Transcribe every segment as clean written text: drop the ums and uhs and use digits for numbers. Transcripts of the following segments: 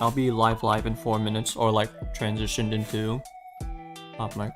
I'll be live in 4 minutes, or like transitioned into off mic.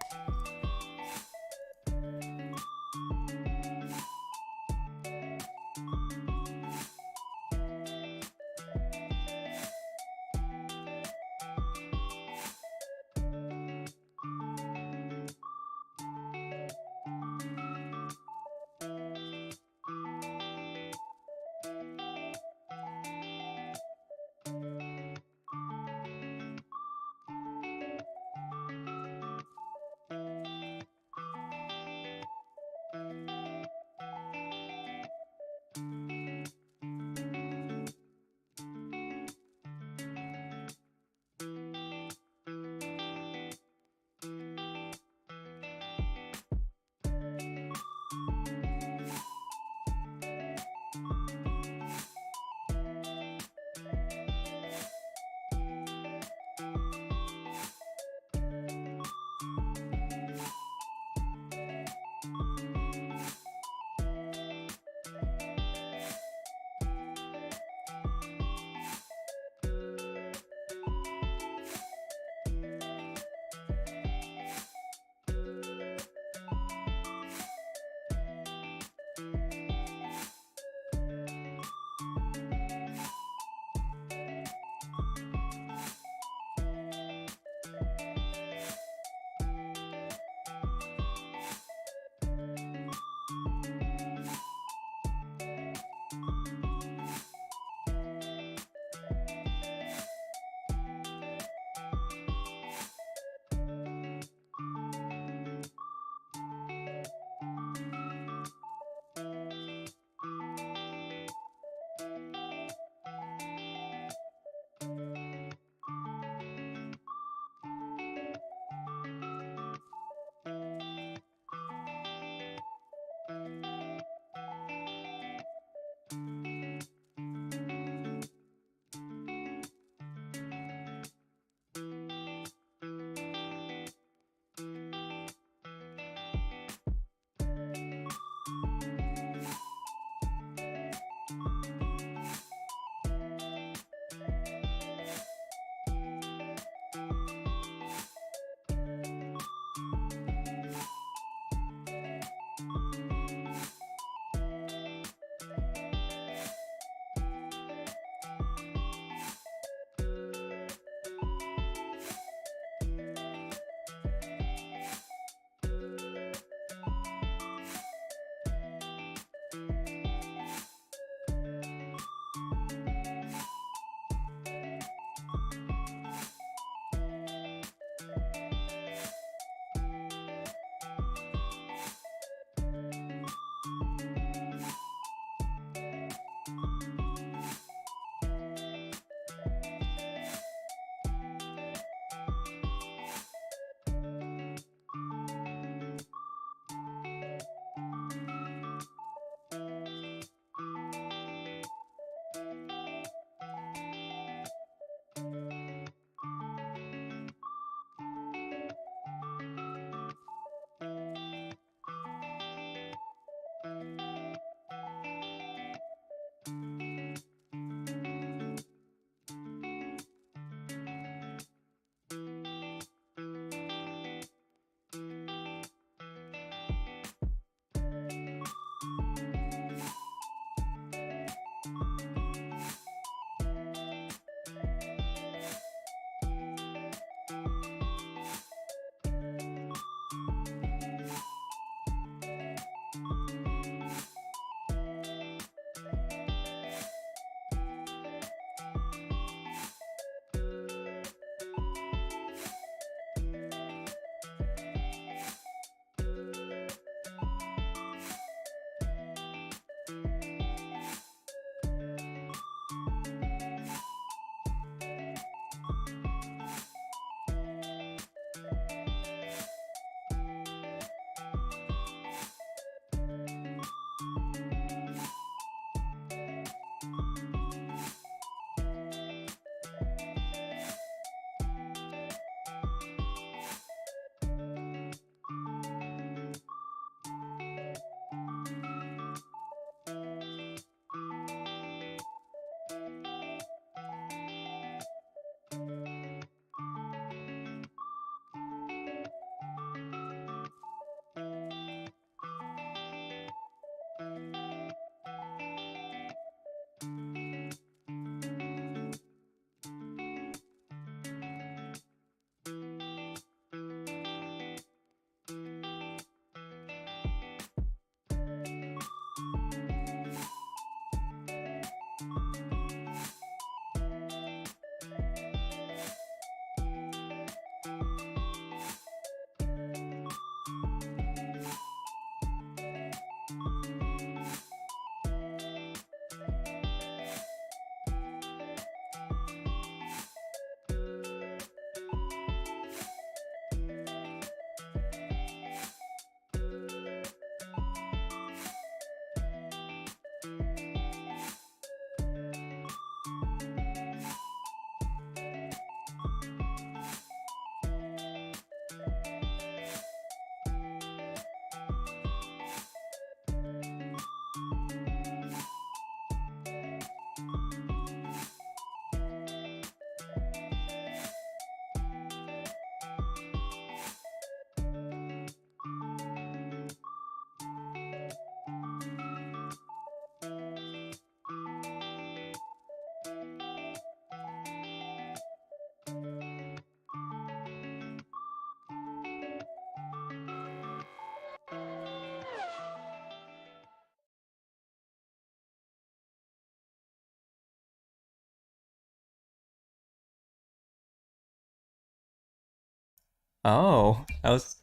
Oh, that was.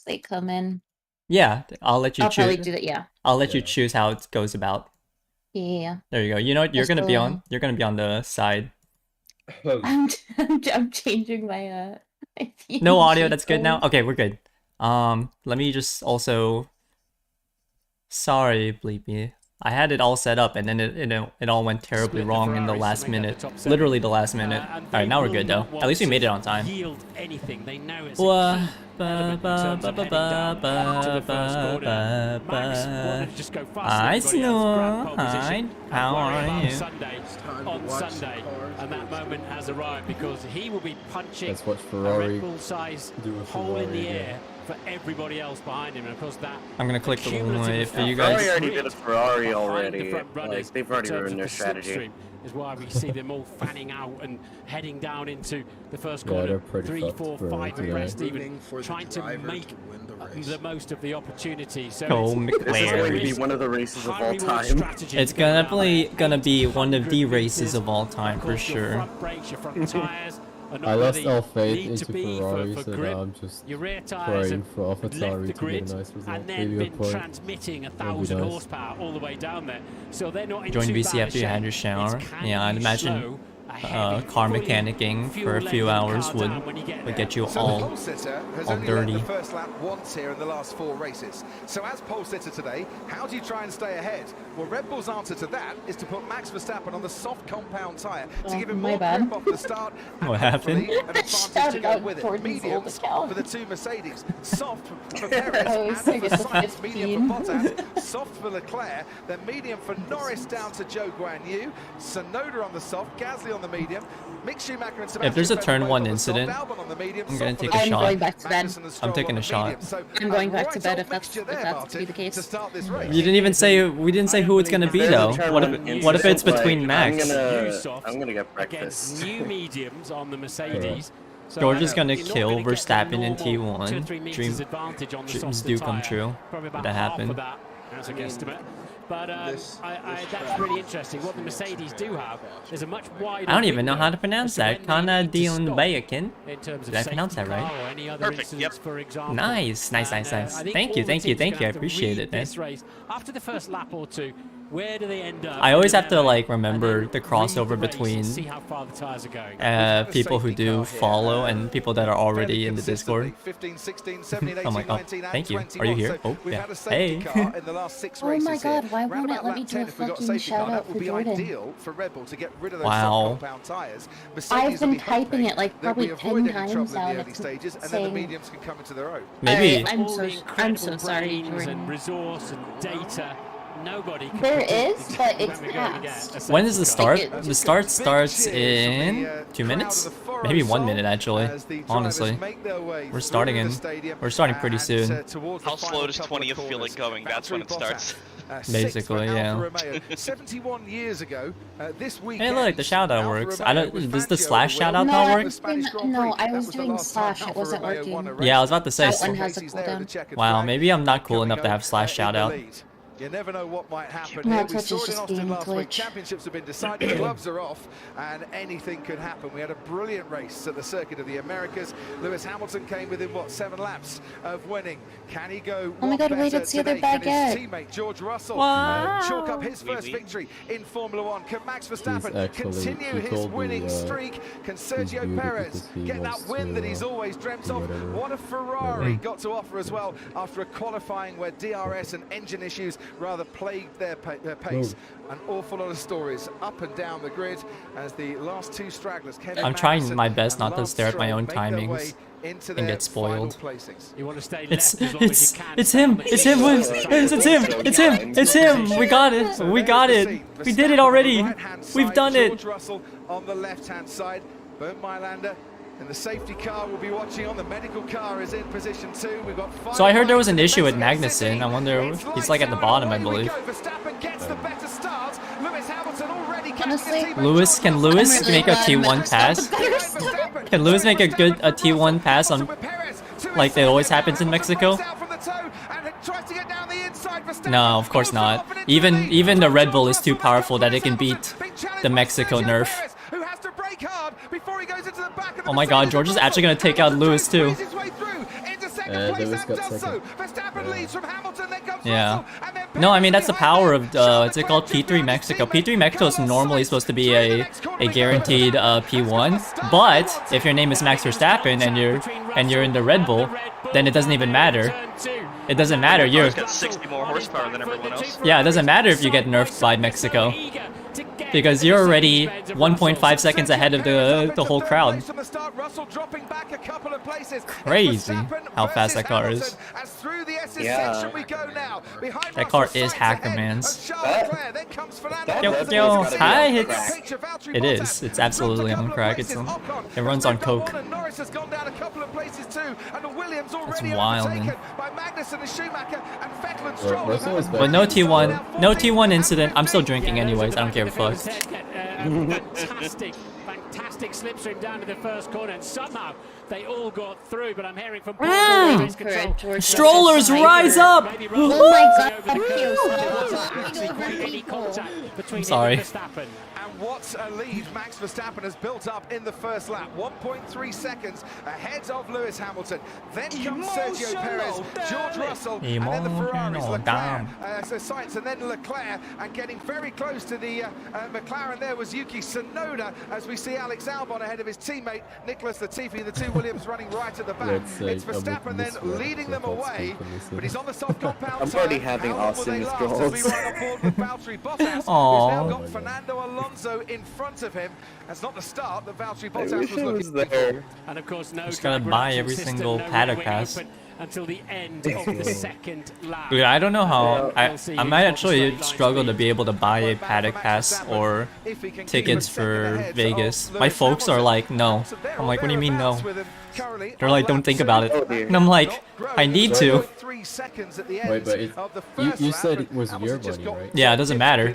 They come in. Yeah, I'll let you I'll choose. probably do that. Yeah. I'll let you choose how it goes about. Yeah. There you go. You know what? You're Just gonna be go on. in. You're gonna be on the side. I'm changing my my No audio. PNG That's good now. code. Okay, we're good. Let me just also. Sorry, Bleepy. I had it all set up and then it all went terribly wrong in the last minute. Literally the last minute. Alright, now we're good though. At least we made it on time. Hi, Snow. Hi. How are you? On Sunday, and that moment has arrived because he will be punching That's what a Ferrari Red Bull size do with hole in the Ferrari, air for everybody else behind him, and of course that. I'm gonna click the way for you Ferrari guys. already did a Ferrari behind the already. front runners Like, they've already in terms ruined of their the strategy. slipstream Is why we see them all fanning out and heading down into the first Yeah, corner. they're pretty 3, fucked 4, for 5 today. abreast, even Rooting for the trying to driver make to win the race. the most of the opportunity. So Go it's- McLaren. This is going to be It's one of the races of high all reward time. strategy It's to go around definitely that. gonna be one of the 800 races of all meters. time Of for course, your sure. front brakes, your front tires are not I lost where they all faith need into to be Ferrari, for so grip. now I'm just Your rear tires praying have for left AlphaTauri the to grid get a nice result. and then Maybe a been point. transmitting That'd 1,000 be nice. horsepower all the way down there. So they're not in Join too VC bad a after you had shape. your shower. It's can Yeah, I'd you imagine slow a heavy, car fully mechanicking for a few fuel-engine hours car would down when you get there. get you So the all pole sitter has all only dirty. led the first lap once here in the last 4 races. So as pole sitter today, how do you try and stay ahead? Well, Red Bull's answer to that is to put Max Verstappen on the soft compound tyre to give him my more bad. grip off the start. And What happened? hopefully an advantage to Shouted go out with it. Jordan's Mediums old account. for the 2 Mercedes, soft for Perez I and was thinking for the Sainz, medium for 15. Bottas, soft for Leclerc, then medium for Norris down to Zhou Guanyu, Tsunoda on the soft, Gasly on the medium, Mick Schumacher and Sebastian If there's a Vettel turn both 1 on the soft, incident, Albon on the medium, I'm gonna soft take for a I'm shot. going back to bed. Magnussen and Stroll I'm taking on a the shot. medium. So, I'm going a back to right bed old if that's mixture if there, that's to be Martin, the case. to start this race. You didn't even say we didn't say who it's gonna be There's though. a turn What one if it's incident, between like, Max? I'm gonna get against breakfast. new mediums on the Mercedes. So George is gonna you're not kill gonna get the Verstappen in normal T1. 2 or 3 meters Dream- advantage on the dreams softer do come tyre. true. Probably about That half happened. of that as a guesstimate. But This that's really interesting. What the Mercedes do have is a much wider. I don't even know window how to pronounce as to that. when they need to Canadian stop bacon. in terms of Did I pronounce safety that right? car or any other Perfect, incidents, for example. Nice, nice, And, nice, nice. I think Thank all you, the thank you, teams thank gonna you. I have to appreciate read it, man. this race. After the first lap or two, where do they end up? I always in have to their like lane? And remember then the read crossover the race and between see how far the tires are going. people who do follow and people that are already in the Discord. 15, 16, 17, 18, Oh my god, 19, and thank you. Are you 21. here? So Oh, we've yeah. had a safety Hey. car in the last 6 Oh my races here. god, why Round won't it about let me lap do 10, a if we got a fucking safety car, shout that out would for be Jordan? ideal for Red Bull to get rid of those Wow. soft compound tyres. I've been typing hoping it like that probably we 10 avoid any times trouble now in the and early it's stages, and then the saying- mediums can come into their own. Maybe. I'm All so- the I'm incredible so sorry, brains Jordan. and resource and data. Nobody can There predict is, but when it's we're going to get past. a safety When is the car. start? Like, The start Big starts cheers in from the, 2 crowd minutes? of the Foro Maybe 1 Sol minute actually. as the drivers Honestly. make their way We're starting through in- the stadium we're starting pretty and, soon. towards the How final slow does couple of 20th feel corners. like going? That's when it Valtteri starts. Bottas, Basically, sixth for yeah. Alfa Romeo. 71 years ago, this weekend. Hey look, the shout out Alfa works. I Romeo don't with does the Fangio slash on shout the out wheel. not No, work? The Spanish Grand no, Prix. I That was the doing last time slash, it Alfa wasn't Romeo won working. a race. Yeah, I was about to say. That one has a Casey's there with cooldown. the checkered Wow, flag. maybe I'm not cool Coming enough to have up, slash in shout the out. lead. You never know what might happen. No, Here we Twitch saw is it in just Austin being last week. Twitch. Championships have been decided, gloves are off, and anything could happen. We had a brilliant race at the Circuit of the Americas. Lewis Hamilton came within, what, 7 laps of winning. Can he go Oh my one god, wait, better it's the other today? Can baguette. his teammate George Russell Wow. chalk up his Oui, first oui. victory in Formula One? Can Max Verstappen actually- continue he his told me, winning streak? Can Sergio viewed it Perez because he get that wants win to, that he's always dreamt do of? whatever. What a Ferrari got to offer as well after a qualifying where DRS and engine issues rather plagued their pace. An awful lot of stories up and down the grid as the last 2 stragglers. Kevin I'm trying Magnussen my best and not to Lance stare at my Stroll own make their timings way into and their get spoiled. final placings. You want to stay It's left as long as you can. it's him. It's him. Wiz. It's him. It's him. It's him. We got it. So We there got is the it. scene. We did it Verstappen on already. the right-hand We've side, done it. George Russell on the left-hand side. Bernd Mailander in the safety car will be watching on. The medical car is in position 2. We've got 5 So I heard there was an laps issue with Mexico Magnussen. City. I wonder It's he's like at the lights out, bottom, I away we believe. go. Verstappen gets the better start. Lewis Hamilton already catching Honestly, his teammate Lewis, George can Russell. Lewis I'm really make a glad T1 Max pass? Verstappen- Can Lewis make a good T1 pass on like it always happens in Mexico? No, of course not. Even the Red Bull is too powerful that it can beat the Mexico nerf. Oh my god, George is actually gonna take out Lewis too. Lewis got second. Yeah. No, I mean that's the power of what's it called? P3 Mexico. P3 Mexico is normally supposed to be a guaranteed P1, but if your name is Max Verstappen and you're in the Red Bull, then it doesn't even matter. It doesn't matter. You're He's got 60 more horsepower than everyone else. Yeah, it doesn't matter if you get nerfed by Mexico. Because you're already 1.5 seconds ahead of the whole crowd. Crazy how fast that car is. Yeah. That car is hacker man's. Yo, Red yo, Bull's gotta be hi, on it's crack. it is. It's absolutely on crack. It runs on coke. That's wild, man. But no T1 incident. I'm still drinking anyways. I don't give a fuck. Fantastic slipstream down to the first corner, and somehow they all got through. But I'm hearing from Strollers, rise up! Oh my god, I'm sorry. And what a lead Max Verstappen has built up in the first lap. 1.3 seconds ahead of Lewis Hamilton. Then comes Sergio Perez, George Russell, and then the Ferraris, Leclerc, Sainz, and then Leclerc, and getting very close to the McLaren there was Yuki Tsunoda, as we see Alex Albon ahead of his teammate Nicholas Latifi, the two Williams running right at the back. It's Verstappen then leading them away, but he's on the soft compound. I'm already having awesome goals. He's now got Fernando Alonso in front of him. That's not the start that Valtteri Bottas was looking there. And of course, no Just gotta buy every single paddock pass. until the end of the second lap. Dude, I don't know how. I might actually struggle to be able to buy a paddock pass or tickets for Vegas. My folks are like, no. I'm like, what do you mean no? They're like, don't think about it. And I'm like, I need to. Wait, but you said it was your money, right? Yeah, it doesn't matter.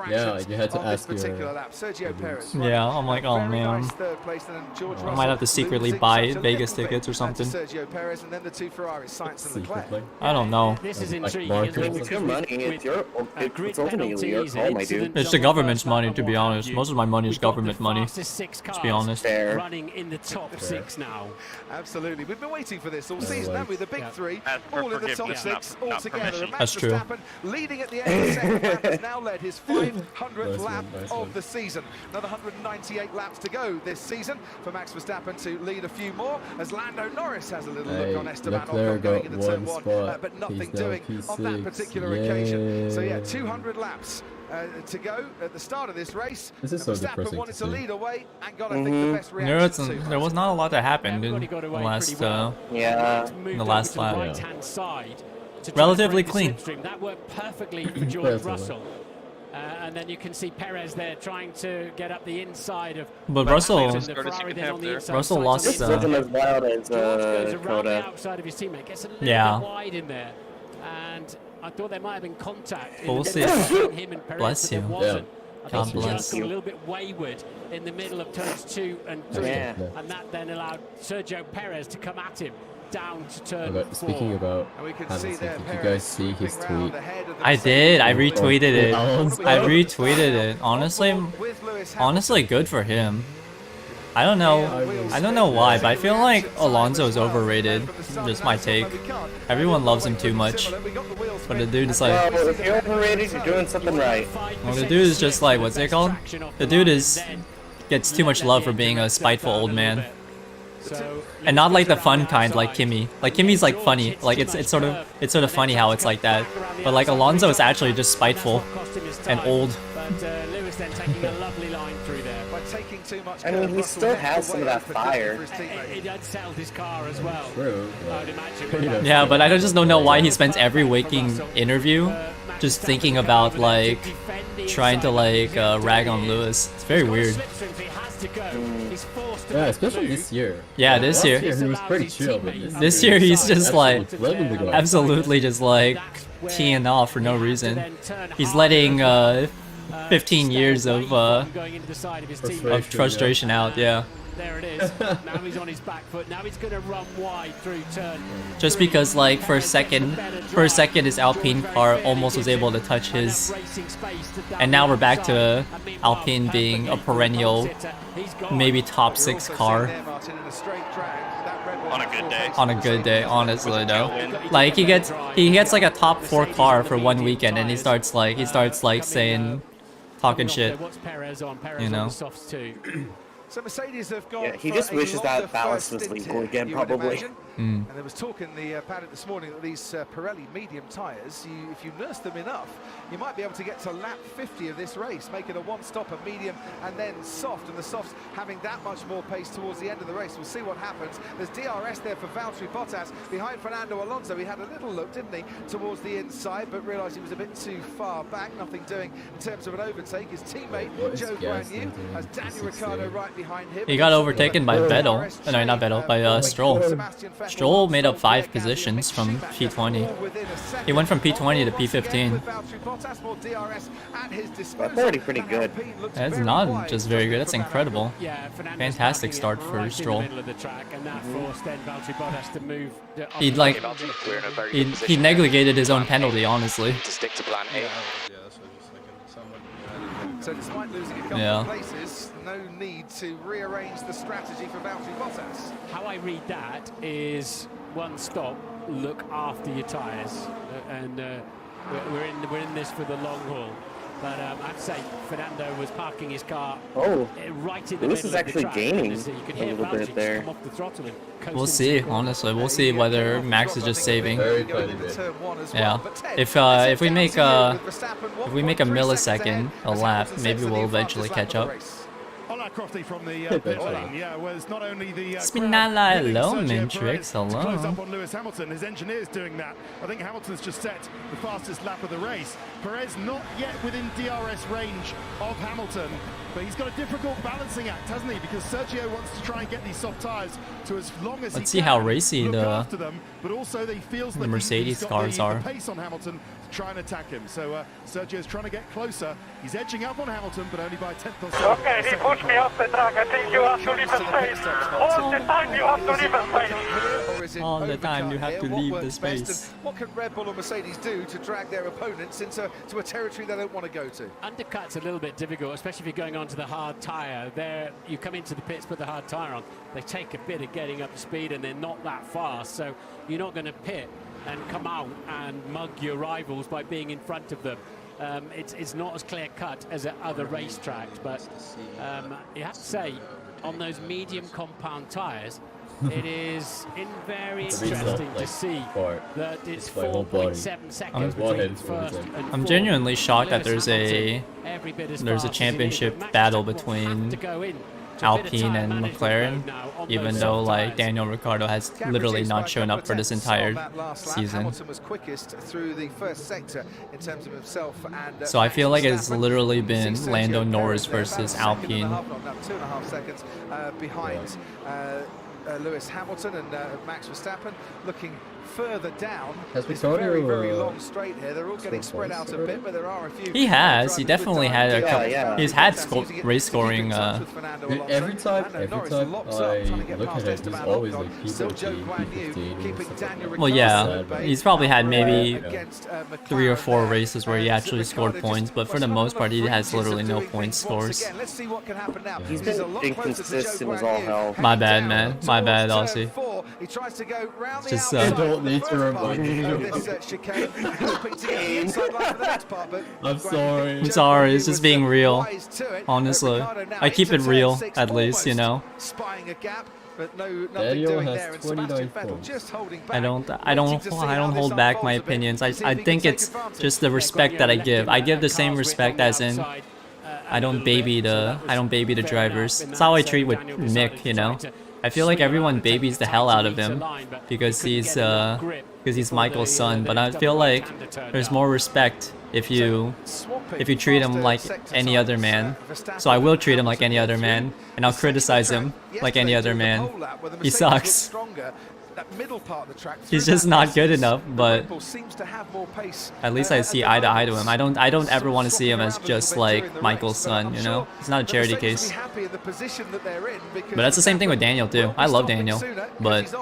Yeah, you had to ask your... Yeah, I'm like, oh man. I might have to secretly buy Vegas tickets or something. Secretly. I don't know. This is Like intriguing. marketing. It's your money. It's ultimately your call, my dude. It's the government's money, to be honest. Most of my money is government money. Let's be honest. Fair. Running in the top six now. Absolutely. We've been waiting for this all season, haven't we? The big three, As per all in the top forgiveness, six, not all together. permission. And Max That's true. Verstappen leading at the end of the second lap has now led his 500th Nice lap one, nice of one. the season. Another 198 laps to go this season for Max Verstappen to lead a few more, as Lando Norris has a little look on Esteban Leclerc Ocon going got into turn one one, spot. but nothing He's now doing on that P6. particular occasion. So yeah, Yay. 200 laps to go at the start of this race. This is And so Verstappen depressing wanted to to see. lead away and got, I think, the best There reaction was, to there was not a lot that happened in Everybody the got away last, pretty well. Yeah. Moved the last over to the lap. right-hand side to try and Relatively break the clean. slipstream. That worked perfectly for George Relatively. Russell. And then you can see Perez there trying to get up the inside of But Russell, Hamilton, the Started Ferrari second then half on the there. inside, Russell sides lost, on This the wasn't as wild as George goes around the Coda. outside of his teammate, gets a little Yeah. bit wide in there, and I thought there might have been contact in We'll the see. middle between him and Perez, Bless but there you. wasn't. I God think he bless just got you. a little bit wayward in the middle of turns 2 and 3, Yeah. and that then allowed Sergio Perez to come at him down to turn Okay, 4. speaking about And we can Hamilton, see there did you Perez guys see his sweeping round tweet? ahead of the I did. I retweeted it. Alonso. I retweeted it. Honestly, good for him. I don't know why, but I feel like Alonso is overrated. Just my take. Everyone loves him too much. But the dude is like, Well, if you're overrated, you're doing something right. well, the dude is just like, what's it called? The dude gets too much love for being a spiteful old man. And not like the fun kind like Kimi. Like Kimi's like funny. Like it's sort of funny how it's like that. But like Alonso is actually just spiteful and old. But Lewis then taking a lovely line through there. I mean, he still has some of that fire. It unsettled his car as well. True. I'd imagine. Pretty much. Yeah, but I just don't know why he spends every waking interview just thinking about like trying to like rag on Lewis. It's very weird. Yeah, especially this year. Yeah, this Last year. year he was pretty chill, but This year he's just like absolutely loving the guy. absolutely just like teeing off for no reason. He's letting 15 years of frustration out, yeah. There it is. Now he's on his back foot. Now he's going to run wide through turn. Just because like for a second his Alpine car almost was able to touch his, and now we're back to Alpine being a perennial, maybe top 6 car. On a good day. On a good day, honestly though. Like he gets like a top 4 car for one weekend, and he starts like saying, talking shit, you know. So Mercedes have got. Yeah, he just wishes that balance was legal again, probably. And there was talk in the paddock this morning that these Pirelli medium tyres, if you nurse them enough, you might be able to get to lap 50 of this race, make it a one-stop, a medium, and then soft. And the softs having that much more pace towards the end of the race. We'll see what happens. There's DRS there for Valtteri Bottas behind Fernando Alonso. He had a little look, didn't he, towards the inside, but realised he was a bit too far back. Nothing doing in terms of an overtake. His teammate Joe Gran has Daniel Ricciardo right behind him. He got overtaken by Vettel. No, not Vettel, by Stroll. Stroll made up 5 positions from P20. He went from P20 to P15. That's already pretty good. That's not just very good, that's incredible. Fantastic start for Stroll. He negligated his own penalty, honestly. To stick to plan A. So despite losing a couple of places, no need to rearrange the strategy for Valtteri Bottas. How I read that is one stop, look after your tyres, and we're in this for the long haul. But I'd say Fernando was parking his car right in the middle of the track. This is actually gaining you could a hear little bit there. come off the throttle and We'll see, honestly. We'll see whether Max is just saving. Yeah. If we make a millisecond a lap, maybe we'll eventually catch up. From the pit lane, yeah, was not only the Spinala alone, Mintrix alone. Close up on Lewis Hamilton, his engineer's doing that. I think Hamilton's just set the fastest lap of the race. Perez not yet within DRS range of Hamilton, but he's got a difficult balancing act, hasn't he? Because Sergio wants to try and get these soft tires to as long as Let's see how racy the Mercedes cars are. Pace on Hamilton to try and attack him. So Sergio's trying to get closer. He's edging up on Hamilton, but only by a tenth or so. Okay, he pushed me off the track. I think you have to leave the space. All the time you have to leave the space. All the time you have to leave the space. What can Red Bull or Mercedes do to drag their opponents into a territory they don't want to go to? Undercut's a little bit difficult, especially if you're going onto the hard tyre. There, you come into the pits, put the hard tyre on. They take a bit of getting up to speed, and they're not that fast. So you're not going to pit and come out and mug your rivals by being in front of them. It's not as clear cut as at other racetracks, but you have to say, on those medium compound tyres, it is very interesting to see that it's 4.7 seconds between first and I'm genuinely shocked that there's a championship battle between Alpine and McLaren, even though like Daniel Ricciardo has literally not shown up for this entire season. So I feel like it's literally been Lando Norris versus Alpine. 2.5 seconds behind Lewis Hamilton and Max Verstappen, looking further down. Has this Ricciardo, very long straight here. They're all getting spread out a bit, but there are a few. He has definitely had a couple. He's had race scoring. Every time I look at it, he's always like P14, P15. Well, yeah, he's probably had maybe 3 or 4 races where he actually scored points, but for the most part, he has literally no point scores. He's been inconsistent as all hell. My bad, man. My bad, Aussie. Just don't need to remind you. I'm sorry. I'm sorry, it's just being real. Honestly, I keep it real, at least, you know. Daniel has 29 points. I don't hold back my opinions. I think it's just the respect that I give. I give the same respect as in I don't baby the drivers. It's how I treat with Mick, you know. I feel like everyone babies the hell out of him because he's because he's Michael's son, but I feel like there's more respect if you treat him like any other man. So I will treat him like any other man, and I'll criticize him like any other man. He sucks. He's just not good enough, but at least I see eye to eye to him. I don't ever want to see him as just like Michael's son, you know? It's not a charity case. But that's the same thing with Daniel too. I love Daniel, but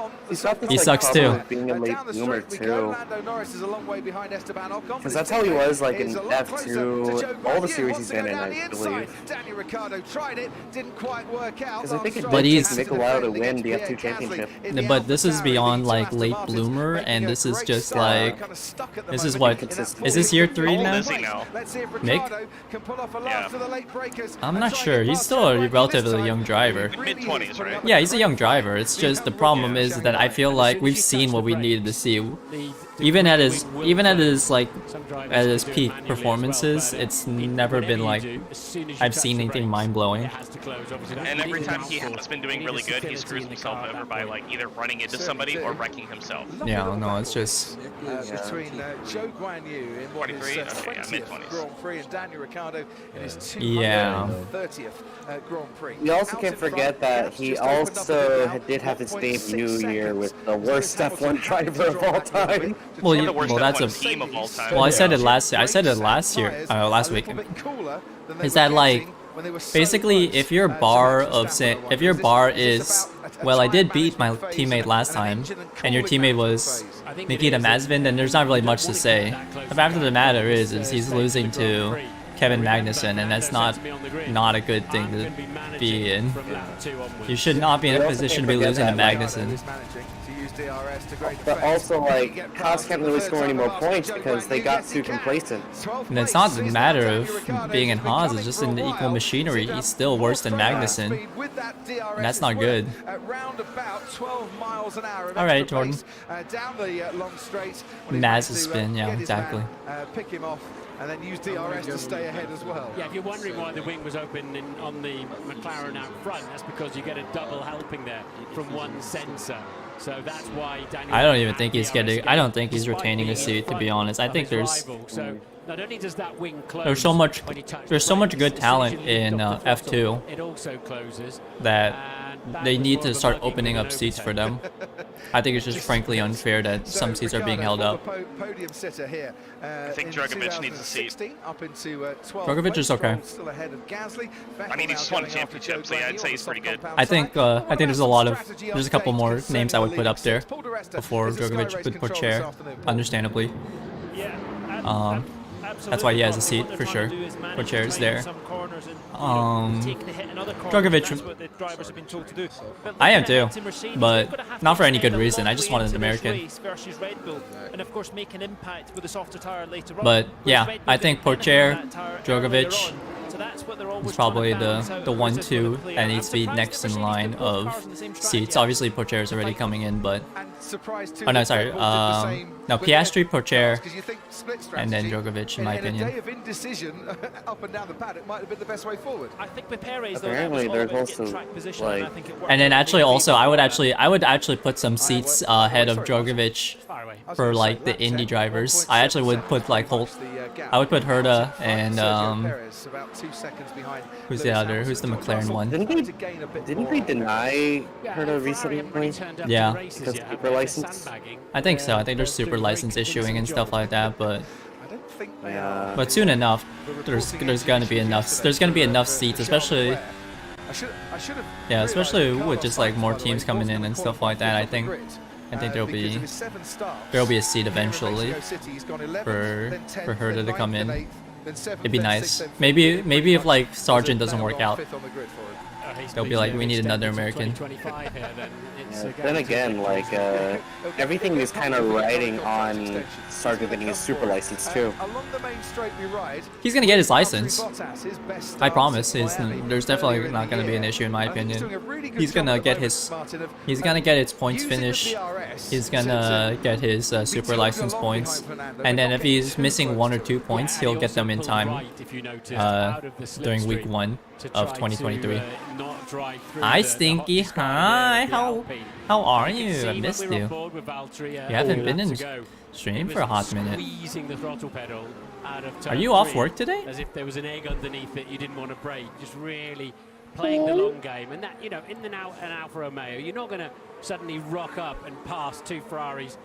he sucks too. Being a late bloomer too. Because that's how he was like in F2, all the series he's been in, I believe. Because I think it did take a while to win the F2 championship. But this is beyond like late bloomer, and this is just like, this is what, is this year 3 now? Nick? I'm not sure. He's still a relatively young driver. Mid-20s, right? Yeah, he's a young driver. It's just the problem is that I feel like we've seen what we needed to see. Even at his peak performances, it's never been like I've seen anything mind-blowing. And every time he has been doing really good, he screws himself over by like either running into somebody or wrecking himself. Yeah, no, it's just between Zhou Guanyu in what is 20th mid-20s. Grand Prix and Daniel Ricciardo in his 230th Grand Prix. We also can't forget that he also did have his debut year with the worst F1 driver of all time. well, That's a team of all time. well, I said it last year. Last week. Is that like basically if your bar is, well, I did beat my teammate last time, and your teammate was Nikita Mazepin, then there's not really much to say. The fact of the matter is he's losing to Kevin Magnussen, and that's not a good thing to be in. You should not be in a position to be losing to Magnussen. But also, like, Haas can't really score any more points because they got too complacent. And it's not a matter of being in Haas, it's just in the equal machinery. He's still worse than Magnussen, and that's not good. Alright, Jordan. Mazepin, yeah, exactly. Pick him off and then use DRS to stay ahead as well. Yeah, if you're wondering why the wing was open on the McLaren out front, that's because you get a double helping there from one sensor. So that's why Daniel, I don't even think he's getting. I don't think he's retaining a seat, to be honest. I think there's not only does that wing close, there's so much good talent in F2 it also closes that they need to start opening up seats for them. I think it's just frankly unfair that some seats are being held up. I think Drogovic needs a seat. Drogovic is okay. I mean, he just won a championship, so yeah, I'd say he's pretty good. I think there's a couple more names I would put up there before Drogovic with Pourchaire, understandably. That's why he has a seat for sure. Pourchaire is there. Drogovic, I am too, but not for any good reason. I just wanted an American. But yeah, I think Pourchaire, Drogovic is probably the 1-2 that needs to be next in line of seats. Obviously, Pourchaire is already coming in, but oh no, sorry. No, Piastri, Pourchaire, and then Drogovic, in my opinion. Apparently, there's also like. And then actually, also, I would actually put some seats ahead of Drogovic for like the Indy drivers. I actually would put like I would put Herta and who's the other? Who's the McLaren one? Didn't we deny Herta recently? Yeah. Because of super license? I think so. I think there's super license issuing and stuff like that, but Yeah. but soon enough, there's gonna be enough. There's gonna be enough seats, especially with just like more teams coming in and stuff like that. I think there'll be a seat eventually for Herta to come in. It'd be nice. Maybe if like Sargent doesn't work out, they'll be like, we need another American. Then again, like everything is kind of riding on Sargent getting his super license too. He's gonna get his license. I promise. There's definitely not gonna be an issue in my opinion. He's gonna get his points finish. He's gonna get his super license points, and then if he's missing 1 or 2 points, he'll get them in time during week 1. of 2023. Not drive through Hi the Stinky, hot spot hi, of the how Alpine. are You can you? see I when missed we were you. on board with Valtteri, You haven't been in laps ago, stream it for a hot was minute. Squeezing the throttle pedal out of Are turn you off 3, work today? as if there was an egg underneath it you didn't want to break. Just really playing the long game, and that, you know, in an Alfa Romeo, you're not going to suddenly rock up and pass 2 Ferraris,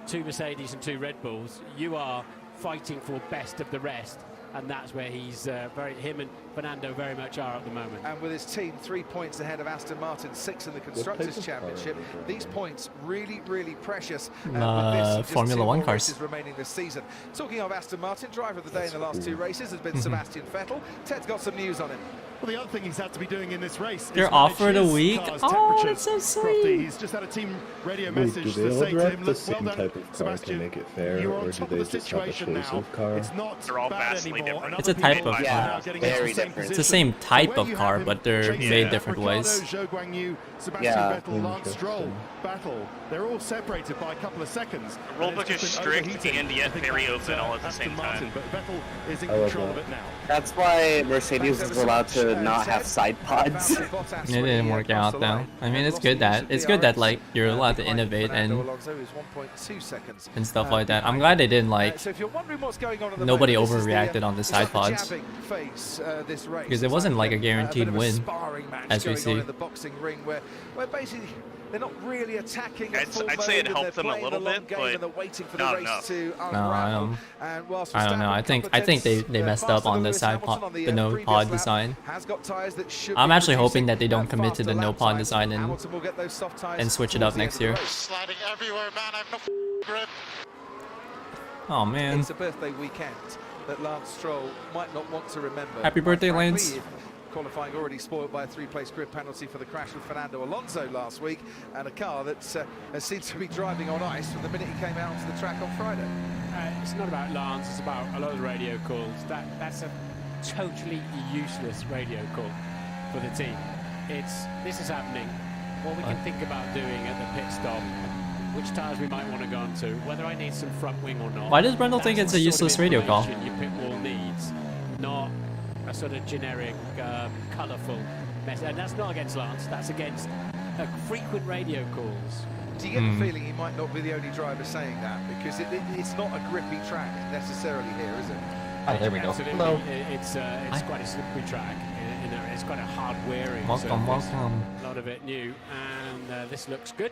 2 Mercedes, and 2 Red Bulls. You are fighting for best of the rest, and that's where he's him and Fernando very much are at the moment. And with his team 3 points ahead of Aston Martin, 6 in the Constructors' Championship, these points really, really precious. With this, just Formula 2 One more cars. races remaining this season. Talking of Aston Martin, driver of the day in the last 2 races has been Sebastian Vettel. Ted's got some news on him. Well, the other thing he's had to be doing in this race They're is offered a manage his week? car's Oh, temperatures. that's so Crofty, sweet. he's just had a team radio Wait, message do they to all say to drive him, the look, same well done, type of car to Sebastian. make it fair, You're or on do top they of the just have a situation now. face-off car? It's not They're all bad vastly anymore. different. and It's a other type people of are car. now getting into Very the same different. It's the position. same type Where of you car, have him but they're chasing made that different Ricciardo, ways. Zhou Guanyu, Sebastian Yeah. Vettel, Lance Stroll battle. They're all separated by a couple of seconds. The rulebook And it's is just been strict overheating. and yet I think very that's, open all at the Aston same Martin, time. But Vettel is in I love control that. of it now. That's why Mercedes is allowed to not have side pods. It didn't work out though. I mean, it's good that like you're allowed to innovate and stuff like that. I'm glad they didn't like nobody overreacted on the side pods, because it wasn't like a guaranteed win, as we see. They're not really attacking. I'd say it helped them a little bit, but not enough. No, I don't know. I think they messed up on the side pod, the no pod design. I'm actually hoping that they don't commit to the no pod design and switch it up next year. Sliding everywhere, man. I've no grip. Oh man. It's a birthday weekend that Lance Stroll might not want to remember. Happy birthday, Frankly, Lance. Qualifying already spoiled by a 3-place grid penalty for the crash with Fernando Alonso last week, and a car that has seemed to be driving on ice from the minute he came out onto the track on Friday. It's not about Lance, it's about a lot of radio calls. That's a totally useless radio call for the team. This is happening. What we can think about doing at the pit stop, which tyres we might want to go onto, whether I need some front wing or not. Why does Brendel think it's a useless radio call? Your pit wall needs, not a sort of generic, colourful message. And that's not against Lance, that's against frequent radio calls. Do you get the feeling he might not be the only driver saying that? Because it's not a grippy track necessarily here, is it? Oh, there we go. Absolutely. Hello. It's quite a slippery track. It's quite a hard wearing Welcome, surface. welcome. A lot of it new, and this looks good.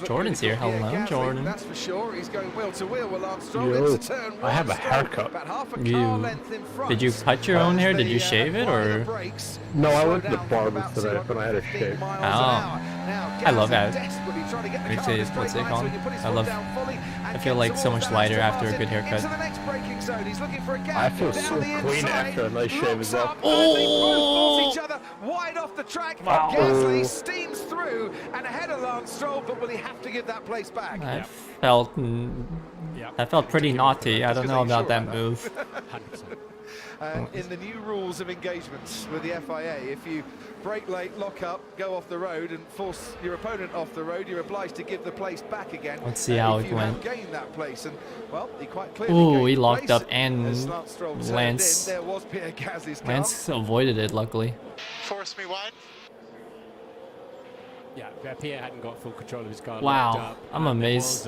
Jordan's here. Hello, Jordan. That's for sure. He's going wheel to wheel with Lance Stroll Yo, into turn one. I have a haircut. About half a car length in front. Did you cut your own hair? Did you shave it, or? No, I went to the barber today when I had a shave. Oh, I love that. What's it called? I feel like so much lighter after a good haircut. I feel so clean after a nice shave as well. Oh! Each other wide off the track. Wow. Gasly steams through and ahead of Lance Stroll, but will he have to give that place back? That felt pretty naughty. I don't know about that move. 100%. In the new rules of engagement with the FIA, if you brake late, lock up, go off the road and force your opponent off the road, you're obliged to give the place back again. Let's see how if it you went. have gained that place, and well, he quite clearly Ooh, gained he the locked place. up, and As Stroll turned Lance- in, there was Pierre Gasly's car. Lance avoided it, luckily. Force me wide. Yeah, Pierre hadn't got full control of his car. Wow, locked up, I'm and there amazed.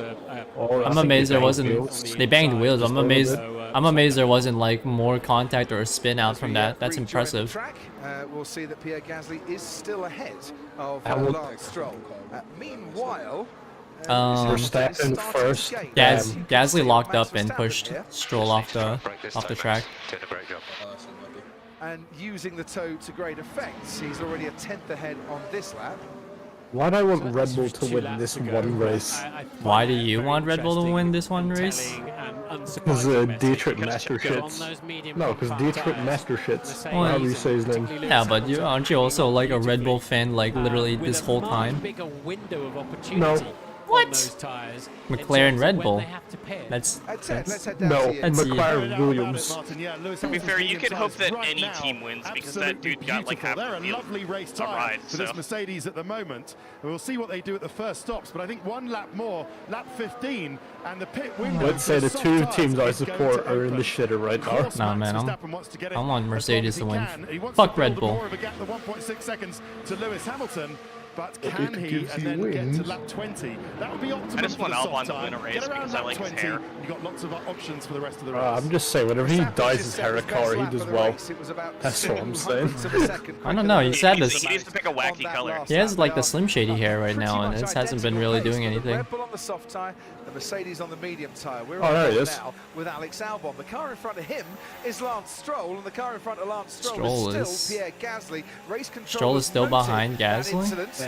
was I'm amazed there wasn't. wheels. They banged wheels. I'm amazed. So, I'm amazed there wasn't like more contact or a spin out from that. That's Rejoin the impressive. track, we'll see that Pierre Gasly is still ahead of Lance Stroll. Meanwhile, Verstappen first. Gasly locked up and pushed Stroll off the track. and using the toe to great effect. He's already a 10th ahead on this lap. Why do I want Red Bull to win this one race? Why do you want Red Bull to win this one race? Because Dietrich Master Shits. No, because Dietrich Master Shits. Well, However you say his name. Yeah, but aren't you also like a Red Bull fan, like literally this whole time? No. What? on those tires. McLaren Red Bull. That's No, That's McLaren Williams. To be fair, you could hope that any team wins because that dude got like half They're the a field lovely race a tire ride. for So this Mercedes at the moment. We'll see what they do at the first stops, but I think one lap more, lap 15, and the pit window. Let's say the two teams I support are in the shitter right now. Nah, man, I want Mercedes to win. Fuck Red Bull. 1.6 seconds to Lewis Hamilton. But But can it he gives and you then get to wins. lap 20? That would be optimum. I just want for the Albon soft to win a tire. race Get around because I lap like his 20, hair. You've got lots of options for the rest of the race. I'm just saying, whenever he dyes his hair a car, he does well. That's what I'm saying. I don't know. He's had this. He needs to pick a wacky color. He has like the Slim Shady hair right now, and it hasn't been really doing anything. Red Bull on the soft tyre, the Mercedes on the medium tyre. We're Oh, there he on is. now with Alex Albon. The car in front of him is Lance Stroll, and the car in front of Lance Stroll, Stroll is is- still Pierre Gasly. Race control Stroll is still behind Gasly?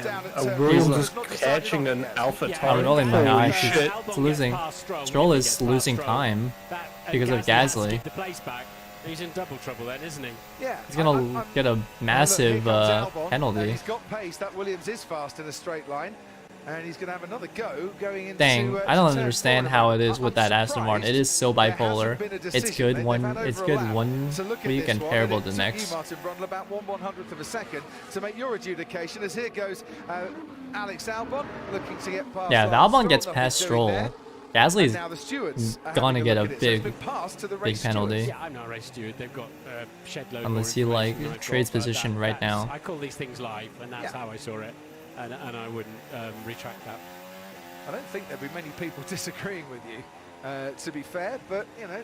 Williams is catching an Alpha I'm time. rolling my Holy eyes. shit. It's losing. Stroll is losing time because of Gasly. The place back. He's in double trouble then, isn't he? Yeah, He's gonna get a massive penalty. He's got pace. That Williams is fast in a straight line. And he's going to have another go going into. Dang, I don't understand how it is with that Aston Martin. It is so bipolar. It's good one week and terrible the next. Martin Brundle about 1/100th of a second to make your adjudication. As here goes Alex Albon looking to get past. Yeah, if Albon gets past Stroll, Gasly's now the stewards are gonna having get a look at it. So it's big, been passed to the big race penalty. stewards. Yeah, I'm not a race steward. They've got shed load Unless he more like information than I trades got, but position right that's- now. I call these things live, and that's Yeah. how I saw it, and I wouldn't retract that. I don't think there'll be many people disagreeing with you, to be fair, but you know,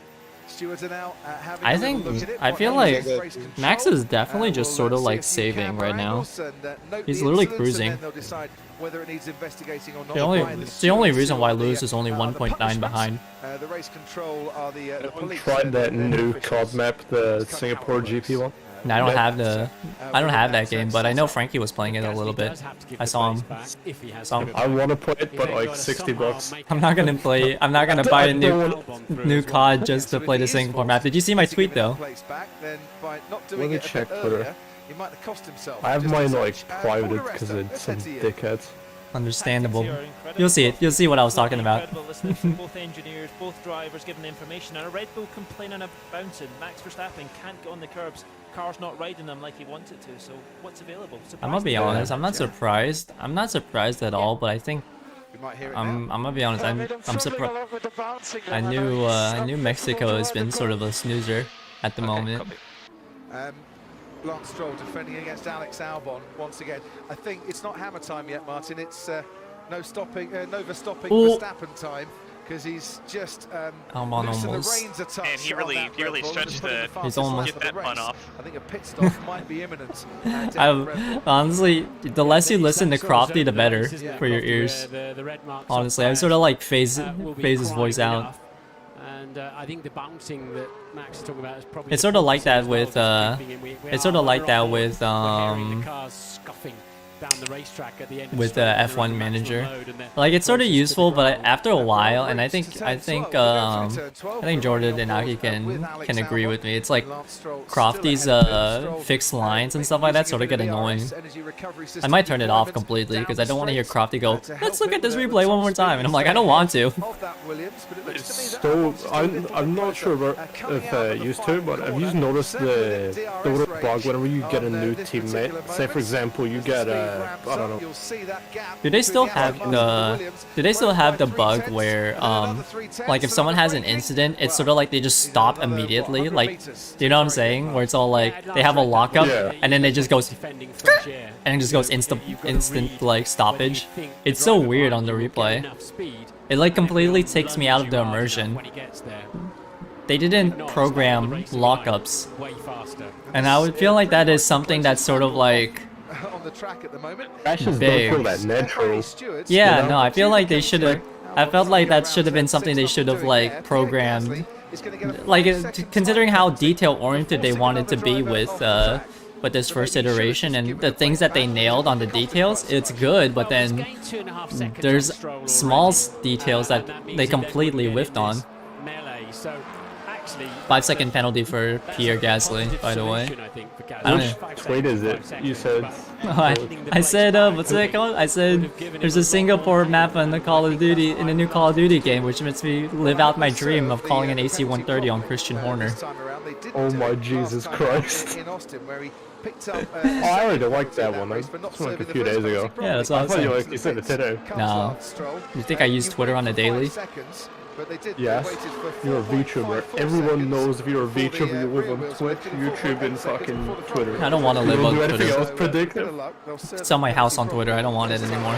stewards are now having I a little think look at it. I feel What like is race control? Max is definitely just We'll sort of see like a few saving camera right now. angles and, note He's the literally incidents, cruising. and then they'll decide whether it needs investigating or not. It's the only reason why Lewis is only 1.9 behind. The race control are the police. Tried that new COD map, the Singapore GP one. And I don't have that game, but I know Frankie was playing it a little bit. I saw him. I want to play it, but like 60 bucks. I'm not gonna play. I'm not gonna buy a new COD just to play the Singapore map. Did you see my tweet though? Let me check Twitter. He might have cost himself. I have just mine as like much. private Paul because Resta, it's some FNTN. dickheads. Understandable. You'll see it. You'll see what I was talking about. Incredible listening to both engineers, both drivers giving information, and a Red Bull complaining about bouncing. Max Verstappen can't get on the curbs. Car's not riding them like he wants it to. So what's available? I'm gonna be honest. I'm not surprised. I'm not surprised at all. But I think We might hear it I'm now. gonna be honest. I'm surprised. I knew Mexico has been sort of a snoozer at the moment. Lance Stroll defending against Alex Albon once again. I think it's not hammer time yet, Martin. It's no stopping, Verstappen time, because he's just Albon loosened almost. the reins a touch. And he on really- that he Red really Bull, stretched putting the- the He's fastest almost- lap Get of the that pun race. off. I think a pit stop might be imminent. down the Red Bull. Honestly, the less you listen to Crofty, the better for your ears. Honestly, I sort of like phase his voice out. And I think the bouncing that Max is talking about is probably. It's sort of like that with it's sort of like that with with the F1 manager. Like it's sort of useful, but after a while, and I think Jordan and Aki can agree with me. It's like Crofty's fixed lines and stuff like that sort of get annoying. I might turn it off completely because I don't want to hear Crofty go, "Let's look at this replay one more time," and I'm like, I don't want to. So I'm not sure if you used to, but have you noticed the little bug whenever you get a new teammate? Say for example, you get I don't know. Do they still have the bug where like if someone has an incident, it's sort of like they just stop immediately? Like, do you know what I'm saying? Where it's all like they have a lockup and then it just goes and it just goes instant like stoppage. It's so weird on the replay. It like completely takes me out of the immersion. They didn't program lockups, and I would feel like that is something that's sort of like on the track at the moment. Crashes big. don't feel that natural. Yeah, you know? no, I feel like they should have. I felt like that should have been something they should have like programmed. Like considering how detail oriented they wanted to be with this first iteration and the things that they nailed on the details, it's good, but then there's small details that they completely whiffed on. 5-second penalty for Pierre Gasly, by the way. I don't know. Which tweet is it? You said I said, what's it called? I said, there's a Singapore map in the new Call of Duty game, which makes me live out my dream of calling an AC-130 on Christian Horner. Oh my Jesus Christ. I already liked that one. That's like a few days ago. Yeah, that's what I was saying. You said it today. No. You think I use Twitter on a daily? Yes. You're a VTuber. Everyone knows if you're a VTuber, you live on Twitch, YouTube, and fucking Twitter. I don't want to live on Anything Twitter. else predictive? Sell my house on Twitter. I don't want it anymore.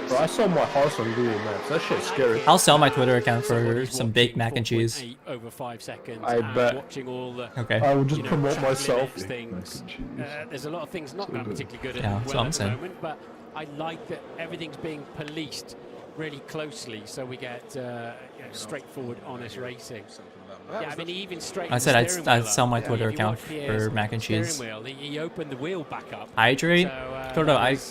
Bro, I saw my house on Google Maps. That shit's scary. I'll sell my Twitter account for some baked mac and cheese. Over 5 seconds. I bet. Okay. I will just promote myself. There's a lot of things not going particularly good Yeah, at, that's well what I'm at the saying. moment, but I like that everything's being policed really closely, so we get straightforward, honest racing. Yeah, I mean, even straight. I said I'd sell my Twitter account for mac and cheese. He opened the wheel back up. Hydrate? So,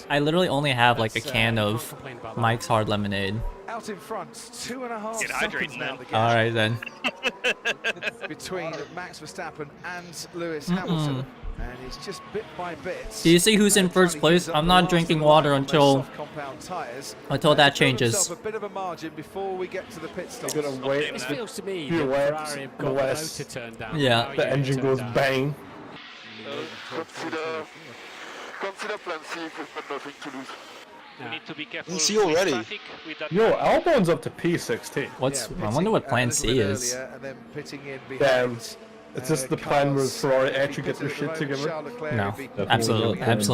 I literally only have like a can of Mike's Hard Lemonade. Out in front, 2.5 Get seconds hydrating now. then. Alright then. Between Max Verstappen and Lewis Hamilton. And it's just bit by bit. Do you see who's in first place? I'm not drinking water until that changes. A bit of a margin before we get to the pit stop. You're gonna wait This feels to me few that laps Ferrari have got the less. motor turned down. Yeah. The engine goes bang. Consider plan C if we've got nothing to lose. We need to be careful. See already. Traffic with that. Yo, Albon's up to P16. I wonder what plan C is. Damn. Is this the plan where Ferrari actually get their shit together? No, absolutely. That's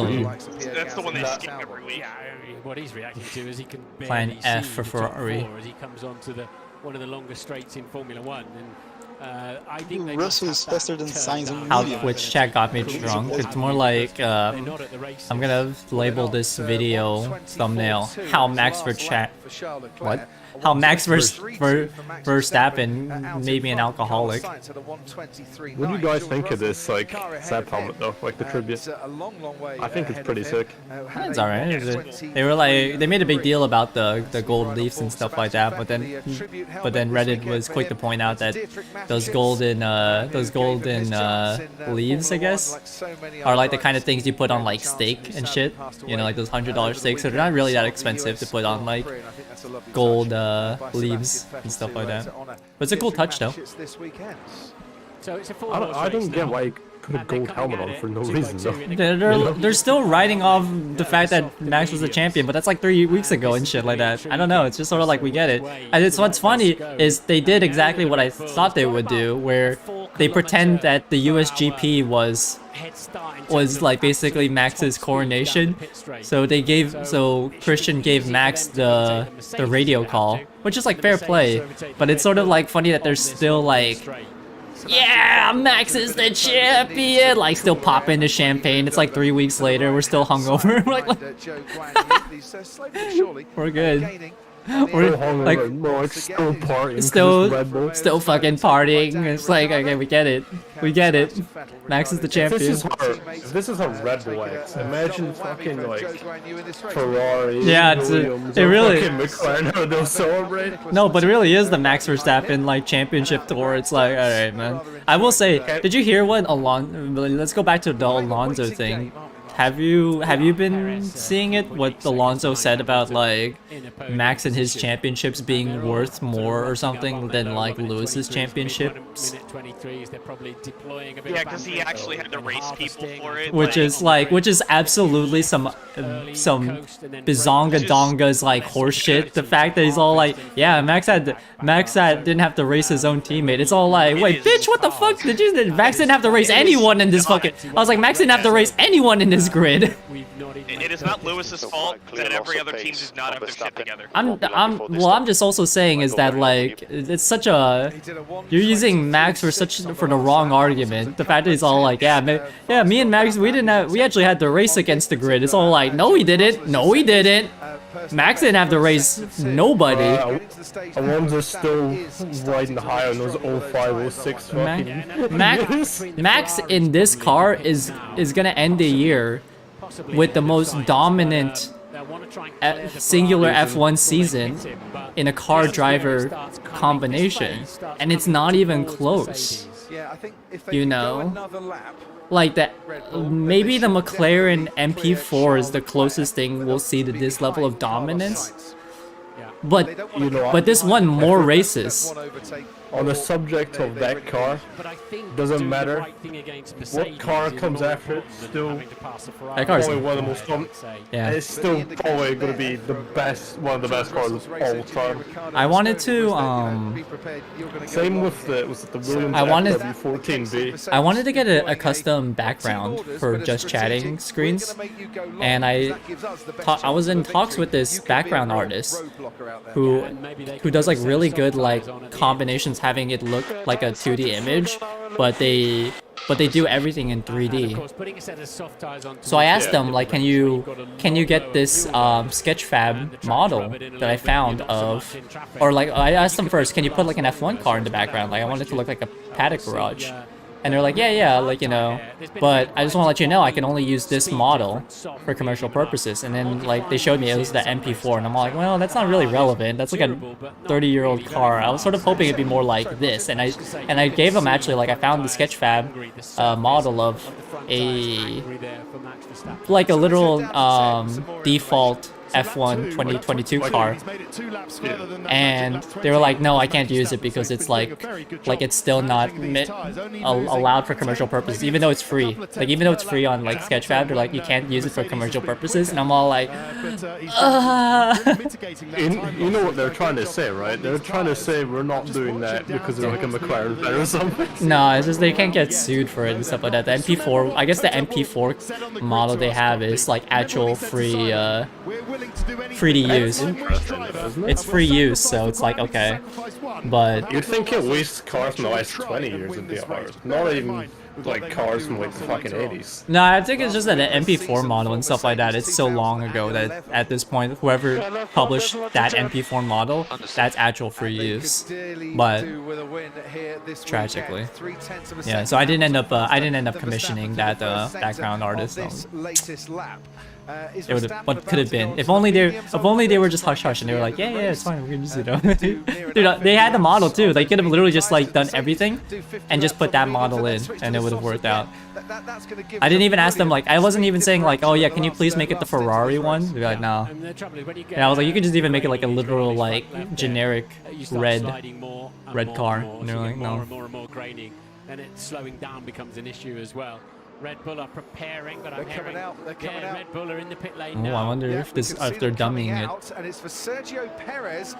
the one they skip every week. Yeah, I mean, what he's reacting to is he can Plan barely F see for the top Ferrari. four as he comes onto one of the longest straights in Formula One. And I think they Russell is must have faster that than turned Sainz down. and How Media. Twitch chat got me drunk. It's more like They're not at the races. I'm gonna label this video thumbnail how Max Verstappen made me an alcoholic. What do you guys think of this, like, Zap helmet though? Like the tribute? I think it's pretty sick. It's alright. They were like, they made a big deal about the gold leaves and stuff like that, but then Reddit was quick to point out that those golden leaves, I guess, are like the kind of things you put on like steak and shit. You know, like those $100 steaks. So they're not really that expensive to put on like gold leaves and stuff like that. But it's a cool touch though. So it's a I don't get why you put a gold helmet on for no reason though. They're still riding off the fact that Max was a champion, but that's like 3 weeks ago and shit like that. I don't know, it's just sort of like we get it. And it's what's funny is they did exactly what I thought they would do, where they pretend that the USGP was like basically Max's coronation. So Christian gave Max the radio call, which is like fair play, but it's sort of like funny that they're still like, yeah, Max is the champion! Like, still popping the champagne. It's like 3 weeks later, we're still hungover. We're good. We're like, still partying. Still fucking partying. It's like, okay, we get it. We get it. Max is the champion. If this is how Red Bull acts, imagine fucking like Ferrari. Yeah, Williams, it really. Fucking McLaren, how they'll celebrate. No, but it really is the Max Verstappen like championship tour. It's like, all right, man. I will say, did you hear what let's go back to the Alonso thing. Have you been seeing it? What Alonso said about like Max and his championships being worth more or something than like Lewis's championships? Yeah, because he actually had to race people for it. Which is absolutely some Bizonga Donga's like horseshit. The fact that he's all like, yeah, Max didn't have to race his own teammate. It's all like, wait, bitch, what the fuck? Max didn't have to race anyone in this fucking. I was like, Max didn't have to race anyone in this grid. It is not Lewis's fault that every other team does not have their shit together. I'm just also saying is that like it's such a you're using Max for the wrong argument. The fact that he's all like, yeah, me and Max we actually had to race against the grid. It's all like, no he didn't. Max didn't have to race nobody. Alonso's still riding high on those 05, 06 fucking Max in this car is gonna end the year with the most dominant singular F1 season in a car driver combination, and it's not even close. You know, like that. Maybe the McLaren MP4 is the closest thing we'll see to this level of dominance. But this won more races. On the subject of that car, doesn't matter what car comes after it, still that car's probably one of the most yeah. It's still probably going to be the best, one of the best cars of all time. I wanted to same with the Williams W14B. I wanted to get a custom background for just chatting screens, and I was in talks with this background artist who does like really good like combinations, having it look like a 2D image, but they do everything in 3D. So I asked them like, can you get this Sketchfab model that I found of, or like I asked them first, can you put like an F1 car in the background? Like I want it to look like a paddock garage. And they're like, yeah, like, you know, but I just want to let you know I can only use this model for commercial purposes. And then like they showed me it was the MP4, and I'm like, well, that's not really relevant. That's like a 30-year-old car. I was sort of hoping it'd be more like this. And I gave them actually, like, I found the Sketchfab model of a like a literal default F1 2022 car, and they were like, no, I can't use it because it's like it's still not allowed for commercial purposes, even though it's free. Like even though it's free on like Sketchfab, they're like, you can't use it for commercial purposes, and I'm all like, you know what they're trying to say, right? They're trying to say we're not doing that because they're like a McLaren fan or something. No, it's just they can't get sued for it and stuff like that. The MP4, I guess the MP4 model they have is like actual free to use. It's free use, so it's like, okay. But you'd think at least cars from the last 20 years would be hard. Not even like cars from like the fucking 80s. No, I think it's just that an MP4 model and stuff like that, it's so long ago that at this point, whoever published that MP4 model, that's actual free use. But tragically, yeah. So I didn't end up commissioning that background artist. It would have, what could have been, if only they were just hush hush and they were like, yeah, it's fine, we're gonna just, you know. Dude, they had the model too. They could have literally just like done everything and just put that model in, and it would have worked out. I didn't even ask them, like, I wasn't even saying like, oh yeah, can you please make it the Ferrari one? They're like, no. And I was like, you could just even make it like a literal like generic red car. And they're like, no. More and more graining, and it's slowing down becomes an issue as well. Red Bull are preparing, but I'm hearing Red Bull are in the pit lane now. I wonder if they're dumbing it. And it's for Sergio Perez,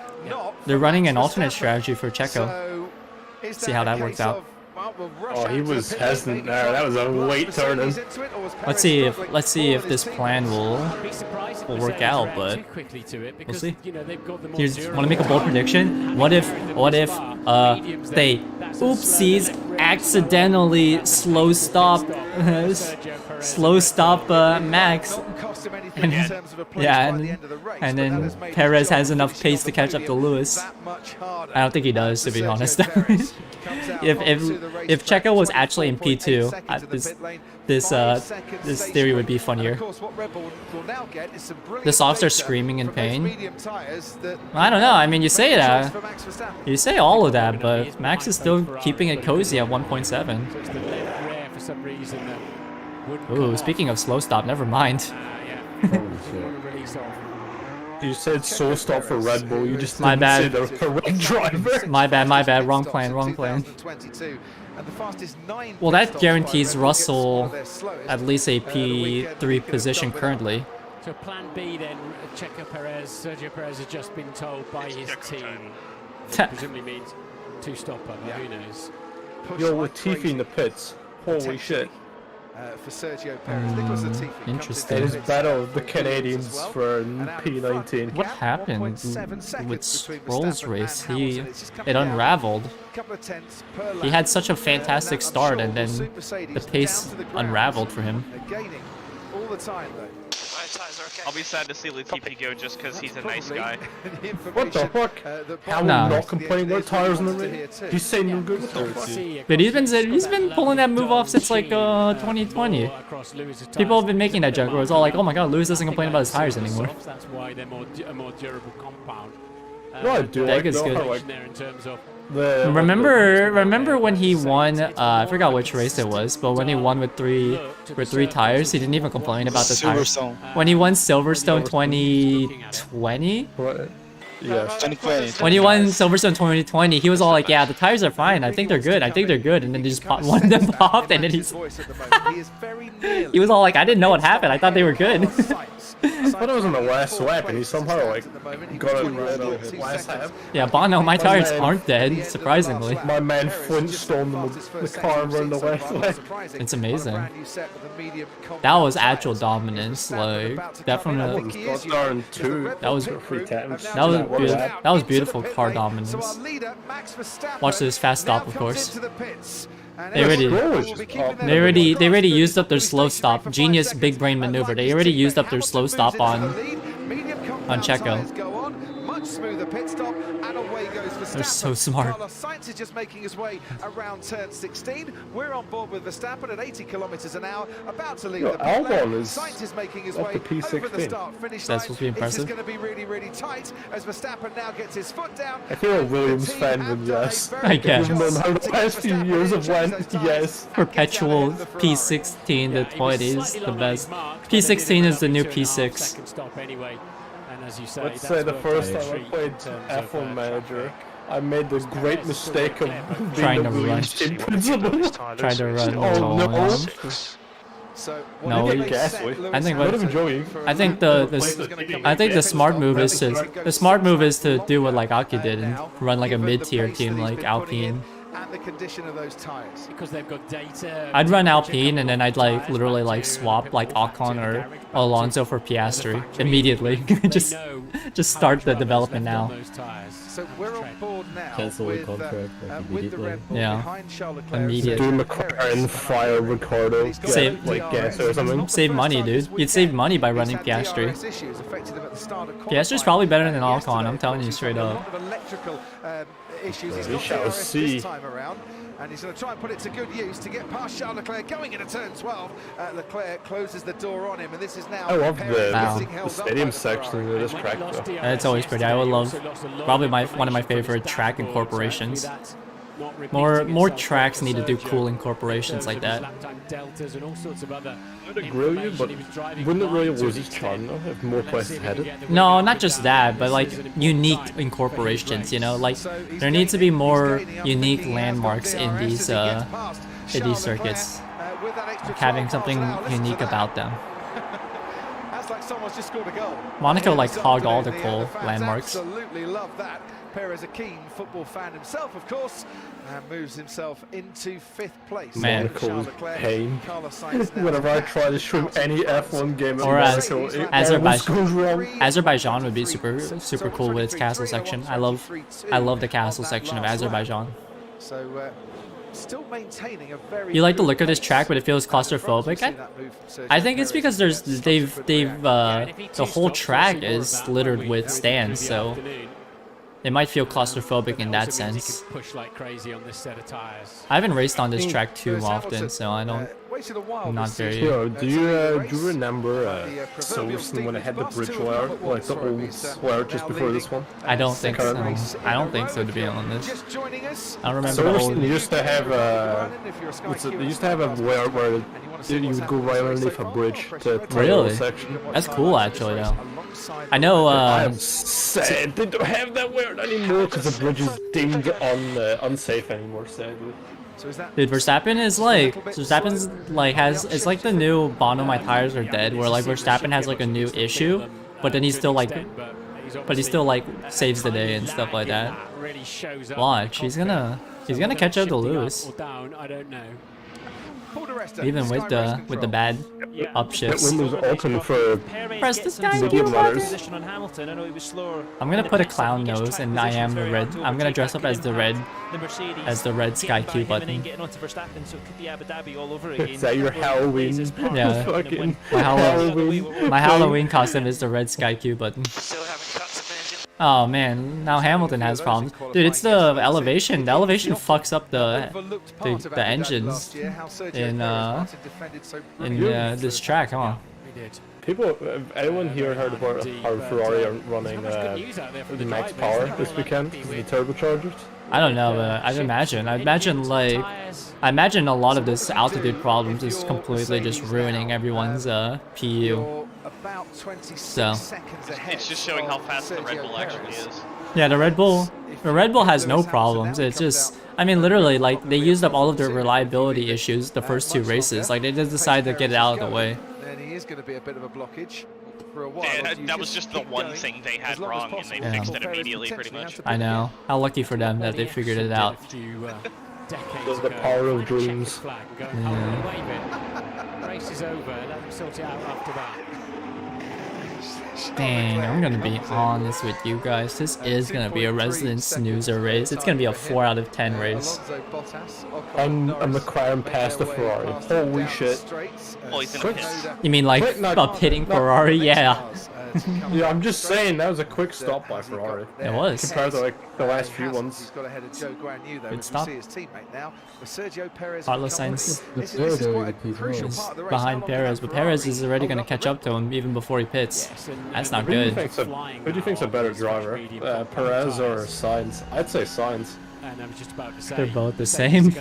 they're running an alternate strategy for Checo. See how that works out. Oh, he was hesitant there. That was a late turn. Let's see if this plan will work out, but we'll see. Here's, want to make a bold prediction? What if they oopsies accidentally slow stop Max, and then Perez has enough pace to catch up to Lewis. I don't think he does, to be honest. If Checo was actually in P2, this theory would be funnier. The softs are screaming in pain. I don't know. I mean, you say that, you say all of that, but Max is still keeping it cozy at 1.7. Ooh, speaking of slow stop, never mind. You said slow stop for Red Bull. You just my bad. Say the correct driver. My bad. Wrong plan. Well, that guarantees Russell at least a P3 position currently. So plan B then, Sergio Perez has just been told by his team. Presumably means two-stopper, but who knows? Yo, Latifi in the pits. Holy shit. For Sergio Perez, Nicholas Latifi. Interesting. It is battle of the Canadians for P19. What happened with Stroll's race? It unraveled. He had such a fantastic start, and then the pace unraveled for him. All the time, though. I'll be sad to see Latifi go just because he's a nice guy. What the fuck? How Nah. not complaining about tires in the race? He's saying no good. What the fuck? Dude, he's been pulling that move off since like 2020. People have been making that joke where it's all like, oh my god, Lewis doesn't complain about his tires anymore. That's why they're a more durable compound. No, I do like is though, good. how, like, There in terms of Remember when he won? I forgot which race it was, but when he won with three tires, he didn't even complain about the tires. When he won Silverstone 2020. What? Yeah. 2020. When he won Silverstone 2020, he was all like, "Yeah, the tires are fine. I think they're good. I think they're good." And then he just one of them popped, and then he was all like, "I didn't know what happened. I thought they were good." I thought it was on the last lap, and he somehow like got it right on the last lap. Yeah, Bono, my tires aren't dead, surprisingly. My man Flintstone the car and run the last lap. It's amazing. That was actual dominance, like definitely. That was beautiful car dominance. Watch this fast stop, of course. They already used up their slow stop. Genius big brain maneuver. They already used up their slow stop on Checo. Smoother pit stop, and away goes Verstappen. They're so smart. Carlos Sainz is just making his way around turn 16. We're on board with Verstappen at 80 kilometers an hour, about to leave the pit lane. Sainz is making his way over the start-finish line. That's would be impressive. This is going to be really, really tight as Verstappen now gets his foot down. I feel a Williams fan with yes. I guess. Even though the past few years have went yes. Perpetual P16 the 20s, the best. P16 is the new P6. Let's say the first time I played F1 Manager, I made the great mistake of trying to run. Trying to run. Oh no! No, I think the smart move is to do what like Aki did and run like a mid-tier team like Alpine. And the condition of those tires. Because they've got data. I'd run Alpine and then I'd like literally like swap like Ocon or Alonso for Piastri immediately. just start the development now. So we're on board now Cancel the contract with the Red Bull behind Charles Leclerc. Immediate. Do McLaren fire Ricardo. Save like gas or something. Save money, dude. You'd save money by running Piastri. Piastri's probably better than Ocon. I'm telling you straight up. Issues. We shall see. This time around, and he's going to try and put it to good use to get past Charles Leclerc going into turn 12. Leclerc closes the door on him, and this is now. I love the stadium section of this track. It's always pretty. I would love probably one of my favorite track incorporations. More tracks need to do cool incorporations like that. I would agree with you, but wouldn't it really lose its charm though if more places had it? No, not just that, but like unique incorporations. You know, like there needs to be more unique landmarks in these circuits, like having something unique about them. Monaco like hogged all the cool landmarks. Absolutely love that. Perez, a keen football fan himself, of course, and moves himself into 5th place. Man, pain. Whenever I try to stream any F1 game, or Azerbaijan would be super cool with its castle section. I love the castle section of Azerbaijan. So, still maintaining a very. You like the look of this track, but it feels claustrophobic. I think it's because the whole track is littered with stands, so it might feel claustrophobic in that sense. I haven't raced on this track too often, so I don't. I'm not very. Yo, do you remember Silverstone when it had the bridge layer, like the old layer just before this one? I don't think so. I don't think so, to be honest. I don't remember the old. Silverstone used to have they used to have a layer where you would go right underneath a bridge to really? Section. That's cool, actually, though. I know. I'm sad they don't have that layer anymore because the bridge is deemed unsafe anymore, sadly. Dude, Verstappen's it's like the new Bono my tires are dead, where like Verstappen has like a new issue, but then he's still like saves the day and stuff like that. Watch, he's gonna catch up to Lewis. Even with the bad upshifts. That window was open for Press the sky medium runners. Position on Hamilton. I know he was slower. I'm gonna put a clown nose, and I am the red. I'm gonna dress up as the red sky Q button. Getting onto Verstappen, so it could be Abu Dhabi all over again. Is that your Halloween? Yeah. Fucking My Halloween costume is the red sky Q button. Oh man, now Hamilton has problems. Dude, it's the elevation. The elevation fucks up the engines in this track, huh? People, anyone here heard about how Ferrari are running the max power this weekend? The turbochargers? I don't know, but I imagine a lot of this altitude problems is completely just ruining everyone's PU. So It's just showing how fast the Red Bull actually is. yeah, the Red Bull has no problems. It's just, I mean, literally, like they used up all of their reliability issues the first 2 races. Like they just decided to get it out of the way. Then he is going to be a bit of a blockage for a while. Yeah, that was just the one thing they had wrong, and they fixed it immediately, pretty much. I know. How lucky for them that they figured it out. There's the power of dreams. Race is over. Let them sort it out after that. Dang, I'm gonna be honest with you guys. This is gonna be a resident snoozer race. It's gonna be a 4 out of 10 race. And a McLaren passed the Ferrari. Holy shit. Oh, he's gonna piss. You mean like a pitting Ferrari? Yeah. Yeah, I'm just saying that was a quick stop by Ferrari. It was. Compared to like the last few ones. He's got ahead of Joe Gran though. Good stop. His teammate now. Sergio Perez Carlos Sainz this is quite a crucial part of the race. behind Perez, but Perez is already gonna catch up to him even before he pits. That's not good. Who do you think's a better driver, Perez or Sainz? I'd say Sainz. And I was just about to say, They're both the same.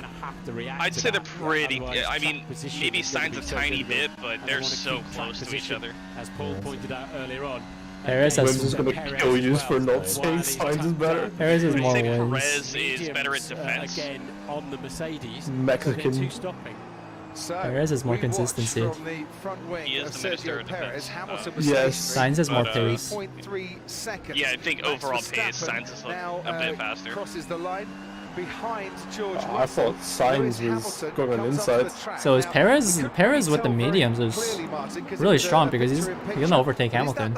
I'd say they're pretty. I mean, maybe Sainz a tiny bit, but they're so close to each other. As Paul pointed out earlier on. Perez has gonna kill you for not saying Sainz is better. Perez has more wins. Perez is better at defense. Again on the Mercedes. Mexican. Perez has more consistency. He is the minister of defense. Yes. Sainz has more pace. Yeah, I think overall pace, Sainz is a bit faster. Crosses the line behind George Russell. I thought Sainz was going inside. So is Perez with the mediums is really strong because he's gonna overtake Hamilton.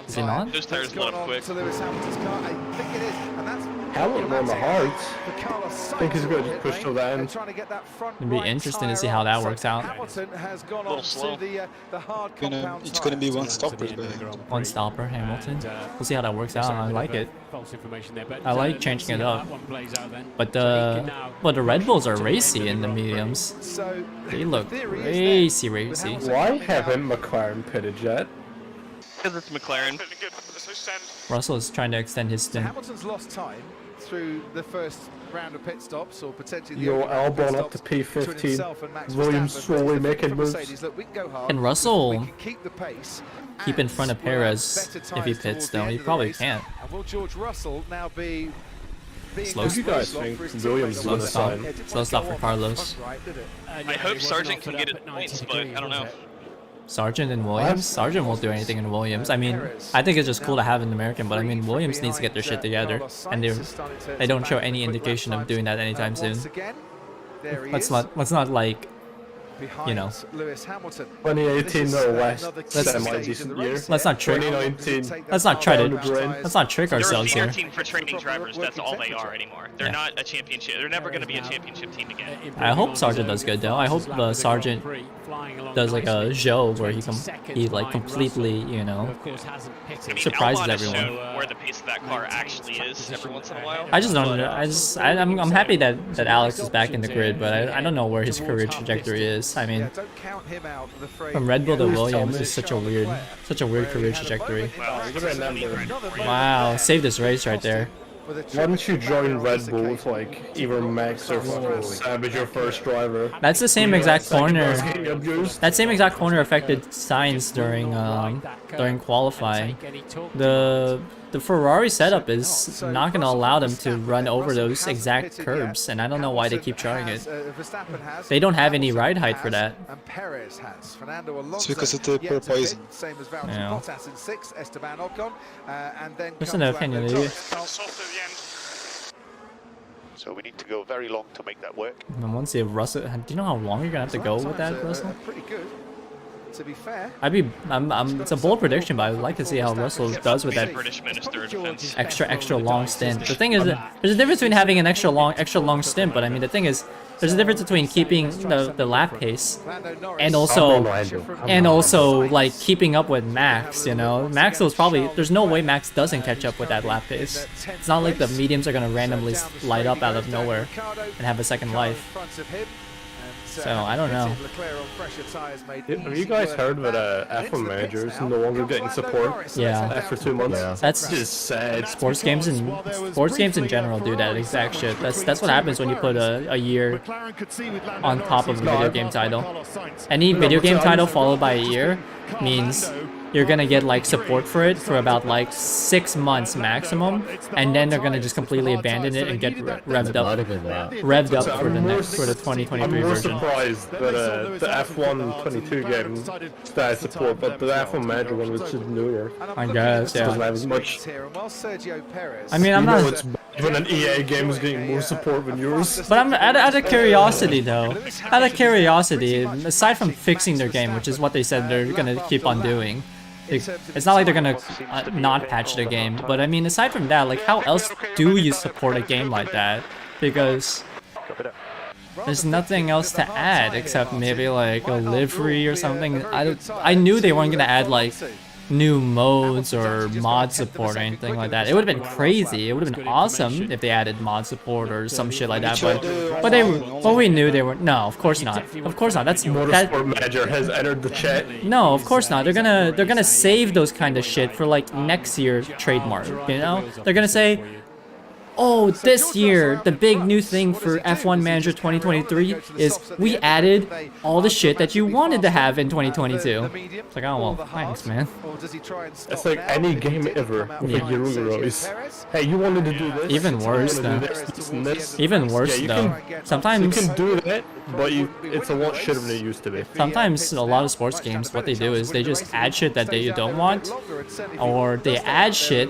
Is he not? Those tires load quick. Hamilton on the hards. I think he's going to push till the end. It'd be interesting to see how that works out. A little slow. It's gonna be one stopper. One stopper, Hamilton. We'll see how that works out. I like it. I like changing it up. But the Red Bulls are racy in the mediums. They look racy. Why haven't McLaren pitted yet? Because it's McLaren. Russell is trying to extend his stint. Hamilton's lost time through the first round of pit stops, or potentially the Yo, Albon up to P15. Williams slowly making moves. Can Russell keep in front of Perez if he pits though? He probably can't. Will George Russell now be Slow stop. You guys think Williams is going to sign? Slow stop for Carlos. I hope Sargent can get it points, but I don't know. Sargent and Williams? Sargent won't do anything in Williams. I mean, I think it's just cool to have an American, but I mean, Williams needs to get their shit together, and they don't show any indication of doing that anytime soon. Let's not like, you know. 2018 or West, semi-decent year. Let's not trick. 2019. Let's not trick ourselves They're a here. team for training drivers. That's all they are anymore. They're not a championship. They're never going to be a championship team again. I hope Sargent does good though. I hope Sargent does like a show where he like completely, you know, surprises everyone. Where the pace of that car actually is every once in a while. I just don't. I'm happy that Alex is back in the grid, but I don't know where his career trajectory is. I mean, from Red Bull to Williams is such a weird career trajectory. Wow, save this race right there. Why don't you join Red Bull with like either Max or Savage, your first driver? That's the same exact corner. That same exact corner affected Sainz during qualifying. The Ferrari setup is not going to allow them to run over those exact curbs, and I don't know why they keep trying it. They don't have any ride height for that. It's because of the porpoise. Yeah. Just an opinion, So we need to go very long to make that work. I want to see if Russell. Do you know how long you're gonna have to go with that, Russell? Pretty good. To be fair, it's a bold prediction, but I would like to see how Russell does with that British Minister of Defense. extra long stint. The thing is, there's a difference between having an extra long stint, but I mean the thing is, there's a difference between keeping the lap pace and also like keeping up with Max. You know, Max was probably there's no way Max doesn't catch up with that lap pace. It's not like the mediums are gonna randomly light up out of nowhere and have a second life. So I don't know. Have you guys heard that F1 managers no longer getting support? Yeah. After 2 months. Yeah. That's just sad. Sports games in general do that exact shit. That's what happens when you put a year on top of a video game title. Any video game title followed by a year means you're gonna get like support for it for about like 6 months maximum, and then they're gonna just completely abandon it and get revved up for the 2023 I'm more version. surprised that the F1 22 game still has support, but the F1 Manager one was just newer. I guess, yeah. Doesn't have as much. I mean, I'm not. It's even an EA game is getting more support than yours. But I'm out of curiosity though. Out of curiosity, aside from fixing their game, which is what they said they're gonna keep on doing. It's not like they're gonna not patch the game, but I mean, aside from that, like, how else do you support a game like that? Because there's nothing else to add except maybe like a livery or something. I knew they weren't gonna add like new modes or mod support or anything like that. It would have been crazy. It would have been awesome if they added mod support or some shit like that. But we knew they were. No, of course not. Of course not. Motorsport Manager has entered the chat. No, of course not. They're gonna save those kind of shit for like next year's trademark. You know, they're gonna say, oh, this year, the big new thing for F1 Manager 2023 is we added all the shit that you wanted to have in 2022. It's like, oh, well, thanks, man. It's like any game ever with Euros. Hey, you wanted to do this? Even worse, though. Even worse, though. Sometimes you can do that, but it's a lot shitter than it used to be. Sometimes a lot of sports games, what they do is they just add shit that you don't want, or they add shit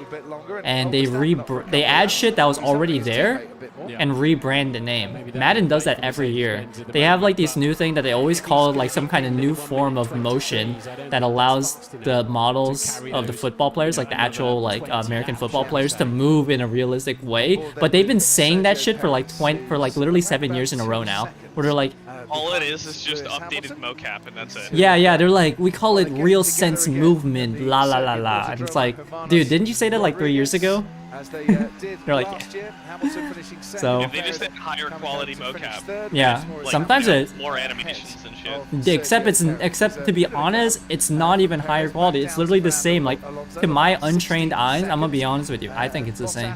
and they add shit that was already there and rebrand the name. Madden does that every year. They have like this new thing that they always call like some kind of new form of motion that allows the models of the football players, like the actual like American football players, to move in a realistic way. But they've been saying that shit for like literally 7 years in a row now, where they're like, all it is just updated mocap, and that's it. yeah, they're like, we call it real sense movement, la la la la. And it's like, dude, didn't you say that like 3 years ago? They're like, so if they just had higher quality mocap. Yeah, like, sometimes it's more animations and shit. Except to be honest, it's not even higher quality. It's literally the same. Like, to my untrained eyes, I'm gonna be honest with you, I think it's the same.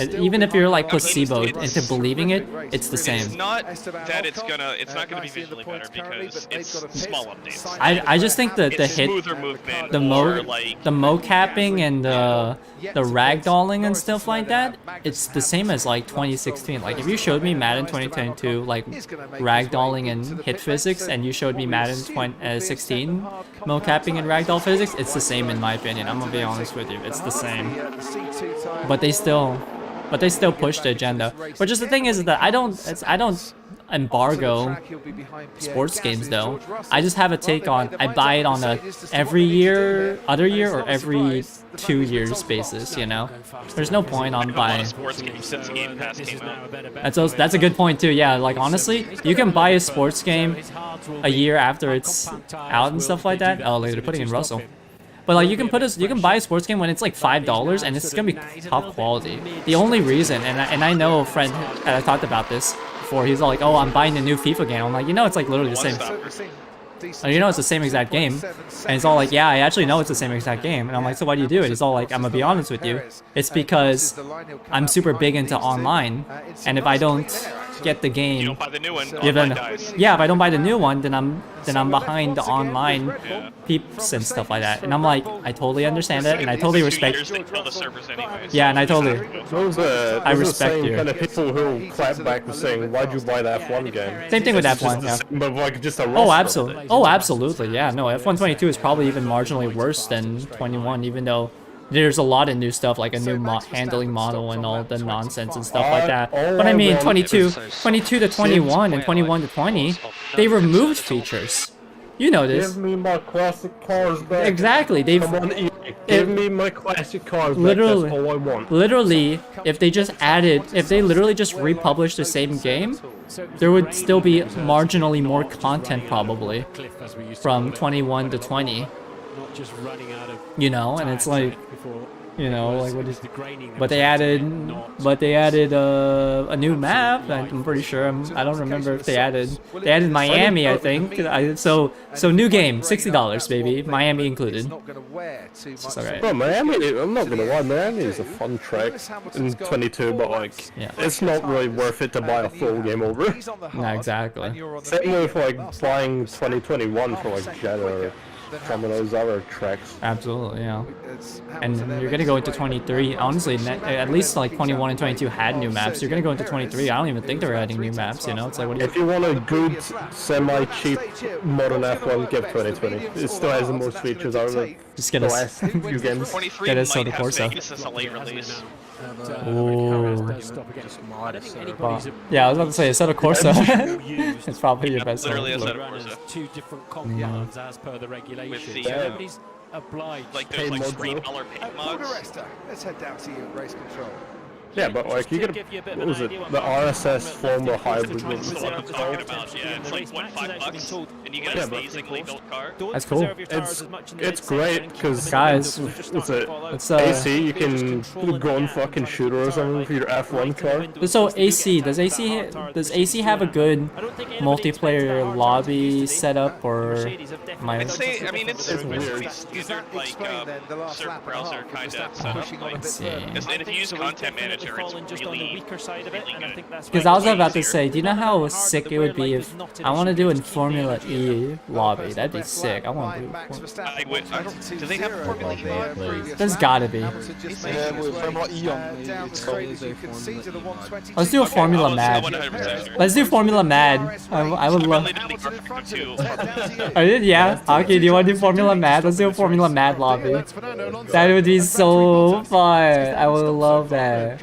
Even if you're like placeboed into believing it, it's the same. It's not that it's not gonna be visually better because it's small updates. I just think that the hit, the mocapping and the ragdolling and stuff like that, it's the same as like 2016. Like if you showed me Madden 2022 like ragdolling and hit physics, and you showed me Madden 2016 mocapping and ragdoll physics, it's the same in my opinion. I'm gonna be honest with you, it's the same. But they still push the agenda. But just the thing is that I don't embargo sports games though. I just have a take on, I buy it on a every year, other year, or every 2 years basis, you know? There's no point on buying. That's a good point too, yeah. Like honestly, you can buy a sports game a year after it's out and stuff like that. Oh, they're putting in Russell. But like you can buy a sports game when it's like $5 and it's gonna be top quality. The only reason, and I know a friend that I talked about this before, he's all like, oh, I'm buying the new FIFA game. I'm like, you know, it's like literally the same. You know, it's the same exact game. And he's all like, yeah, I actually know it's the same exact game. And I'm like, so why do you do it? He's all like, I'm gonna be honest with you, it's because I'm super big into online, and if I don't get the game, you don't buy the new one, yeah, if I don't buy the new one, then I'm behind the online peeps and stuff like that. And I'm like, I totally understand it, and I totally respect. Yeah, and I totally. I respect you. Kind of people who clap back with saying, "Why'd you buy the F1 game?" Same thing with F1. Yeah. But like just a oh, absolutely. Oh, absolutely. Yeah. No, F1 22 is probably even marginally worse than 21, even though there's a lot of new stuff, like a new handling model and all the nonsense and stuff like that. But I mean, 22 to 21 and 21 to 20, they removed features. You know this. Give me my classic cars back. Exactly. Come on, give me my classic cars back. That's all I want. Literally, if they literally just republished the same game, there would still be marginally more content probably from 21 to 20. You know, and it's like, you know, like what is? But they added a new map. I'm pretty sure. I don't remember if they added Miami. I think. So new game, $60, baby. Miami included. It's just alright. Bro, Miami. I'm not gonna lie. Miami is a fun track in 22, but like, it's not really worth it to buy a full game over. No, exactly. Same with like buying 2021 for like Jet or some of those other tracks. Absolutely, yeah. And you're gonna go into 23. Honestly, at least like 21 and 22 had new maps. You're gonna go into 23. I don't even think they're adding new maps. You know, it's like what do you? If you want a good, semi-cheap modern F1, get 2020. It still has the most features out of the last few games. Get us Soda Corsa. Yeah, I was about to say, Soda Corsa. It's probably your best. Literally a Soda Corsa. Two different compounds as per the regulations. Nobody's obliged. Like there's like $3 paint mods. Let's head down to you, race control. Yeah, but like you get what was it? The RSS Formula Hybrid. That's what I'm talking about. Yeah, it's like what, $5, and you get an amazingly built car. That's cool. It's great because guys, it's AC. You can go and fucking shoot or something with your F1 car. So AC does AC have a good multiplayer lobby setup or? I'd say, I mean, it's weird. Standard like server browser kind of setup. Like, and if you use content manager. Because I was about to say, do you know how sick it would be if I want to do in Formula E lobby? That'd be sick. I want to do. Do they have Formula E lobby? There's gotta be. Let's do a Formula Mad. Let's do Formula Mad. I would love. Yeah. Okay. Do you want to do Formula Mad? Let's do a Formula Mad lobby. That would be so fun. I would love that.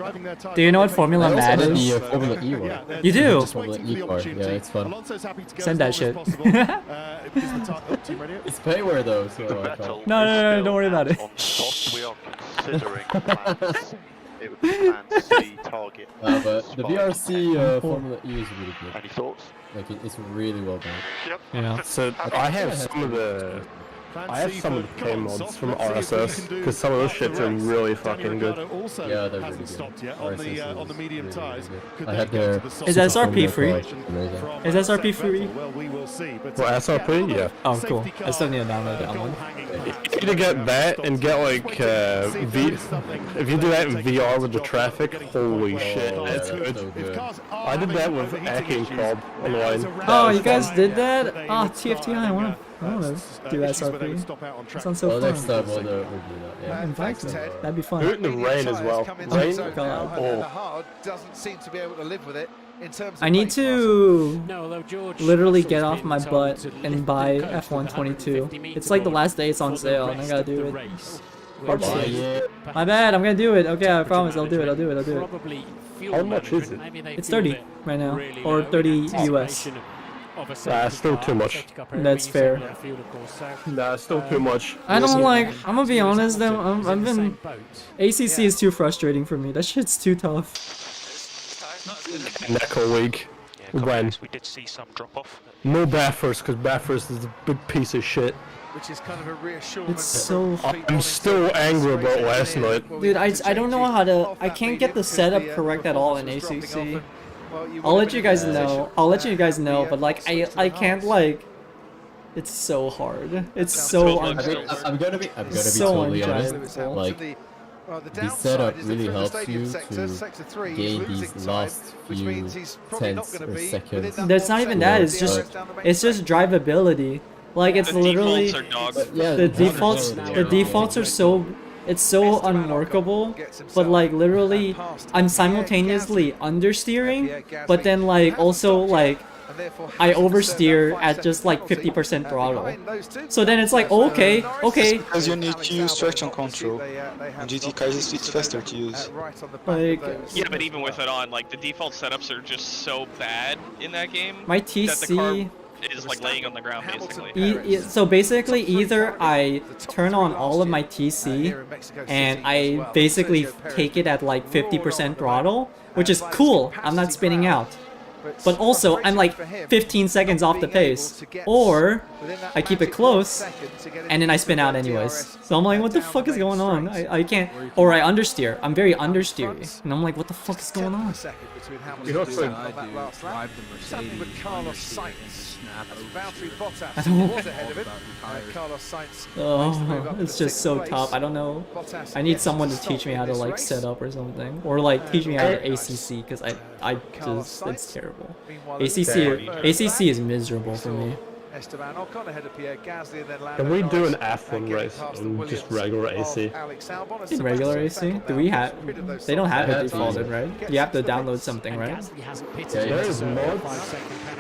Do you know what Formula Mad is? Formula E one. You do? Formula E car. Yeah, it's fun. Send that shit. It's payware though, so I can't. No, don't worry about it. We are considering plans. It would be plan C target. But the VRC Formula E is really good. Any thoughts? Like it's really well done. Yep. Yeah. So I have some of the K mods from RSS because some of those shits are really fucking good. Yeah, they're really good. I had their. Is SRP free? Is SRP free? Well, SRP, yeah. Oh, cool. I still need to download that one. You need to get that and get like if you do that in VR with the traffic, holy shit, that's good. I did that with Hacking Club online. Oh, you guys did that? Oh, TFTI, I want to do SRP. That sounds so fun. Next time we'll do that. Yeah. Invite them. That'd be fun. Do it in the rain as well. Rain? I need to literally get off my butt and buy F1 22. It's like the last day it's on sale and I gotta do it. My bad, I'm gonna do it. Okay, I promise I'll do it. How much is it? It's 30 right now, or 30 US. Nah, still too much. That's fair. Nah, still too much. I don't like. I'm gonna be honest though. I've been. ACC is too frustrating for me. That shit's too tough. Neko League. When? We did see some drop off. No Bathurst, because Bathurst is a big piece of shit. Which is kind of a reassurance. It's so. I'm still angry about last night. Dude, I don't know how to. I can't get the setup correct at all in ACC. I'll let you guys know. But like I can't like. It's so hard. It's so I'm gonna be totally honest. Like the setup really helps you to gain these last few tenths or seconds. That's not even that. It's just drivability. Like it's literally the defaults are so. It's so unworkable, but like literally, I'm simultaneously understeering, but then like also like I oversteer at just like 50% throttle. So then it's like, okay. Because you need to use traction control. And GT cars it's faster to use. Like, yeah, but even with it on, like the default setups are just so bad in that game. my that the TC car is like laying on the ground basically. so basically either I turn on all of my TC and I basically take it at like 50% throttle, which is cool. I'm not spinning out. But also, I'm like 15 seconds off the pace. Or, I keep it close, and then I spin out anyways. So I'm like, what the fuck is going on? I can't... Or I understeer. I'm very understeery. And I'm like, what the fuck is going on? You also drive the Mercedes Carlos Sainz. I don't... Oh, it's just so tough. I don't know. I need someone to teach me how to like set up or something. Or like teach me how to ACC, because I just... It's terrible. ACC is miserable for me. Can we do an F1 race on just regular AC? In regular AC? Do we have... They don't have it defaulted, right? You have to download something, right? There is mods.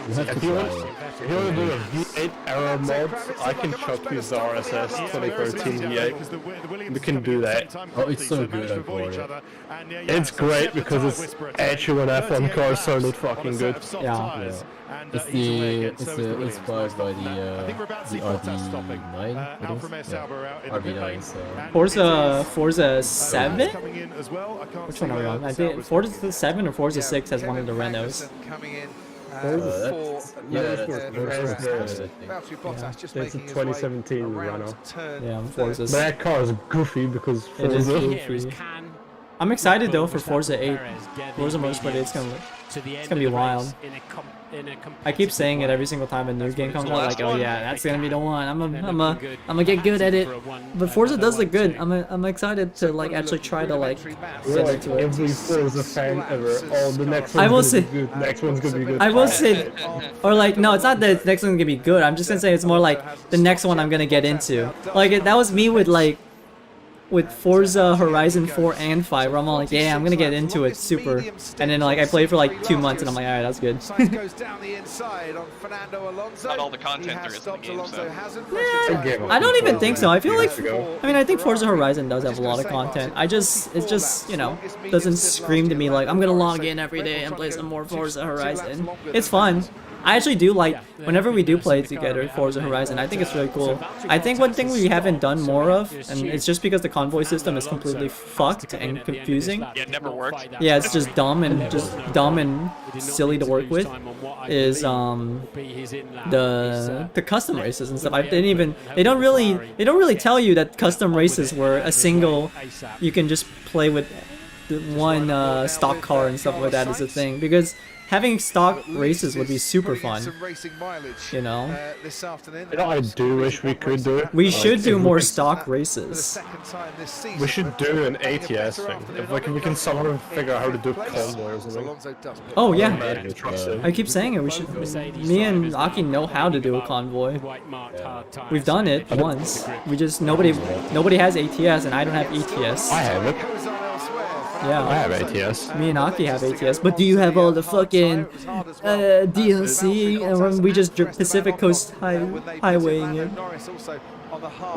If you want to do a V8 era mod, I can chuck you the RSS 2013 V8. We can do that. Oh, it's so good, I bought it. It's great because it's actually when F1 cars are not fucking good. Yeah. It's inspired by the RB9, RB9, so... Forza 7? Which one are we on? I think Forza 7 or Forza 6 has one of the Renaults. It's a 2017 Renault. Yeah, Forza. That car is goofy because It is goofy. I'm excited though for Forza 8. Forza Motorsport 8 it's gonna be wild. I keep saying it every single time a new game comes out, like, oh yeah, that's gonna be the one. I'm gonna get good at it. But Forza does look good. I'm excited to like actually try to like get into it. Every Forza fan ever. Oh, the next I will one's say, gonna be good. Next one's gonna be good. I will say, or like, no, it's not that the next one's gonna be good. I'm just gonna say it's more like the next one I'm gonna get into. Like that was me with Forza Horizon 4 and 5, where I'm all like, yeah, I'm gonna get into it super, and then like I played for like 2 months and I'm like, alright, that's good. Not all the content there is in the game, so... Yeah, I don't even think so. I feel like, I think Forza Horizon does have a lot of content. It just, you know, doesn't scream to me like, I'm gonna log in every day and play some more Forza Horizon. It's fun. I actually do like, whenever we do play together Forza Horizon, I think it's really cool. I think one thing we haven't done more of, and it's just because the convoy system is completely fucked and confusing. Yeah, it never worked. Yeah, it's just dumb and silly to work with, is the custom races and stuff. They don't really tell you that custom races were a single, you can just play with the one stock car and stuff like that is a thing, because having stock races would be super fun, you know? You know, I do wish we could do it. We should do more stock races. We should do an ATS thing. If we can somehow figure out how to do convoy or something. Oh yeah, I keep saying it. We should. Me and Aki know how to do a convoy. We've done it once. We just nobody has ATS, and I don't have ETS. I have it. Yeah, I have ATS. Me and Aki have ATS, but do you have all the fucking DLC? And when we just Pacific Coast highwaying it.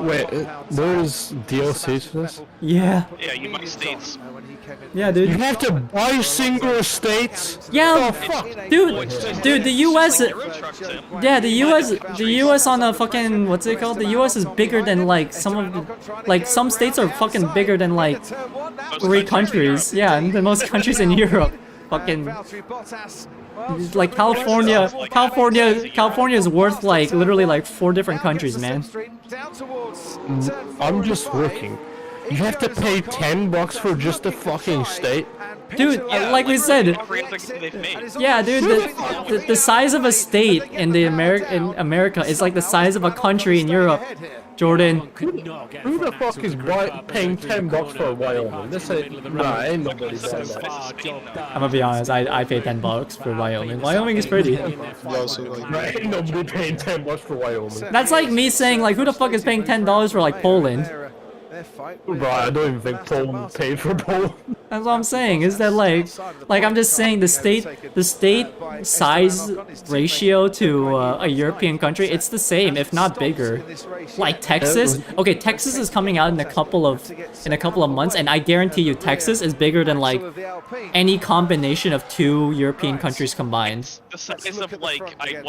Wait, there's DLC for this? Yeah. Yeah, you buy states. Yeah, dude. You have to buy single states? Yeah, oh, fuck. Dude, the US... Yeah, the US on a fucking... What's it called? The US is bigger than, like, some states are fucking bigger than, like, 3 countries. Yeah, and the most countries in Europe. Fucking... Like, California is worth, like, literally, like, 4 different countries, man. I'm just looking. You have to pay $10 for just a fucking state? Dude, like we said, yeah, dude, the size of a state in America is like the size of a country in Europe. Jordan. Who the fuck is paying $10 for Wyoming? This ain't, nah, ain't nobody buying that. I'm gonna be honest, I paid $10 for Wyoming. Wyoming is pretty. Ain't nobody paying $10 for Wyoming. That's like me saying, like, who the fuck is paying $10 for, like, Poland? Bro, I don't even think Paul paid for Paul. That's what I'm saying. Is that like I'm just saying the state size ratio to a European country, it's the same, if not bigger. Like Texas. Okay, Texas is coming out in a couple of months, and I guarantee you, Texas is bigger than like any combination of 2 European countries combined. The size of like I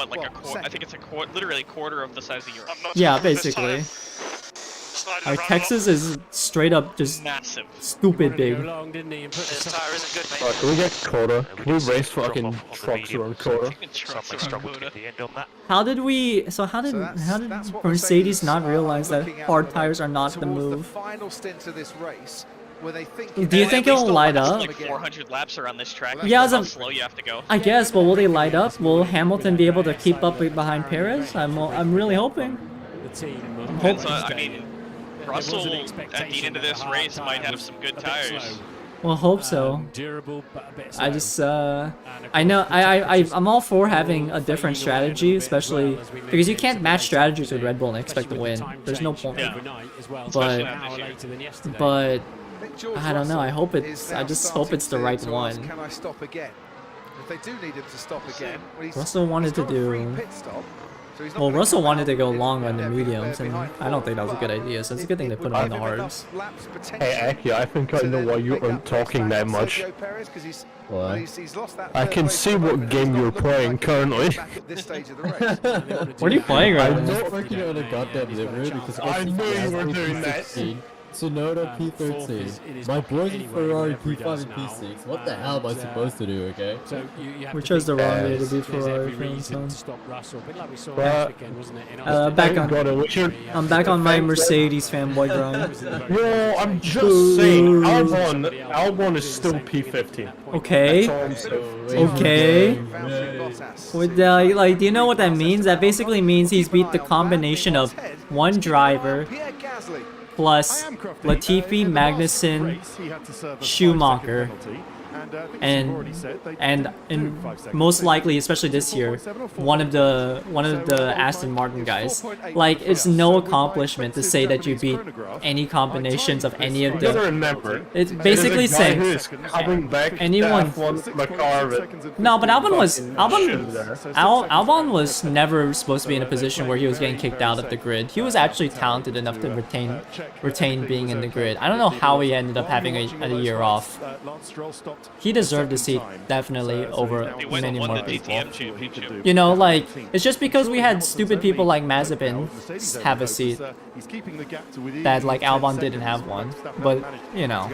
think it's literally a quarter of the size of Europe. Yeah, basically. Like Texas is straight up just massive, stupid big. Can we get quota? Can we race fucking trucks around quota? How did Mercedes not realize that hard tires are not the move? Do you think it'll light up? Like 400 laps around this track. Yeah, how slow you have to go. I guess, but will they light up? Will Hamilton be able to keep up behind Perez? I'm really hoping. I'm hoping. I mean, Russell at the end of this race might have some good tires. Well, hope so. I just, I know, I'm all for having a different strategy, especially because you can't match strategies with Red Bull and expect to win. There's no point. But I don't know. I just hope it's the right one. Russell wanted to do. Well, Russell wanted to go long on the mediums, and I don't think that was a good idea, so it's a good thing they put him on the hards. Hey, Aki, I think I know why you aren't talking that much. Why? I can see what game you're playing currently. What are you playing right now? I'm not working on a goddamn livery because I knew you were doing that. Tsunoda P13. My boys in Ferrari P5 and P6. What the hell am I supposed to do, okay? We chose the wrong way to be Ferrari fans. I'm back on my Mercedes fanboy grind. Yo, I'm just saying, Albon is still P15. Okay. Okay. With like, do you know what that means? That basically means he's beat the combination of one driver plus Latifi, Magnussen, Schumacher, and most likely, especially this year, one of the Aston Martin guys. Like, it's no accomplishment to say that you beat any combinations of any of them. It's basically saying anyone. No, but Albon was never supposed to be in a position where he was getting kicked out of the grid. He was actually talented enough to retain being in the grid. I don't know how he ended up having a year off. He deserved a seat, definitely, over many more people. You know, like, it's just because we had stupid people like Mazepin have a seat that, like, Albon didn't have one. But, you know.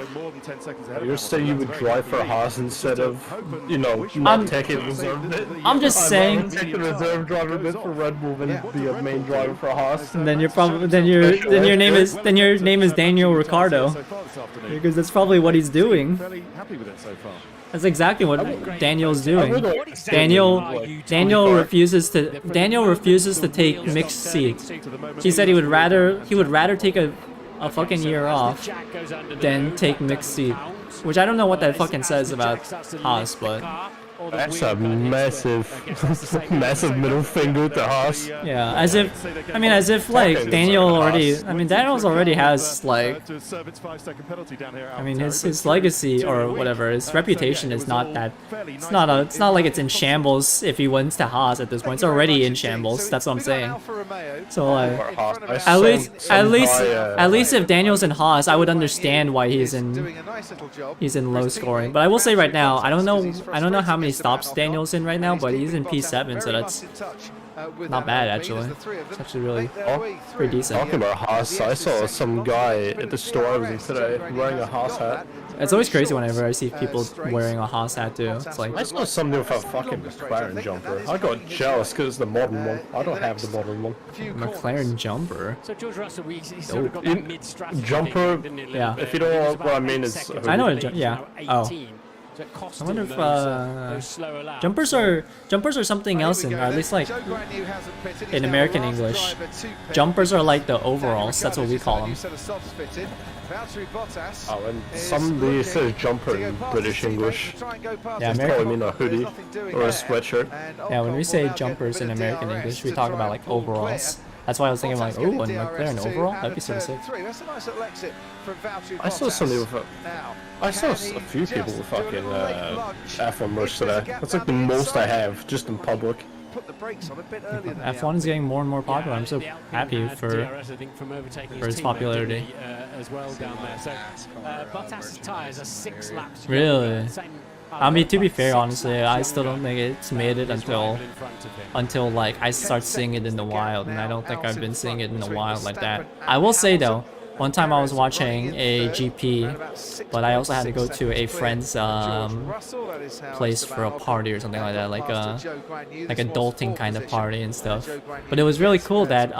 You're saying you would drive for Haas instead of, you know, not taking the reserve bit? I'm just saying. Take the reserve driver bit for Red Bull and be a main driver for Haas. And then you're probably then your name is Daniel Ricciardo, because that's probably what he's doing. That's exactly what Daniel's doing. Daniel refuses to take mixed seats. He said he would rather take a fucking year off than take mixed seat. Which I don't know what that fucking says about Haas, but that's a massive middle finger to Haas. Yeah, as if like Daniel's already has like, I mean his legacy or whatever, his reputation is not that, it's not like it's in shambles if he wins to Haas at this point. It's already in shambles. That's what I'm saying. So like, at least if Daniel's in Haas, I would understand why he's in low scoring. But I will say right now, I don't know how many stops Daniel's in right now, but he's in P7, so that's not bad actually. It's actually really pretty decent. Talking about Haas, I saw some guy at the store I was in today wearing a Haas hat. It's always crazy whenever I see people wearing a Haas hat too. It's like, I saw somebody with a fucking McLaren jumper. I got jealous because it's the modern one. I don't have the modern one. McLaren jumper. So George Russell, we sort of got that mid-strategy. Jumper. Yeah. If you don't know what I mean, is I know what yeah. Oh. I wonder if jumpers are something else or at least like in American English. Jumpers are like the overalls. That's what we call them. Oh, and somebody says jumper in British English. Yeah, probably mean a hoodie or a sweatshirt. Yeah, when we say jumpers in American English, we talk about like overalls. That's why I was thinking like, oh, and McLaren overall, that'd be sort of sick. That's a nice little exit from Valtteri I saw somebody with I saw a few people with fucking F1 merch today. That's like the most I have, just in public. Put the brakes on a bit earlier than F1 is getting more and more popular. I'm so happy for its popularity. As well down there. So Bottas' tyres are 6 laps. Really? I mean, to be fair, honestly, I still don't think it's made it until like I start seeing it in the wild, and I don't think I've been seeing it in the wild like that. I will say though, one time I was watching a GP, but I also had to go to a friend's place for a party or something like that, like adulting kind of party and stuff. But it was really cool that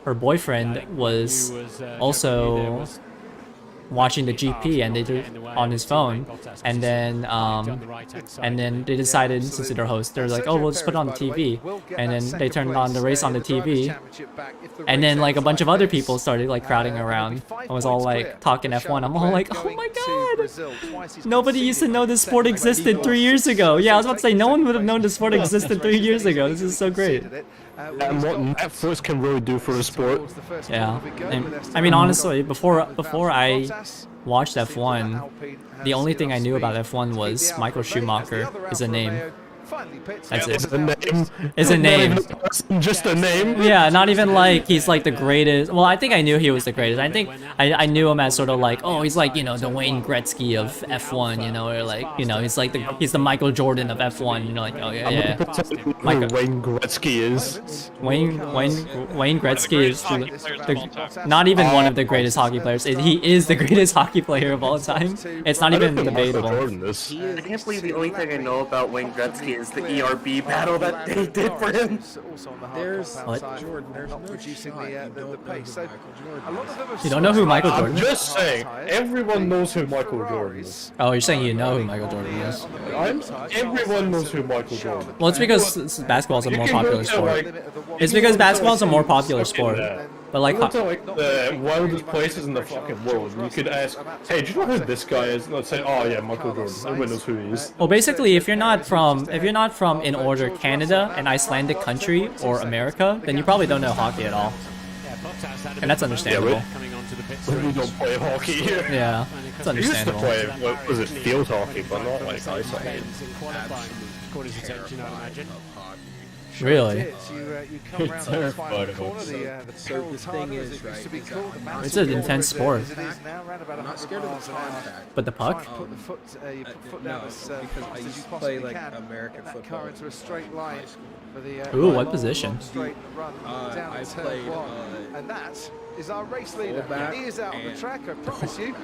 her boyfriend was also watching the GP, and they did on his phone, and then they decided, since they're hosts, they're like, oh, we'll just put it on the TV, and then they turned on the race on the TV, and then like a bunch of other people started like crowding around. I was all like talking F1. I'm all like, oh my god, nobody used to know this sport existed 3 years ago. Yeah, I was about to say, no one would have known this sport existed 3 years ago. This is so great. And what Netflix can really do for the sport. Yeah, and, I mean, honestly, before I watched F1, the only thing I knew about F1 was Michael Schumacher is a name. That's it. It's a name. Just a name? Yeah, not even like he's like the greatest. Well, I think I knew he was the greatest. I think I knew him as sort of like, oh, he's like, you know, the Wayne Gretzky of F1, you know, or like, you know, he's the Michael Jordan of F1, you know, like, oh yeah. Michael Wayne Gretzky is. Wayne Gretzky is not even one of the greatest hockey players. He is the greatest hockey player of all time. It's not even debatable. I can't believe the only thing I know about Wayne Gretzky is the ERB battle that they did for him. There's Jordan. There's no producing the pace. So you don't know who Michael Jordan is? I'm just saying, everyone knows who Michael Jordan is. Oh, you're saying you know who Michael Jordan is? Everyone knows who Michael Jordan is. Well, it's because basketball's a more popular sport. It's because basketball's a more popular sport. But like, go to like the wildest places in the fucking world, and you could ask, hey, do you know who this guy is? And they'd say, oh yeah, Michael Jordan. Everyone knows who he is. Well, basically, if you're not from in order Canada, an Icelandic country, or America, then you probably don't know hockey at all. And that's understandable. Yeah, we don't play hockey here. Yeah, it's understandable. We used to play, what was it, field hockey, but not like ice hockey. Really? It's It's an intense sport. I'm not scared of the contact. But the puck? No, because I used to play like American football. Into a straight line for the, ooh, what position? I played and that is our race leader. He is out on the track, I promise you.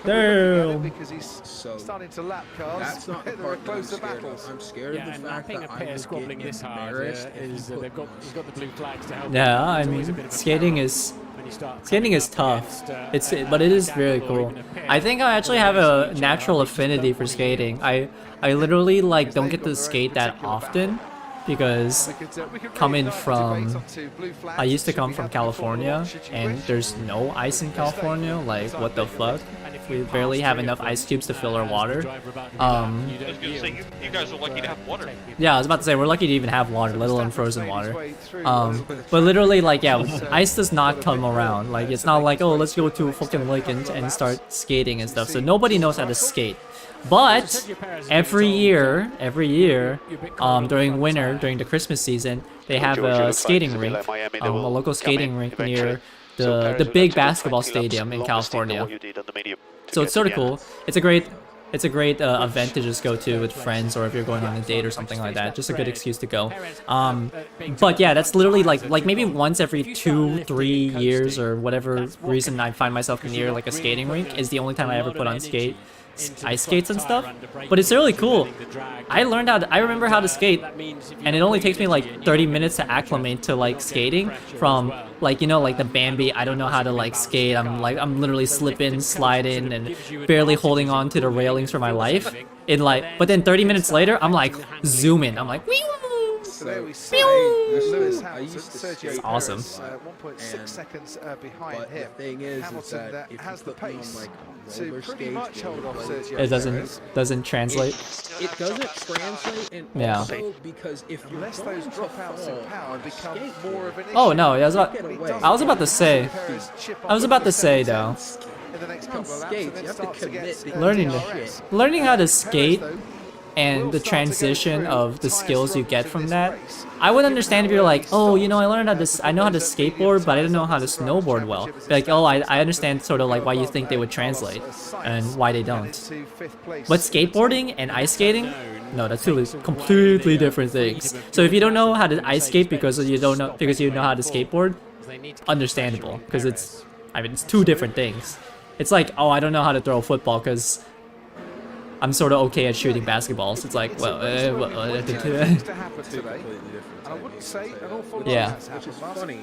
Damn. Because he's starting to lap cars. That's not the part that I'm scared of. I'm scared of the fact that I will get embarrassed is he's got the blue flags to help. Yeah, I mean, skating is tough. But it is very cool. I think I actually have a natural affinity for skating. I literally like don't get to skate that often because I used to come from California, and there's no ice in California. Like, what the fuck? We barely have enough ice cubes to fill our water. I was gonna say, you guys are lucky to have water. Yeah, I was about to say, we're lucky to even have water, let alone frozen water. But literally, like, yeah, ice does not come around. Like, it's not like, oh, let's go to a fucking lake and start skating and stuff. So nobody knows how to skate. But every year, during winter, during the Christmas season, they have a skating rink, a local skating rink near the big basketball stadium in California. So it's sort of cool. It's a great event to just go to with friends, or if you're going on a date or something like that. Just a good excuse to go. But yeah, that's literally like maybe once every 2-3 years or whatever reason I find myself near like a skating rink is the only time I ever put on ice skates and stuff. But it's really cool. I remember how to skate, and it only takes me like 30 minutes to acclimate to like skating from like, you know, like the Bambi, I don't know how to like skate. I'm literally slipping, sliding, and barely holding on to the railings for my life. But then 30 minutes later, I'm like zooming. I'm like, wee-woo! So there we see Lewis Hamilton, Sergio It's awesome. Perez, 1.6 seconds behind him. The thing is Hamilton that if has you the put me on, pace like, to roller pretty skates much or hold off like- Sergio It doesn't translate. It doesn't translate, and Yeah. also because if you're Unless going those to dropouts in fall power on a become skateboard, more of an issue. Oh no, I was about to say. Perez chip I was off about to the say center though. in the next on couple of laps, skates, and then you have to starts commit against, because DRS. Learning how to Perez, skate though, and the will start to go transition through of the tyre skills you struggles get in from this that. race. I would Given understand if how you're early like, oh, you know, I learned how to starts, I know how to those medium skateboard, but I didn't know how to tyres across the snowboard well. championship is Like, oh, I established. understand sort of like why you think they would translate and why they don't. Into fifth place. But skateboarding and ice skating? No, that's two completely different things. So if you don't know how to ice skate because you know how to skateboard, understandable, because it's two different things. It's like, oh, I don't know how to throw a football because I'm sort of okay at shooting basketballs. It's like, well, things to happen today. And I wouldn't say an awful lot Yeah. has happened, which is Martin. funny.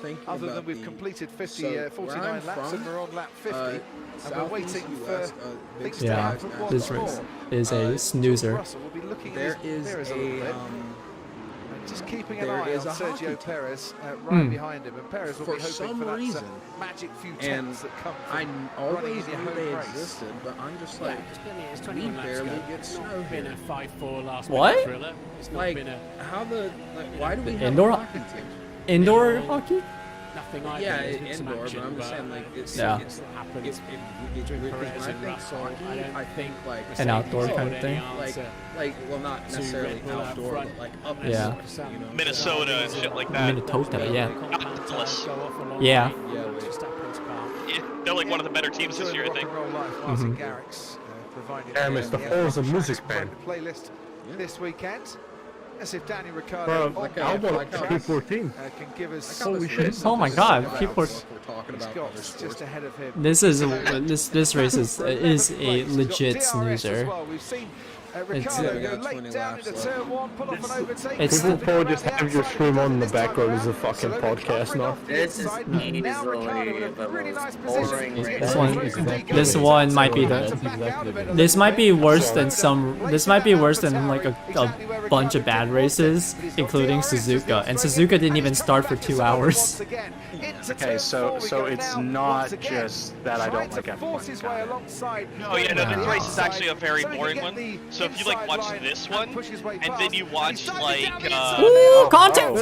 Thinking Other about than we've the- completed 50, so 49 where I'm laps and from, we're on lap 50, and we're Southeast waiting for US, things big to Yeah, happen once this more. race is a snoozer. Russell will be looking there at his is mirrors a little bit. a Just keeping an there eye is on a hockey Sergio team. Perez right Hmm. behind him, and Perez will for be hoping some for that reason, magic few and tenths that come I from always running in knew your home they race. existed, but I'm just Yeah, like, it's we 21 laps barely ago. get It's snow not been here. a 5-4 last What? minute thriller. It's not Like, been a how the why do we have Indoor- a hockey team? Indoor hockey? nothing like Yeah, that. There's been some indoor, action, but I'm just saying, like, it's Yeah. it's happens it's between weird Perez because when and I think Russell. hockey, I think like An outdoor kind of thing? like well, not necessarily outdoor, but like up Yeah. north, you know? Minnesota and shit like that. Minnesota, yeah. Minneapolis. Yeah. Yeah, they're like one of the better teams this year, I think. Martin Garrix providing Damn, it's the Forza music band. playlist this weekend. As if Danny Bro, Ricciardo on the album track, 214. can give us Holy shit. Oh my god, people are... He's got just ahead of him. This race is a legit snoozer. We've seen It's Ricciardo go late down into turn one, pull off an overtake. It's People probably just have your stream on in the background as a fucking podcast now. This is easily the most boring race. This one might be this might be worse than like a bunch of bad races, including Suzuka, and Suzuka didn't even start for 2 hours. Okay, so it's not just that I don't like F1. Oh yeah, no, this race is actually a very boring one. So if you like watch this one, and then you watch like Ooh, content!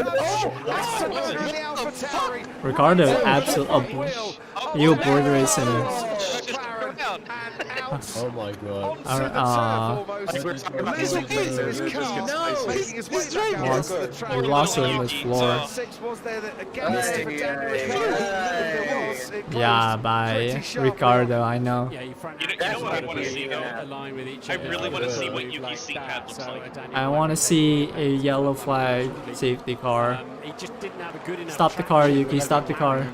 Ricardo, absolutely. You board racing. Oh my god. We lost her on this floor. Yeah, by Ricardo, I know. You know what I want to see though? I really want to see what Yuki Seacat looks like. I want to see a yellow flag safety car. Stop the car, Yuki, stop the car.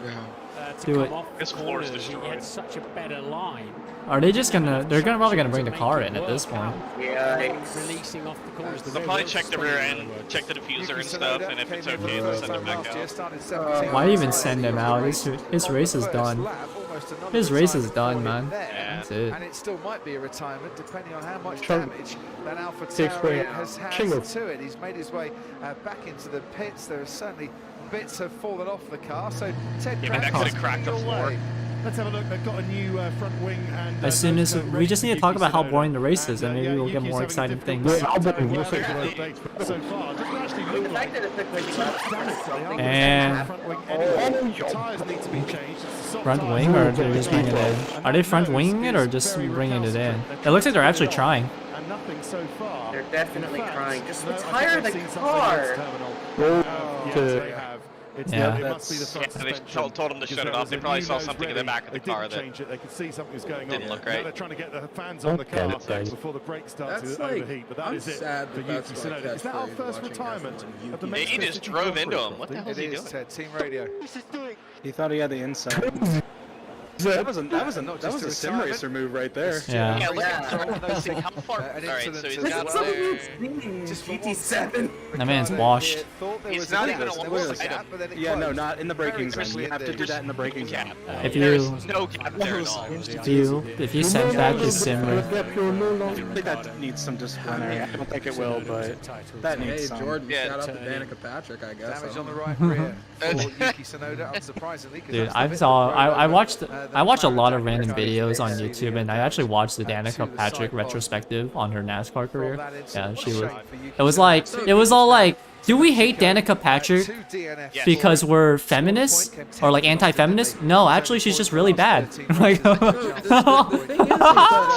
Do it. This floor is destroyed. Such a better line. Are they just gonna... They're probably gonna bring the car in at this point. Releasing off the corners. They'll probably check the rear end, check the diffuser and stuff, and if it's okay, they'll send it back out. Why even send him out? His race is done. His race is done, man. That's it. And it still might be a retirement, depending on how much Sure. damage that Alpha Takes Tauri way has had Shingle. to it. He's made his way back into the pits. There are certainly bits have fallen off the car. So Ted Yeah, but that could have cracked the floor. Let's have a look. They've got a new front wing and As soon as we just need to talk about how boring the race is, and maybe we'll get more exciting things. And front wing, or they're just bringing it in? Are they front winging it or just bringing it in? It looks like they're actually trying. And nothing so far. They're definitely trying. Just retire the car. Yeah. It must be the front They suspension. told them to shut it off. They probably saw something in the back of the car They that didn't change it. They could see something was going didn't on. look Now right. they're trying to get the fans on the car before the brakes start That's to like, overheat. But that I'm is it sad for that Yuki that's like Tsunoda. Is that our catchphrase first watching retirement F1 of the He Mexico just City drove Grand into Prix? him. What the hell is It he is doing? Team Radio. He thought he had the inside. That was a sim racer move right there. Yeah. Yeah, look at how far. Alright, so he's got there. GT7. That man's washed. He's not even almost item. Yeah, no, not in the braking zone. You have to do that in the braking zone. If There's you no gap there at all. if you send back the simmer, I think that needs some disciplinary. I don't think it will, but that needs Hey, some. Jordan, Yeah, shout out to Danica Patrick, I guess. Damage on the right rear for Yuki Tsunoda, unsurprisingly. 'Cause dude, that's the I bit watched a lot of random videos on YouTube, and I actually watched the Danica Patrick retrospective on her NASCAR career. Yeah, it was all like, do we hate Danica Patrick because we're feminists or like anti-feminist? No, actually, she's just really bad. Like,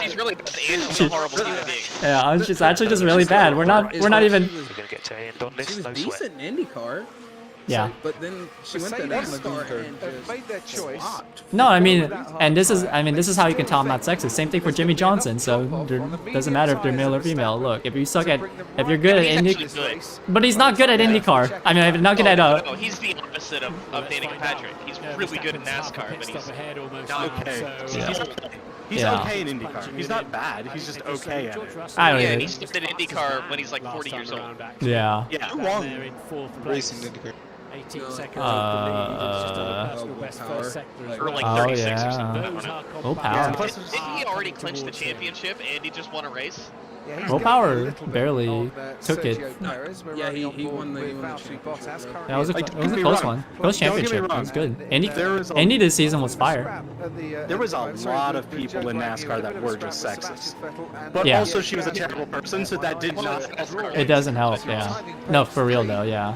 She's really bad and she's a horrible human being. yeah, she's actually just really bad. We're not even. She was decent in IndyCar. Yeah. But then she went to NASCAR and made their choice. No, I mean this is how you can tell I'm not sexist. Same thing for Jimmy Johnson. So it doesn't matter if they're male or female. Look, if you're good at Indy, but he's not good at IndyCar. I mean, I'm not good at No, he's the opposite of Danica Patrick. He's really good in NASCAR, but he's not okay. He's Yeah. okay in IndyCar. He's not bad. He's just okay at it. I don't yeah, even. and he's just in IndyCar when he's like 40 years old. Yeah. Yeah. Too long racing IndyCar. 18 seconds Or like Oh 36 or yeah. something. Oh power. Didn't he already clinch the championship and he just won a race? Oh power barely took it. Yeah, he won the Yeah, it was a close one. Close championship. It was good. Indy this season was fire. There was a lot of people in NASCAR that were just sexist. But Yeah. also she was a terrible person, so that did not help. It doesn't help. Yeah. No, for real though. Yeah.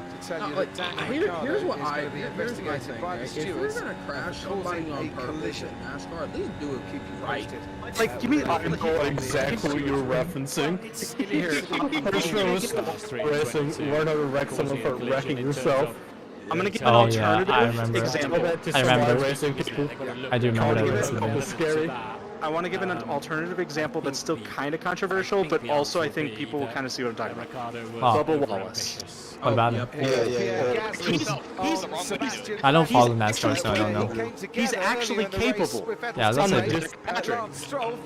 Here's what here's my thing. Right? If you're gonna crash somebody on purpose in NASCAR, at least do it keep you right. Like, give me I know exactly what you're referencing. Pretty sure it was racing. Learn how to wreck someone for wrecking yourself. I'm gonna give an Oh yeah, alternative I remember. example. I remember. Racing people. I do remember that It's incident. scary. I want to give an alternative example that's still kind of controversial, but also I think people will kind of see what I'm talking about. Oh. Bubba Wallace. What about him? He's I don't follow NASCAR, so I don't know. He's actually capable. Yeah, that's Unlike like. Patrick.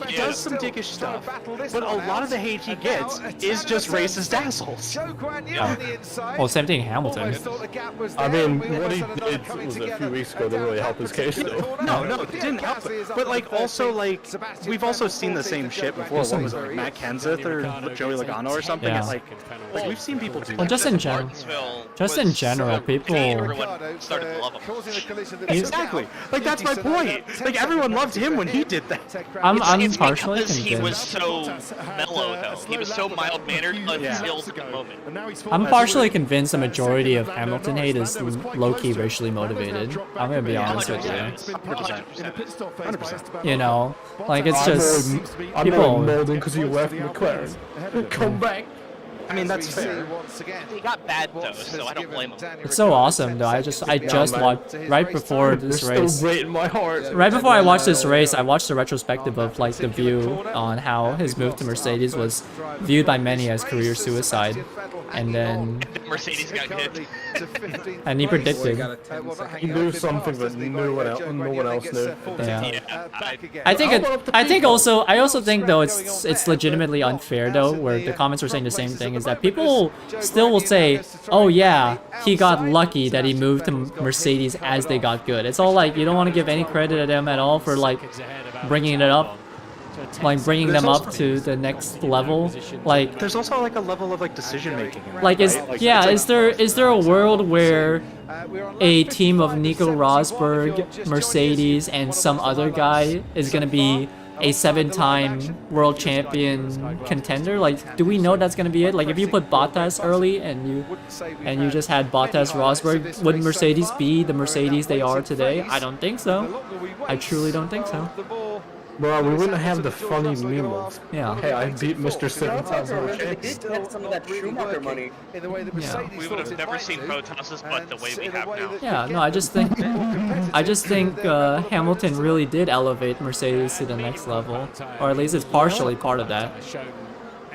He does some dickish stuff, but a lot of the hate he gets is just racist assholes. Well, same thing Hamilton. I mean, what he did was a few weeks ago didn't really help his case, though. No, it didn't help it. But like, also like, we've also seen the same shit before. What was it, like Matt Kenseth or Joey Logano or something? Yeah. And like we've seen people do Well, that. just in general, people. Started to love him. Exactly. Like that's my point. Like everyone loved him when he did that. I'm It's partially because he was convinced. so mellow though. He was so mild-mannered until the moment. I'm partially convinced the majority of Hamilton hate is low-key racially motivated. I'm gonna be honest with you. 100%. You know, like it's just I'm people. molding because you left McLaren. Come back. I mean that's fair. He got bad though, so I don't blame him. It's so awesome though. I just watched right before this They're race. still great in my heart. Right before I watched this race, I watched a retrospective of like the view on how his move to Mercedes was viewed by many as career suicide, and then Mercedes got hit. and he predicted. He knew something that no one else knew. Yeah. I also think though it's legitimately unfair though, where the comments were saying the same thing, is that people still will say, oh yeah, he got lucky that he moved to Mercedes as they got good. It's all like, you don't want to give any credit to them at all for like bringing it up, like bringing them up to the next level. Like There's also like a level of like decision making. like is there a world where a team of Nico Rosberg, Mercedes, and some other guy is gonna be a 7-time world champion contender? Like, do we know that's gonna be it? Like, if you put Bottas early and you just had Bottas, Rosberg, would Mercedes be the Mercedes they are today? I don't think so. I truly don't think so. Bro, we wouldn't have the funny memes. Yeah. Hey, I beat Mr. 7 world They did get some of that Schumacher money. Yeah. We would have never seen Bottas's butt the way we have now. Yeah, no, I just think Hamilton really did elevate Mercedes to the next level, or at least it's partially part of that.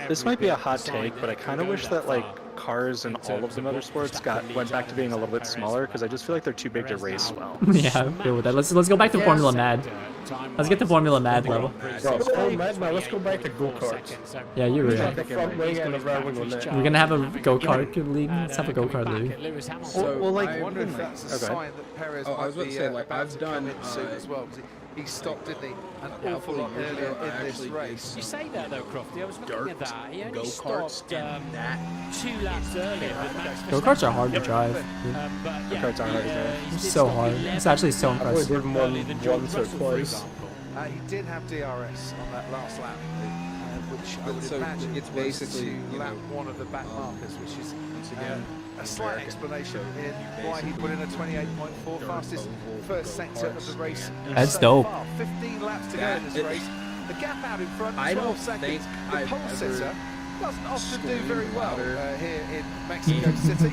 This might be a hot take, but I kind of wish that like cars and all of the motorsports went back to being a little bit smaller, because I just feel like they're too big to race well. Yeah, I feel with that. Let's go back to Formula Mad. Let's get to Formula Mad level. Oh, Mad, now let's go back to go-karts. Yeah, you're right. The front wing and the rear wing on that. We're gonna have a go-kart league. Let's have a go-kart league. Well, like, I wonder if that's a sign that Perez I was about to say, like, I've done soon as well. He stopped, didn't he? An awful lot earlier in this race. You say that though, Crofty. I was looking at that. He only go-karts stopped 2 laps earlier. Go-karts are hard to drive. Go-karts are hard to drive. It's so hard. It's actually so impressive. I've only driven one once or twice. He did have DRS on that last lap, which I would imagine it's basically lap one of the back markers, which is a slight explanation in why he put in a 28.4 fastest first sector of the race. That's dope. 15 laps to go in this race. The gap out in front, 12 seconds. The pole sitter doesn't often do very well here in Mexico City.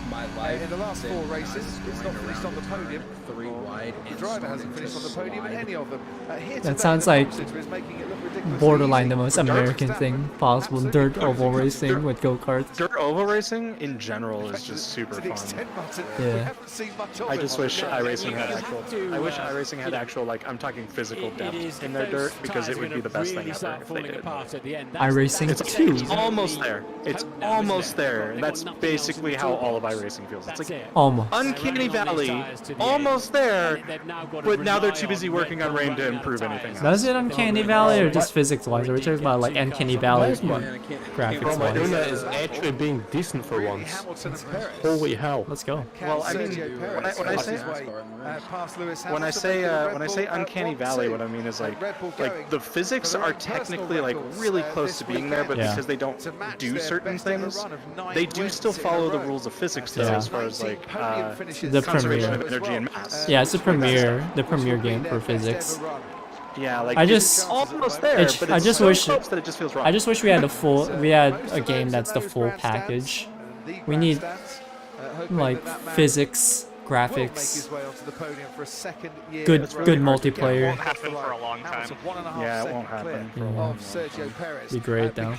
In the last 4 races, it's not finished on the podium. 3 wide. The driver hasn't finished on the podium in any of them. That sounds like borderline the most American thing possible. Dirt oval racing with go-karts. Dirt oval racing in general is just super fun. Yeah. I just wish iRacing had actual. I wish iRacing had actual, like, I'm talking physical depth in their dirt, because it would be the best thing ever if they did. iRacing 2. It's almost there. It's almost there. That's basically how all of iRacing feels. It's like almost. Uncanny Valley, almost there, but now they're too busy working on Rain to improve anything else. Does it Uncanny Valley or just physics-wise? Are we talking about like Uncanny Valley graphics-wise? Luna is actually being decent for once. Holy hell! Let's go. Well, I mean, when I say Uncanny Valley, what I mean is like the physics are technically like really close to being there, but because they don't do certain things, they do still follow the rules of physics though, as far as like the conservation premier. of energy and mass. Yeah, it's the premier game for physics. Yeah, like I just it's almost there, but I it's just so wish close that it just feels wrong. I just wish we had a game that's the full package. We need like physics, graphics, good multiplayer. Won't happen for a long time. Yeah, it won't happen for a long time. Be great though,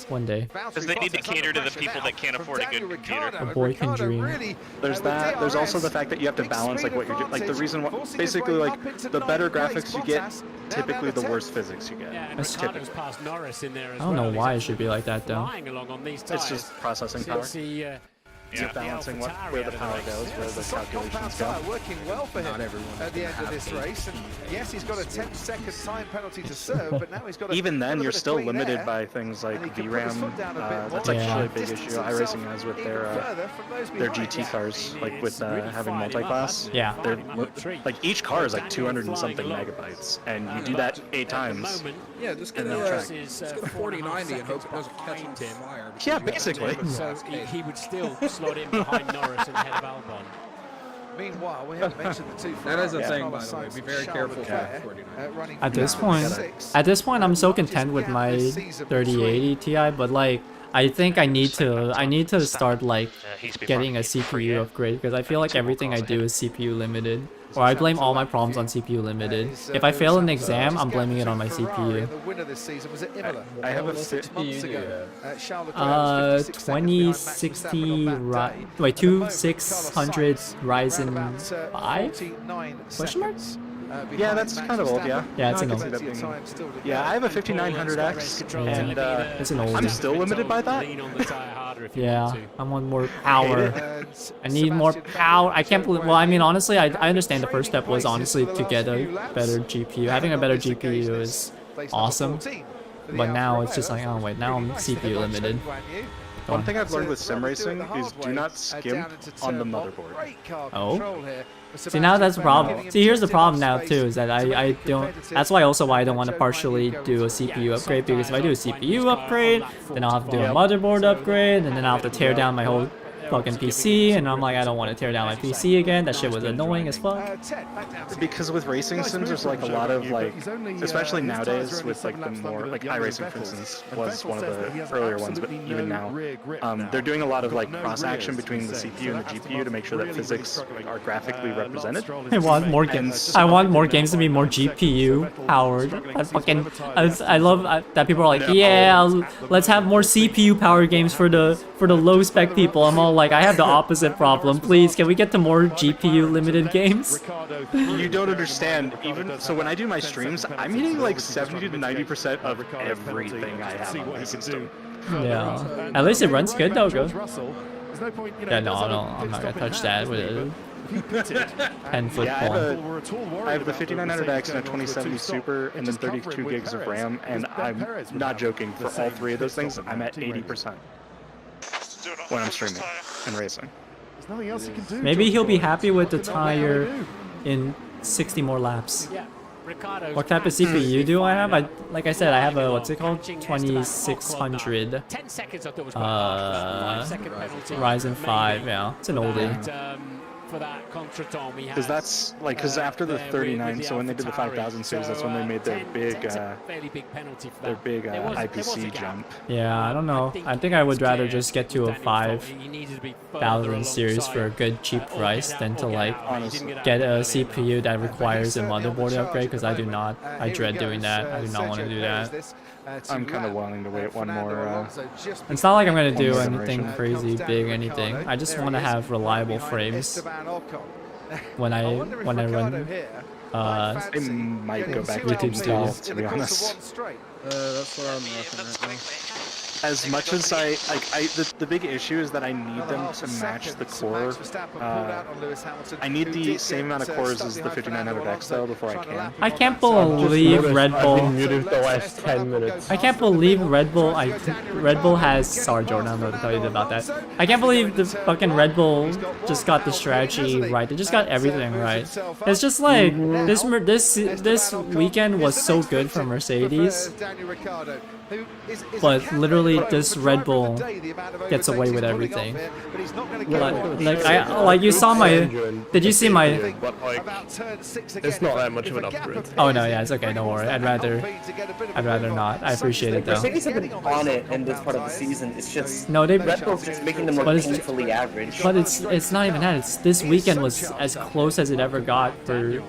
one day. Because they need to cater to the people that can't afford a good computer. A boy can dream. There's that. There's also the fact that you have to balance like what you're doing. Like the reason why, basically, like the better graphics you get, typically the worse physics you get. That's Ricardo's passed Norris in there as I don't know why it should be like that though. It's just processing power. Yeah, balancing where the power goes, where the calculations go. Working well for him at the end of this race. And yes, he's got a 10-second time penalty to serve, but now he's got. Even then, you're still limited by things like VRAM. That's actually a big issue iRacing has with their GT cars, like with having multi-class. Yeah. They're, like each car is like 200 and something megabytes, and you do that 8 times. Yeah, just get a 4090 and hope it doesn't catch on fire. Yeah, basically. So he would still slot in behind Norris and ahead of Albon. Meanwhile, we haven't mentioned the two. That is a thing, by the way. Be very careful for At this point, I'm so content with my 3080 Ti, but like, I think I need to start like getting a CPU upgrade because I feel like everything I do is CPU limited. Or I blame all my problems on CPU limited. If I fail an exam, I'm blaming it on my CPU. I have a CPU. 2060 wait, 2600 Ryzen 5? Question mark? Yeah, that's kind of old, yeah. Yeah, it's an old. Yeah, I have a 5900X, and it's an old. I'm still limited by that. Yeah, I want more power. I need more power. I can't believe. Well, I mean, honestly, I understand the first step was honestly to get a better GPU. Having a better GPU is awesome, but now it's just like, oh wait, now I'm CPU limited. One thing I've learned with sim racing is do not skimp on the motherboard. Oh? See, now that's the problem. See, here's the problem now too, is that I don't, that's why also why I don't want to partially do a CPU upgrade, because if I do a CPU upgrade, then I'll have to do a motherboard upgrade, and then I'll have to tear down my whole fucking PC, and I'm like, I don't want to tear down my PC again. That shit was annoying as fuck. Because with racing sims, there's like a lot of like, especially nowadays with like the more like iRacing, for instance, was one of the earlier ones, but even now, they're doing a lot of like cross action between the CPU and the GPU to make sure that physics are graphically represented. I want more games. I want more games to be more GPU powered. I love that people are like, yeah, let's have more CPU powered games for the low spec people. I'm all like I have the opposite problem. Please, can we get to more GPU limited games? You don't understand. Even so, when I do my streams, I'm hitting like 70 to 90% of everything I have on my system. Yeah. At least it runs good though, go. Yeah, no, I'm not gonna touch that with a 10-foot I have the 5900X and a 2070 Super and then 32 gigs of RAM, and I'm not joking, for all three of those things, I'm at 80% when I'm streaming and racing. There's nothing else you can do. Maybe he'll be happy with the tire in 60 more laps. What type of CPU do I have? Like I said, I have a, what's it called? 2600 Ryzen 5, yeah. It's an oldie. Because that's like, because after the 39, so when they did the 5000 series, that's when they made their big IPC jump. Yeah, I don't know. I think I would rather just get to a 5000 series for a good cheap price than to like get a CPU that requires a motherboard upgrade, because I dread doing that. I do not want to do that. I'm kind of willing to wait one more. It's not like I'm gonna do anything crazy big, anything. I just want to have reliable frames when I run. I might go back to YouTube Studio, to be honest. That's what I'm looking at. As much as the big issue is that I need them to match the core. I need the same amount of cores as the 5900X though before I can. I can't believe Red Bull. I've been muted the last 10 minutes. I can't believe Red Bull. Red Bull has. Sorry, Jordan, I'm gonna tell you about that. I can't believe the fucking Red Bull just got the strategy right. They just got everything right. It's just like this weekend was so good for Mercedes. But literally, this Red Bull gets away with everything. Like you saw my. Did you see my? But like, it's not that much of an upgrade. Oh no, yeah, it's okay. Don't worry. I'd rather not. I appreciate it though. Mercedes have been on it in this part of the season. It's just no, they. Red Bull's just making them look painfully average. But it's not even that. It's this weekend was as close as it ever got for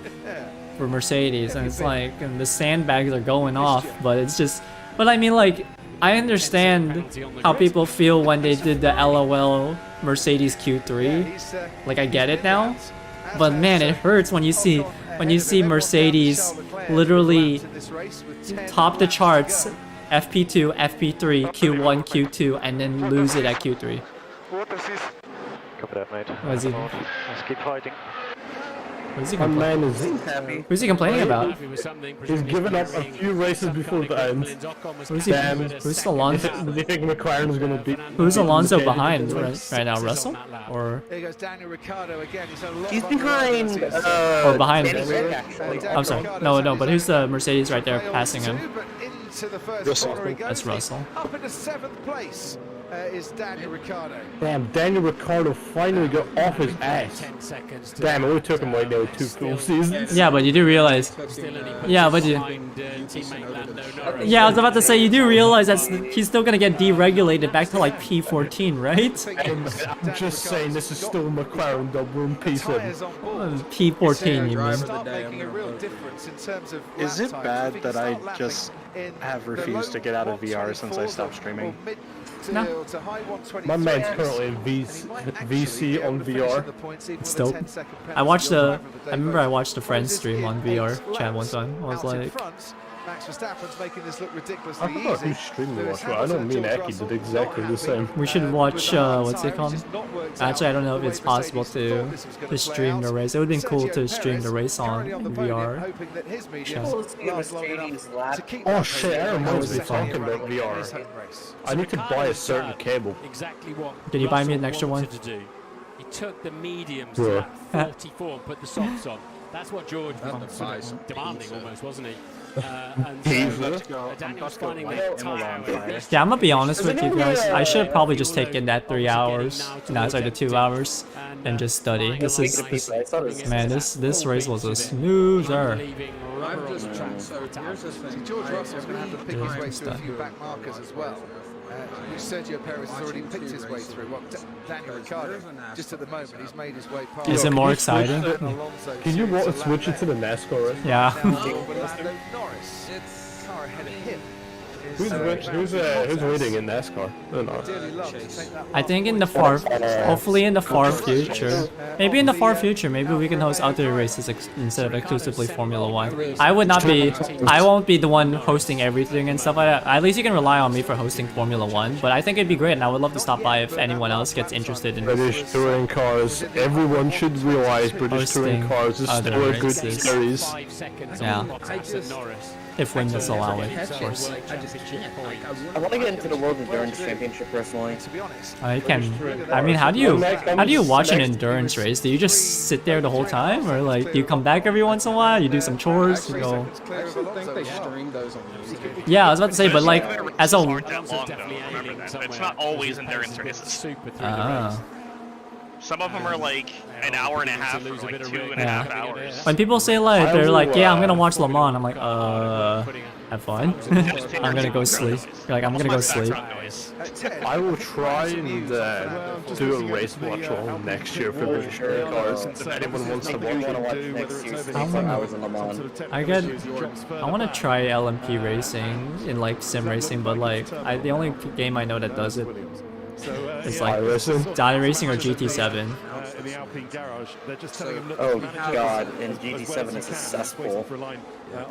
Mercedes, and it's like and the sandbags are going off, but it's just. But I mean, like, I understand how people feel when they did the LOL Mercedes Q3. Like, I get it now. But man, it hurts when you see Mercedes literally top the charts, FP2, FP3, Q1, Q2, and then lose it at Q3. Copy that, mate. What is he? Let's keep fighting. Who's he complaining about? He's given up a few races before the end. Who's Alonso? Do you think McLaren's gonna beat? Who's Alonso behind right now? Russell? Or? He's behind. Or behind? I'm sorry. No. But who's the Mercedes right there passing him? Russell. That's Russell. Up into 7th place is Daniel Ricciardo. Damn, Daniel Ricciardo finally got off his ass. Damn, it only took him like nearly 2 full seasons. Yeah, but you do realize. Yeah, but you. Yeah, I was about to say you do realize that he's still gonna get deregulated back to like P14, right? I'm just saying this is still McLaren double in P7. P14, you mean? Is it bad that I just have refused to get out of VR since I stopped streaming? No. My man's currently in VC on VR. It's dope. I remember I watched a friend stream on VR chat one time. I was like, Max Verstappen's making this look ridiculously I forgot who's streaming the watch, but I know me and Aki did exactly the same. we should watch, what's it called? Actually, I don't know if it's possible to stream the race. It would have been cool to stream the race on VR. Oh shit, I remember we talking about VR. I need to buy a certain cable. Can you buy me an extra one? He took the mediums to that 44 and put the socks on. That's what George was demanding almost, wasn't he? Yeah, I'm gonna be honest with you guys. I should probably just take in that 3 hours. No, it's like the 2 hours, and just study. This race was a snoozer. I'm just trying. So here's the thing. George Russell's going to have to pick his way through a few back markers as well. Sergio Perez has already picked his way through. Well, Daniel Ricciardo, just at the moment, he's made his way past. Is it more exciting? Can you switch it to the NASCAR race? Yeah. Norris, car ahead of him Who's winning in NASCAR? I think in the hopefully in the far future. Maybe in the far future, maybe we can host other races instead of exclusively Formula 1. I won't be the one hosting everything and stuff like that. At least you can rely on me for hosting Formula 1, but I think it'd be great and I would love to stop by if anyone else gets interested in British touring cars. Everyone should realize British touring cars is still a good series. Yeah. If wings allow it, of course. I want to get into the World Endurance Championship personally. To be honest, I mean, how do you watch an endurance race? Do you just sit there the whole time, or like do you come back every once in a while? You do some chores, you go. Yeah, I was about to say, but like as a. It's not always endurance races. Ah. Some of them are like an hour and a half, or like 2.5 hours. When people say like they're like, yeah, I'm gonna watch Le Mans, I'm like, have fun. I'm gonna go sleep. You're like, I'm gonna go sleep. I will try and do a race Watchalong next year for British touring cars. If anyone wants to watch next year, I want to try LMP racing in like sim racing, but like the only game I know that does it. It's like Data Racing or GT7. Oh god, and GT7 is a cesspool.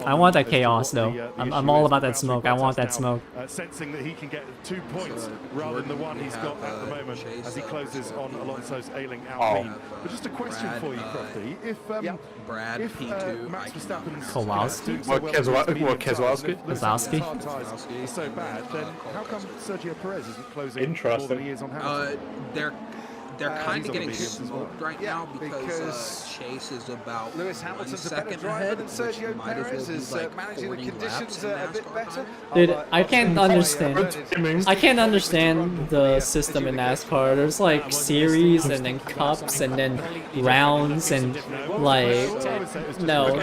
I want that chaos though. I'm all about that smoke. I want that smoke. Sensing that he can get 2 points rather than the one he's got at the moment as he closes on Alonso's ailing Alpine. But just a question for you, Crofty. If Max Verstappen's Kowalski? Keselowski is so bad, then how come Sergio Perez isn't closing more than he is on Hamilton? They're kind of getting smoked right now because Chase is about Lewis Hamilton's a better driver than Sergio Perez is managing the conditions a bit better. Dude, I can't understand the system in NASCAR. There's like series and then cups and then rounds and like no.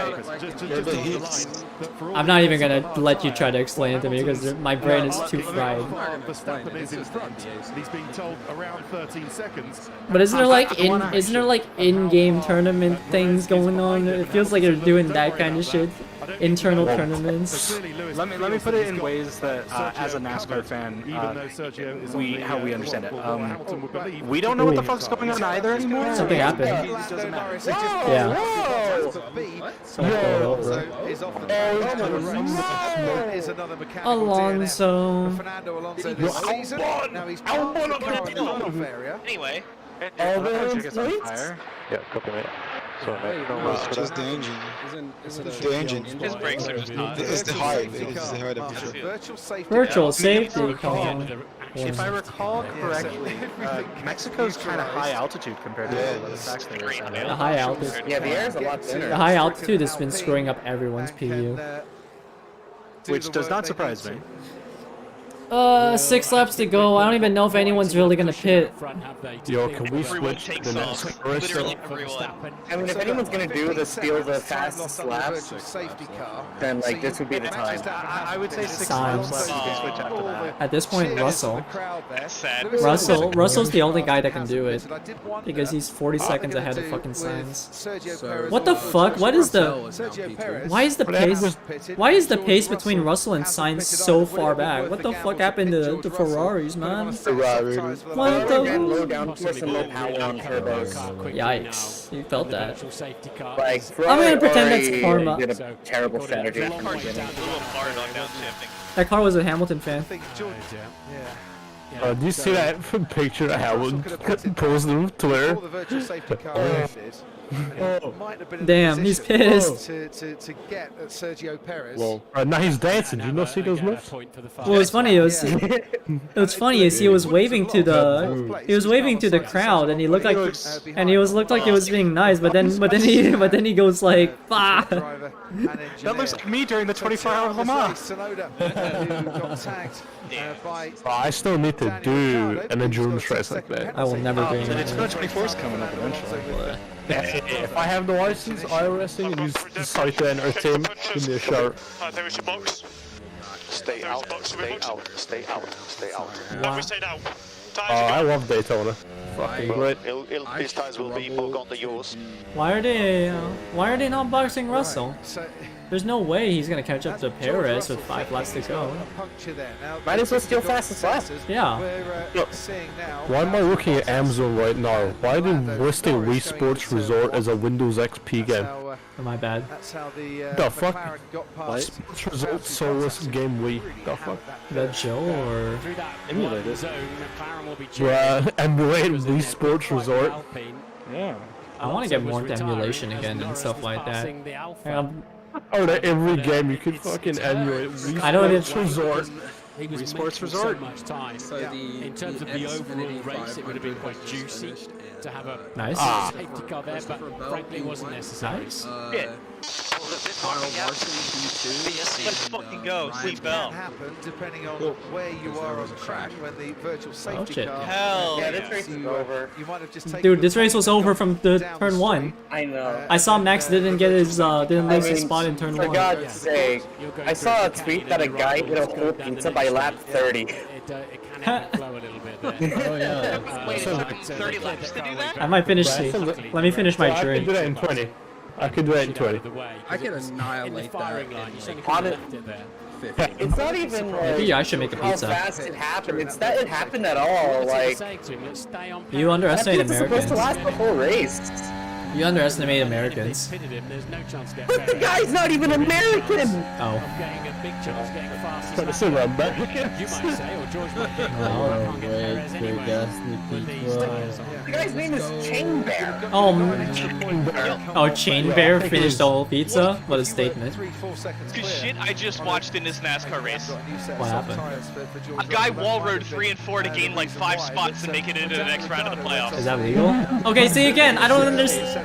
I'm not even gonna let you try to explain it to me because my brain is too fried. Verstappen is in front. He's being told around 13 seconds. But isn't there like in-game tournament things going on? It feels like they're doing that kind of shit. Internal tournaments. Let me put it in ways that, as a NASCAR fan, how we understand it. We don't know what the fuck's going on either anymore. Something happened. Yeah. Alonso. Anyway. Yeah, copy mate. It's just the engine. The engine. His brakes are just not. It's the height. It's the height of the Virtual safety. Come on. If I recall correctly, Mexico's kind of high altitude compared to the other tracks they race on. The high altitude. Yeah, the air is a lot thinner. The high altitude has been screwing up everyone's PU. Which does not surprise me. 6 laps to go. I don't even know if anyone's really gonna pit. Yo, can we switch the next Literally everyone. I mean, if anyone's gonna do the steal the fastest laps, then like this would be the time. I would say 6 laps left. You can switch after that. At this point, Russell. That's sad. Russell's the only guy that can do it because he's 40 seconds ahead of fucking Sainz. What the fuck? Why is the pace between Russell and Sainz so far back? What the fuck happened to the Ferraris, man? What the? Yikes! You felt that. I'm gonna pretend that's karma. Did a terrible strategy. That car was a Hamilton fan. Do you see that picture of Hamilton posted on Twitter? Damn, he's pissed. To get at Sergio Perez. Well, now he's dancing. Did you not see those moves? Well, it's funny. What's funny is he was waving to the crowd, and he looked like he was being nice, but then he goes like, bah. That looks like me during the 24-hour Le Mans. I still need to do an endurance race like that. I will never bring it. 24's coming up eventually. If I have the license, iRacing, and you decide to enter a team, give me a shout. Stay out, stay out, stay out, stay out. Wow. We stayed out. I love Daytona. Fucking great. These tires will be forgotten yours. Why are they not boxing Russell? There's no way he's gonna catch up to Perez with 5 laps to go. Might as well steal fastest lap. Yeah. Why am I looking at Amazon right now? Why did listing Wii Sports Resort as a Windows XP game? Oh, my bad. The fuck? Sports Resort Soulless Game Wii. The fuck? Is that Joe or emulated? Bruh, emulated Wii Sports Resort. Yeah. I want to get more emulation again and stuff like that. Oh, that every game you could fucking emulate Wii I know it is. Sports Resort. Wii Sports Resort. So much time. In terms of the overall race, it would have been quite juicy to have a nice safety car there, but frankly, it wasn't necessary. Nice. Let's fucking go, Sleep Bell. Happen depending on where you are on the track when the virtual safety shit. car. Hell Yeah, this race is over. You might have just taken Dude, this race was over from the turn 1. I know. I saw Max didn't get his didn't lose his spot in turn 1. For God's sake, I saw a tweet that a guy ate a whole pizza by lap 30. It can flow a little bit there. Oh yeah. Wait, it took 30 laps to do that? I might finish. Let me finish my I can drink. do that in 20. I can do that in 20. I can annihilate that. It's not even like Maybe I should make a how pizza. fast it happened. It's that it happened at all. Like You underestimate that pizza's supposed to Americans. last the whole race. You underestimate Americans. But the guy's not even American. Oh. Trying to say we're Americans. You might say, or George might think, Oh, can't get Perez wait, anyway. The guy's name is Chain Bear. Oh, Chain Bear finished the whole pizza? What a statement. Cause shit I just watched in this NASCAR race. What happened? A guy wall rode 3 and 4 to gain like 5 spots to make it into the next round of the playoffs. Is that legal? Okay, see again, I don't understand.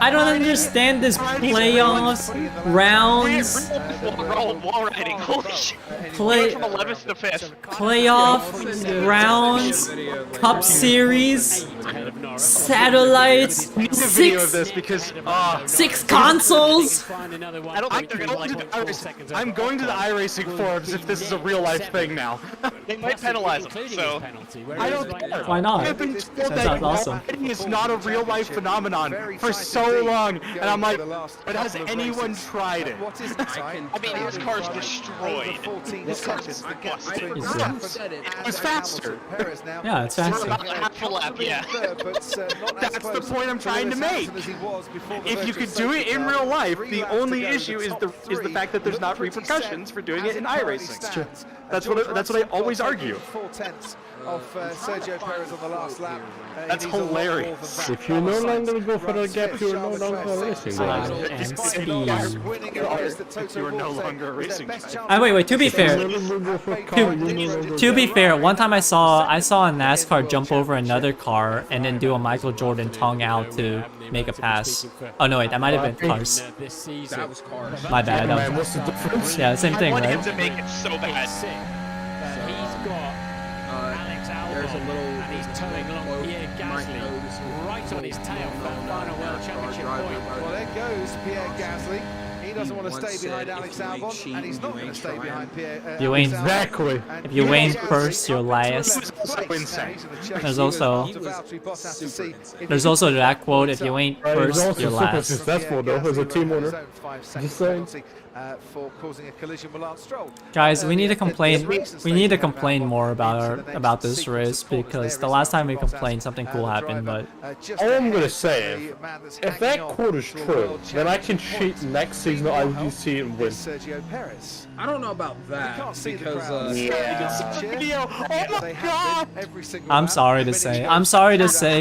I don't understand this playoffs, rounds, Wall riding, holy shit. play, From 11th to 5th. playoff, rounds, cup series, satellites, I need a video of 6 this because 6 consoles. I don't think they're gonna like I'm going to the iRacing forums if this is a real life thing now. They might penalize them, so I don't care. Why not? I've been told That that sounds awesome. It's not a real life phenomenon for so long, and I'm like, but has anyone tried it? I mean his car's destroyed. His car's disgusting. He's dead. It was faster. Yeah, it's faster. About half a lap, yeah. That's the point I'm trying to make. If you could do it in real life, the only issue is the fact that there's not repercussions for doing it in iRacing. That's what I always argue. Of Sergio Perez on the last lap. That's hilarious. If you no longer go for the gap, you're no longer racing. You're no longer racing. Wait, to be fair, to be fair, one time I saw a NASCAR jump over another car and then do a Michael Jordan tongue out to make a pass. Oh no, wait, that might have been Cars. That was Cars. My bad. Man, what's the difference? Yeah, same thing, I want him right? to make it so bad. He's got Alex There's a Albon, little and he's towing along Pierre Gasly right on his tail for that final World Championship point. Well, there goes Pierre Gasly. He doesn't want to stay behind Alex Albon, and he's not going to stay behind Pierre. You ain't Exactly. If you ain't first, you're last. There's also that quote: if you ain't He's first, also you're super last. successful though as a team owner. Just saying. For causing a collision with Lance Stroll. Guys, we need to complain. We need to complain more about this race because the last time we complained, something cool happened. But All I'm gonna say, if that quote is true, then I can cheat next season of IGC and win. Sergio Perez. I don't know about that because Oh my god! I'm sorry to say,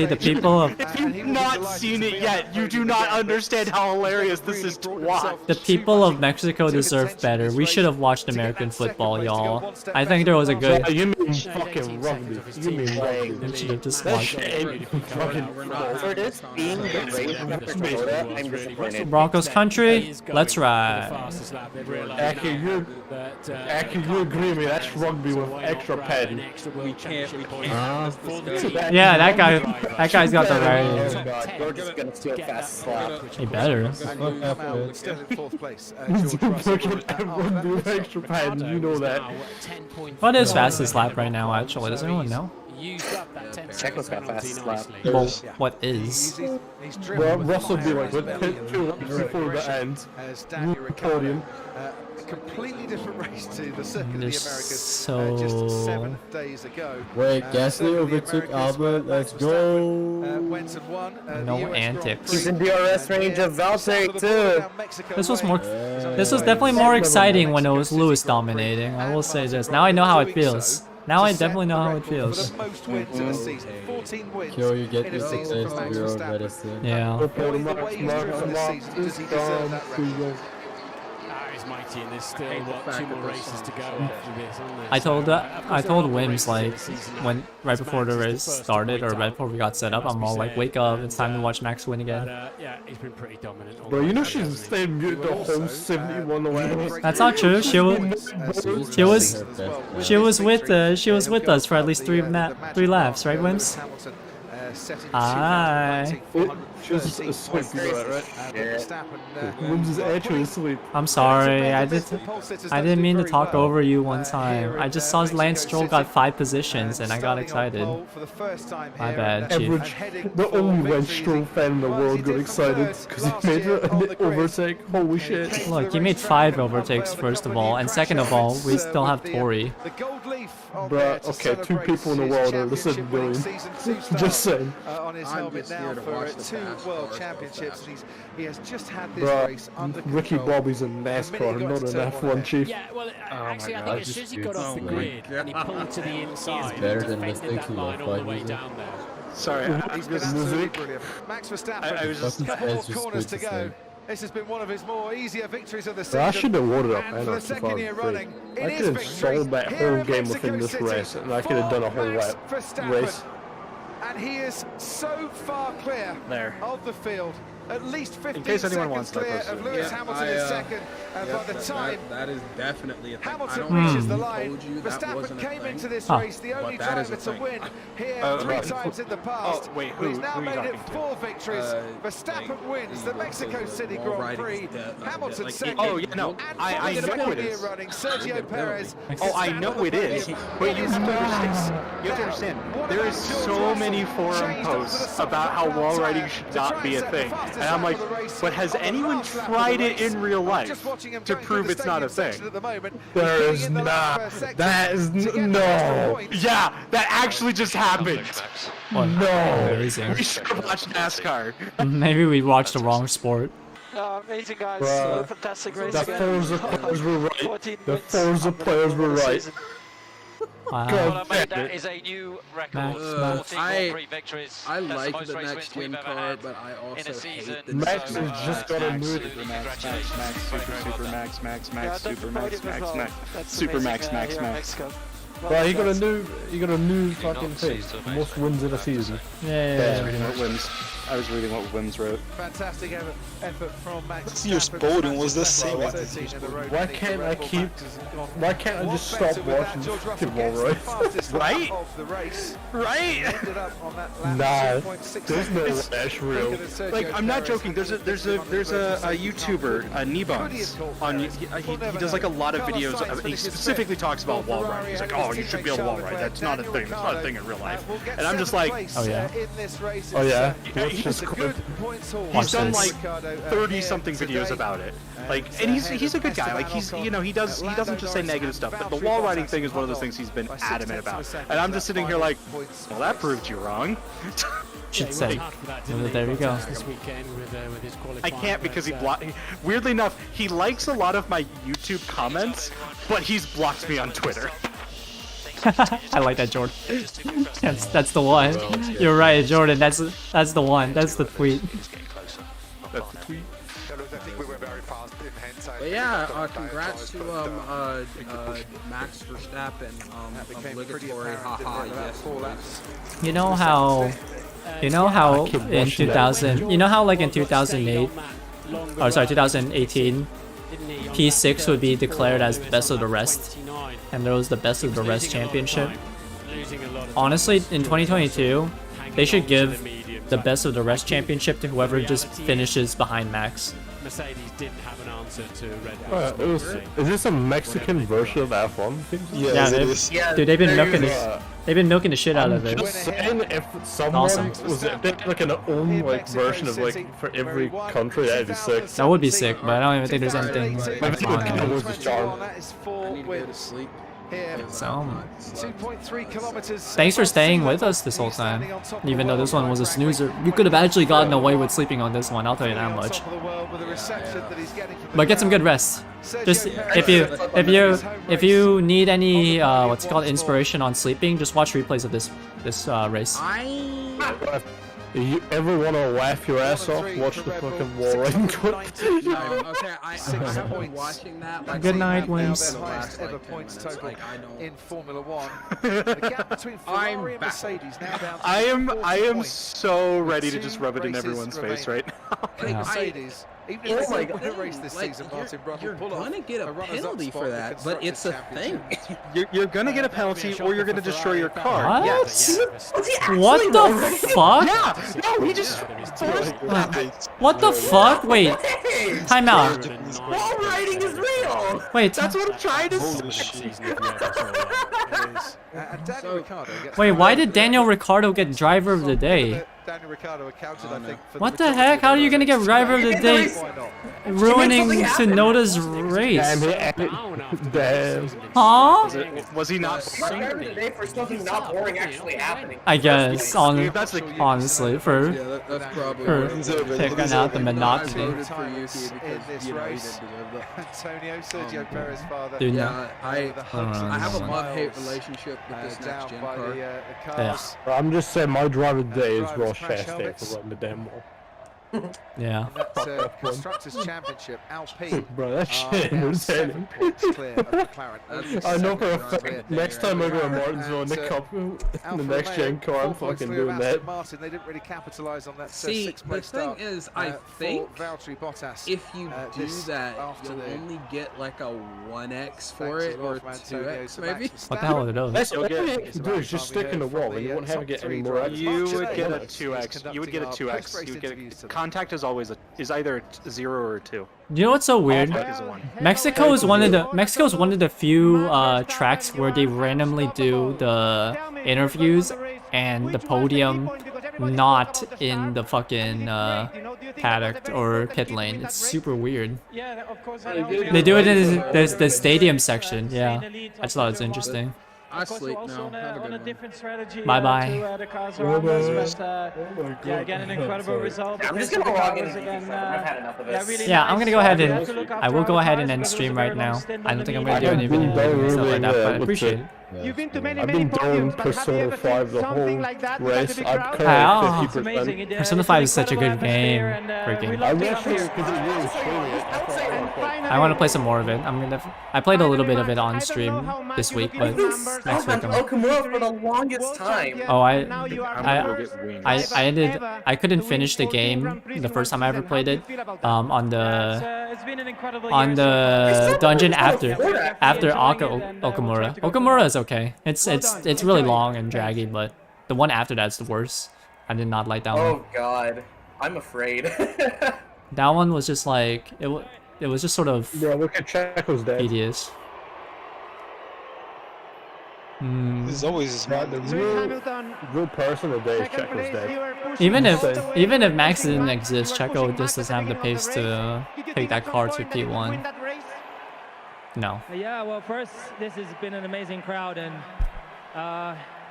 the people of If you've not seen it yet, you do not understand how hilarious this is to watch. the people of Mexico deserve better. We should have watched American football, y'all. I think there was a good. You mean fucking rugby? You mean rugby? We should have just That watched shit ain't fucking For this being the race of Dakota, I'm disappointed. Broncos country. Let's ride. Aki, you agree with me? That's rugby with extra padding. we can't. Yeah, that guy's got the right. You're just gonna steal fast slap. He better. Fucking rugby with extra padding, you know that. What is fastest lap right now? Actually, does anyone know? used up that 10 Checo's got fast slap. Well, what is? Well, Russell be like, with 2 laps before the end, podium. Completely different race to the Circuit of the There's Americas so... just 7 days ago. Wait, Gasly overtook Albert. Let's go. Went and won. No antics. He's in DRS range of Valtteri too. This was more. This was definitely more exciting when it was Lewis dominating. I will say this. Now I know how it feels. Now I definitely know how it feels. Kyo, you get your success to your own medicine. Yeah. Mighty, and there's still what, 2 more races to go after this, aren't there? I told Wims like when right before the race started or right before we got set up, I'm all like, wake up, it's time to watch Max win again. Yeah, he's been pretty dominant. Bro, you know she's stayed mute the whole 71 laps. That's not true. She was with us for at least 3 laps, right, Wims? Aye. Just asleep, you know that, right? Wims is actually asleep. I'm sorry, I didn't mean to talk over you one time. I just saw Lance Stroll got 5 positions and I got excited. My bad, Chief. The only Lance Stroll fan in the world got excited because he made an overtake. Holy shit. Look, he made 5 overtakes first of all, and second of all, we still have Tori. Bruh, okay, 2 people in the world are the 7 billion. Just saying. On his helmet now for 2 World Championships. He has just had this race under Ricky Bobby's in NASCAR, not an F1 Chief. Yeah, well, actually, I think as soon as he got off the grid and he pulled to the inside, he defended that line all the way down there. Sorry, he's been absolutely brilliant. Max Verstappen, a couple more corners to go. This has been one of his more easier victories of the season. I should have watered up and for the second year running, I could have sold that whole game within this race, and I could have done a whole race. And he is so far clear of the field. At least 15 seconds clear of Lewis Hamilton in second. And by the time that is definitely a thing. Hamilton reaches the line, Verstappen came into this race the only driver to win here 3 times in the past. He's now made it 4 victories. Verstappen wins the Mexico City Grand Prix. Hamilton second. Oh, yeah, no. I know it is. Sergio Perez. Oh, I know it is. But you have to understand. There is so many forum posts about how wall riding should not be a thing. And I'm like, but has anyone tried it in real life to prove it's not a thing? There is not. That is no. Yeah, that actually just happened. No. We should have watched NASCAR. Maybe we watched the wrong sport. Amazing guys, fantastic race. The Forza players were right. The Forza players were right. Wow. That is a new record. Victories. I like the next gen car, but I also hate the Max has just got a move. Super Max. Well, he got a new fucking thing. Most wins in a season. Yeah. I was reading what Wims wrote. Fantastic effort from Max. This year's podium was the same as this year's podium. Why can't I just stop watching football, right? Right? Right? Nah, there's no Ash real. Like, I'm not joking. There's a YouTuber, Nebons, on he does like a lot of videos. He specifically talks about wall riding. He's like, oh, you should be able to wall ride. That's not a thing. It's not a thing in real life. And I'm just like, oh yeah. He's done like 30-something videos about it. Like, and he's a good guy. Like, he doesn't just say negative stuff. But the wall riding thing is one of those things he's been adamant about. And I'm just sitting here like, well, that proved you wrong. Should say. There we go. I can't because he blocked. Weirdly enough, he likes a lot of my YouTube comments, but he's blocked me on Twitter. I like that, Jordan. That's the one. You're right, Jordan. That's the one. That's the tweet. That's the tweet. But yeah, congrats to Max Verstappen. Obligatory, haha, yes. You know how in 2000, you know how like in 2008, or sorry, 2018, P6 would be declared as best of the rest, and there was the best of the rest championship. Honestly, in 2022, they should give the best of the rest championship to whoever just finishes behind Max. Mercedes didn't have an answer to Red Bull. Is this a Mexican version of F1? Yeah, dude, they've been milking it. They've been milking the shit out of it. Just saying, if someone was a bit like an own like version of like for every country, that'd be sick. That would be sick, but I don't even think there's anything. I think it was the charm. That is 4 wins. Here. So, 2.3 kilometers. thanks for staying with us this whole time. Even though this one was a snoozer, you could have actually gotten away with sleeping on this one. I'll tell you that much. But get some good rest. Just if you need any what's it called, inspiration on sleeping, just watch replays of this race. If you ever want to laugh your ass off, watch the fucking wall riding clip. Okay, I have been watching that. Like, Good night, Wims. Highest ever points total in Formula 1. The gap between Ferrari and Mercedes now down to I am so ready to just rub it in everyone's face right now. Mercedes. Even if they don't race this season, Martin Brundle you're gonna get a penalty for that, but it's a thing. You're gonna get a penalty, or you're gonna destroy your car. What? Yes. What the fuck? Yeah. No, he just. What the fuck? Wait. Time out. Wall riding is real. Wait. That's what I'm trying to say. Wait. Why did Daniel Ricciardo get driver of the day? Daniel Ricciardo accounted, I think, for what the heck? How are you gonna get driver of the day, ruining Tsunoda's race? Damn. Huh? Was he not? Driver of the day for something not boring actually happening. I guess, honestly, for picking out the monotony. Antonio, Sergio Perez father. Dude, yeah, I have a love-hate relationship with this next gen car. Yeah. I'm just saying my driver today is Ross Chastain for running the damn wall. Yeah. That Constructors' Championship, Alpine. Bro, that shit is insane. I know for a fact, next time I go to Martinsville in the cup, in the next gen car, I'm fucking doing that. Martin, they didn't really capitalize on that. See, the thing is, I think if you do that, you'll only get like a 1x for it, or 2x maybe. What the hell are those? That's all you have to do is just stick in the wall, and you won't have to get any more X. You would get a 2x. You would get a 2x. You would get a contact is always either a 0 or a 2. You know what's so weird? Mexico is one of the few tracks where they randomly do the interviews and the podium not in the fucking paddock or pit lane. It's super weird. They do it in the stadium section. Yeah, I just thought it's interesting. I sleep now. Have a good one. Bye bye. Yeah, again, an incredible result. I'm just gonna log in. I've had enough of this. Yeah, I'm gonna go ahead and I will go ahead and end stream right now. I don't think I'm gonna do any video and stuff like that, but I appreciate it. You've been to many podiums, Persona 5 the whole race. I'm currently 50%. Persona 5 is such a good game. Freaking. I want to play some more of it. I played a little bit of it on stream this week, but next week I'm. Okamura for the longest time. Oh, I couldn't finish the game the first time I ever played it. On the dungeon after Okamura. Okamura is okay. It's really long and draggy, but the one after that's the worst. I did not like that one. Oh god, I'm afraid. That one was just like it was just sort of look at Checo's day. Tedious. This is always the real person of the day is Checo's day. Even if Max didn't exist, Checo just doesn't have the pace to take that car to P1. No. Yeah, well, first, this has been an amazing crowd, and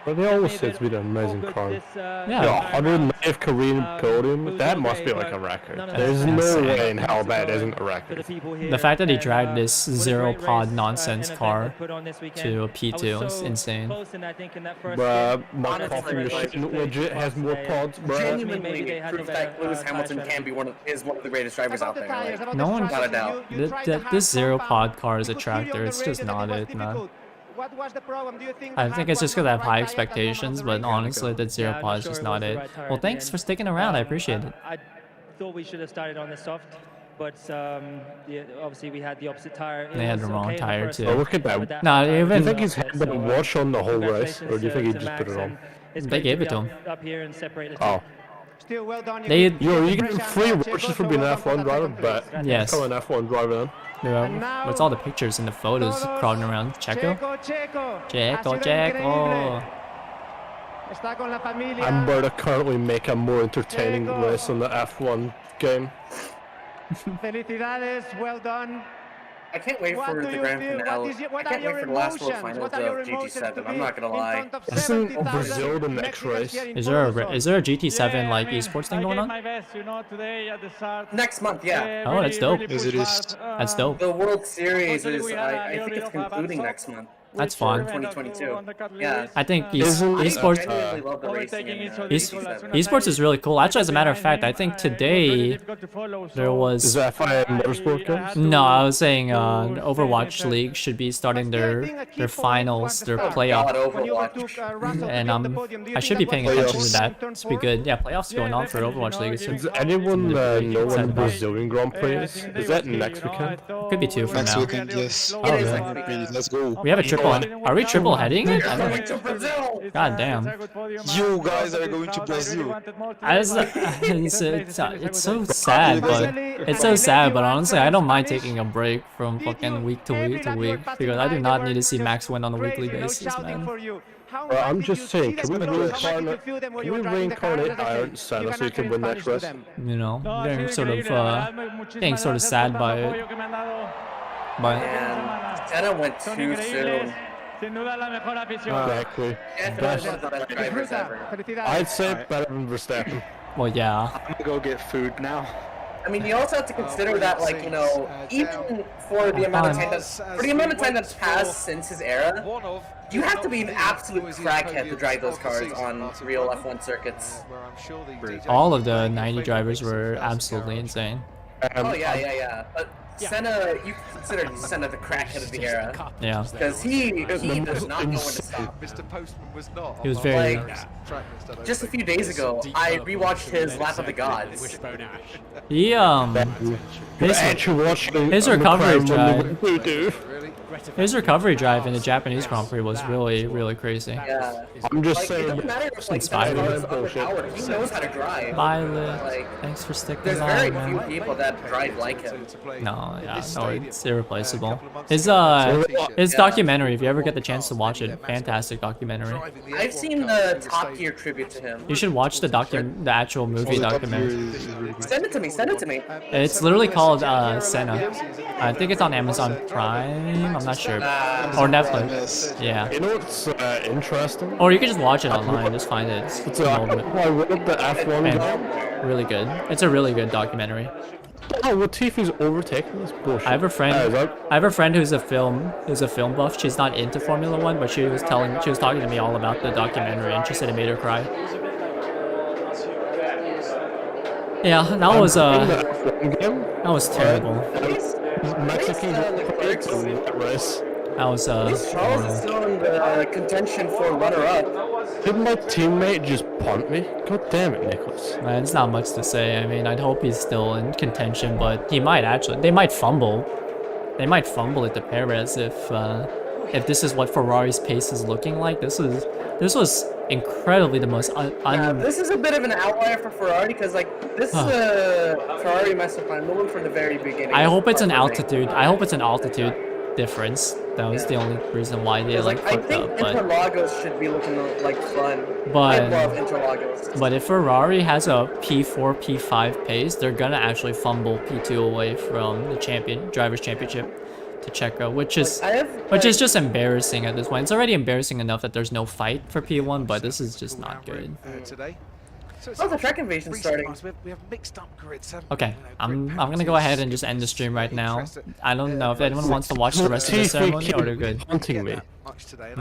but they always say it's been an amazing car. Yeah. 109th Korean podium, that must be like a record. There's no way in hell that isn't a record. The fact that he dragged this zero-pod nonsense car to a P2 is insane. Bruh, my coffee machine legit has more pods, bruh. Genuinely proves that Lewis Hamilton is one of the greatest drivers out there. Like, No one, without a doubt. this zero-pod car is a tractor. It's just not it, man. I think it's just because I have high expectations, but honestly, that zero pod is just not it. Well, thanks for sticking around. I appreciate it. I thought we should have started on the soft, but yeah, obviously we had the opposite tire. They had the wrong tire too. Oh, look at that. Nah, do you think he's had the watch on the whole race, or do you think he just put it on? They gave it to him. Up here and separate the Oh. Still well done. You get free watches for being an F1 driver, but yes. Become an F1 driver then. Yeah, what's all the pictures and the photos crowding around? Checo? Checo. I'm about to currently make a more entertaining race in the F1 game. Felicidades, well done. I can't wait for the grand finale. I can't wait for the last World Finals of GT7. I'm not gonna lie. Isn't Brazil the next race? Is there a GT7 like esports thing going on? Next month, yeah. Oh, that's dope. That's dope. The World Series is, I think it's concluding next month. That's fun. 2022. Yeah. I think esports is really cool. Actually, as a matter of fact, I think today there was. Is that motorsport games? No, I was saying Overwatch League should be starting their finals, their playoff, and I should be paying attention to that. It's be good. Yeah, playoffs going on for Overwatch League. Does anyone know when the Brazilian Grand Prix is? Is that next weekend? Could be 2 for Next now. weekend, yes. Oh, really? Let's go. We have a triple. Are we triple heading it? I don't know. God damn. You guys are going to Brazil. It's so sad, but honestly, I don't mind taking a break from fucking week to week because I do not need to see Max win on a weekly basis, man. Well, I'm just saying, can we reincarnate Iron Senna so you can win that race? You know, getting sort of sad by it. But Senna went too soon. Exactly. I'd say better than Verstappen. Well, yeah. I'm gonna go get food now. I mean, you also have to consider that, like, you know, even for the amount of time that's passed since his era, you have to be an absolute crackhead to drive those cars on real F1 circuits. All of the 90 drivers were absolutely insane. Oh yeah. But Senna, you consider Senna the crackhead of the era. Yeah. Because he does not know when to stop. Mr. Postman was not. He was very. Just a few days ago, I rewatched his Lap of the Gods. He his recovery drive in the Japanese Grand Prix was really crazy. Yeah. I'm just saying. It's inspiring. He knows how to drive. Violet, thanks for sticking by, There's very man. few people that drive like him. No, it's irreplaceable. His documentary, if you ever get the chance to watch it, fantastic documentary. I've seen the Top Gear tribute to him. You should watch the actual movie documentary. Send it to me. It's literally called Senna. I think it's on Amazon Prime. I'm not sure. Or Netflix. Yeah. You know what's interesting? Or you can just watch it online. Just find it. It's I read the F1 really good. It's a really good documentary. Oh, Latifi's overtaking this bullshit. I have a friend who's a film buff. She's not into Formula 1, but she was talking to me all about the documentary, and she said it made her cry. Yeah, that was terrible. Mexican race. That was Charles is still in the contention for runner-up. Did my teammate just punt me? God damn it, Nicholas. Man, it's not much to say. I mean, I'd hope he's still in contention, but they might fumble. They might fumble at the Perez if this is what Ferrari's pace is looking like. This was incredibly the most this is a bit of an outlier for Ferrari because this is a Ferrari master plan moving from the very beginning. I hope it's an altitude. I hope it's an altitude difference. That was the only reason why they fucked up. I think Interlagos should be looking like fun. But I love Interlagos. But if Ferrari has a P4, P5 pace, they're gonna actually fumble P2 away from the drivers' championship to Checo, which is just embarrassing at this point. It's already embarrassing enough that there's no fight for P1, but this is just not good. Oh, the track invasion starting. We have mixed up grids. Okay, I'm gonna go ahead and just end the stream right now. I don't know if anyone wants to watch the rest of the ceremony or they're good. I'm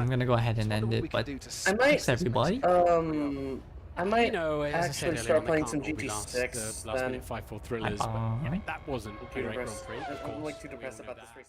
gonna go ahead and end it, but thanks everybody. I might actually start playing some GT6 then. That wasn't a great Grand Prix. I'm like too depressed about this race.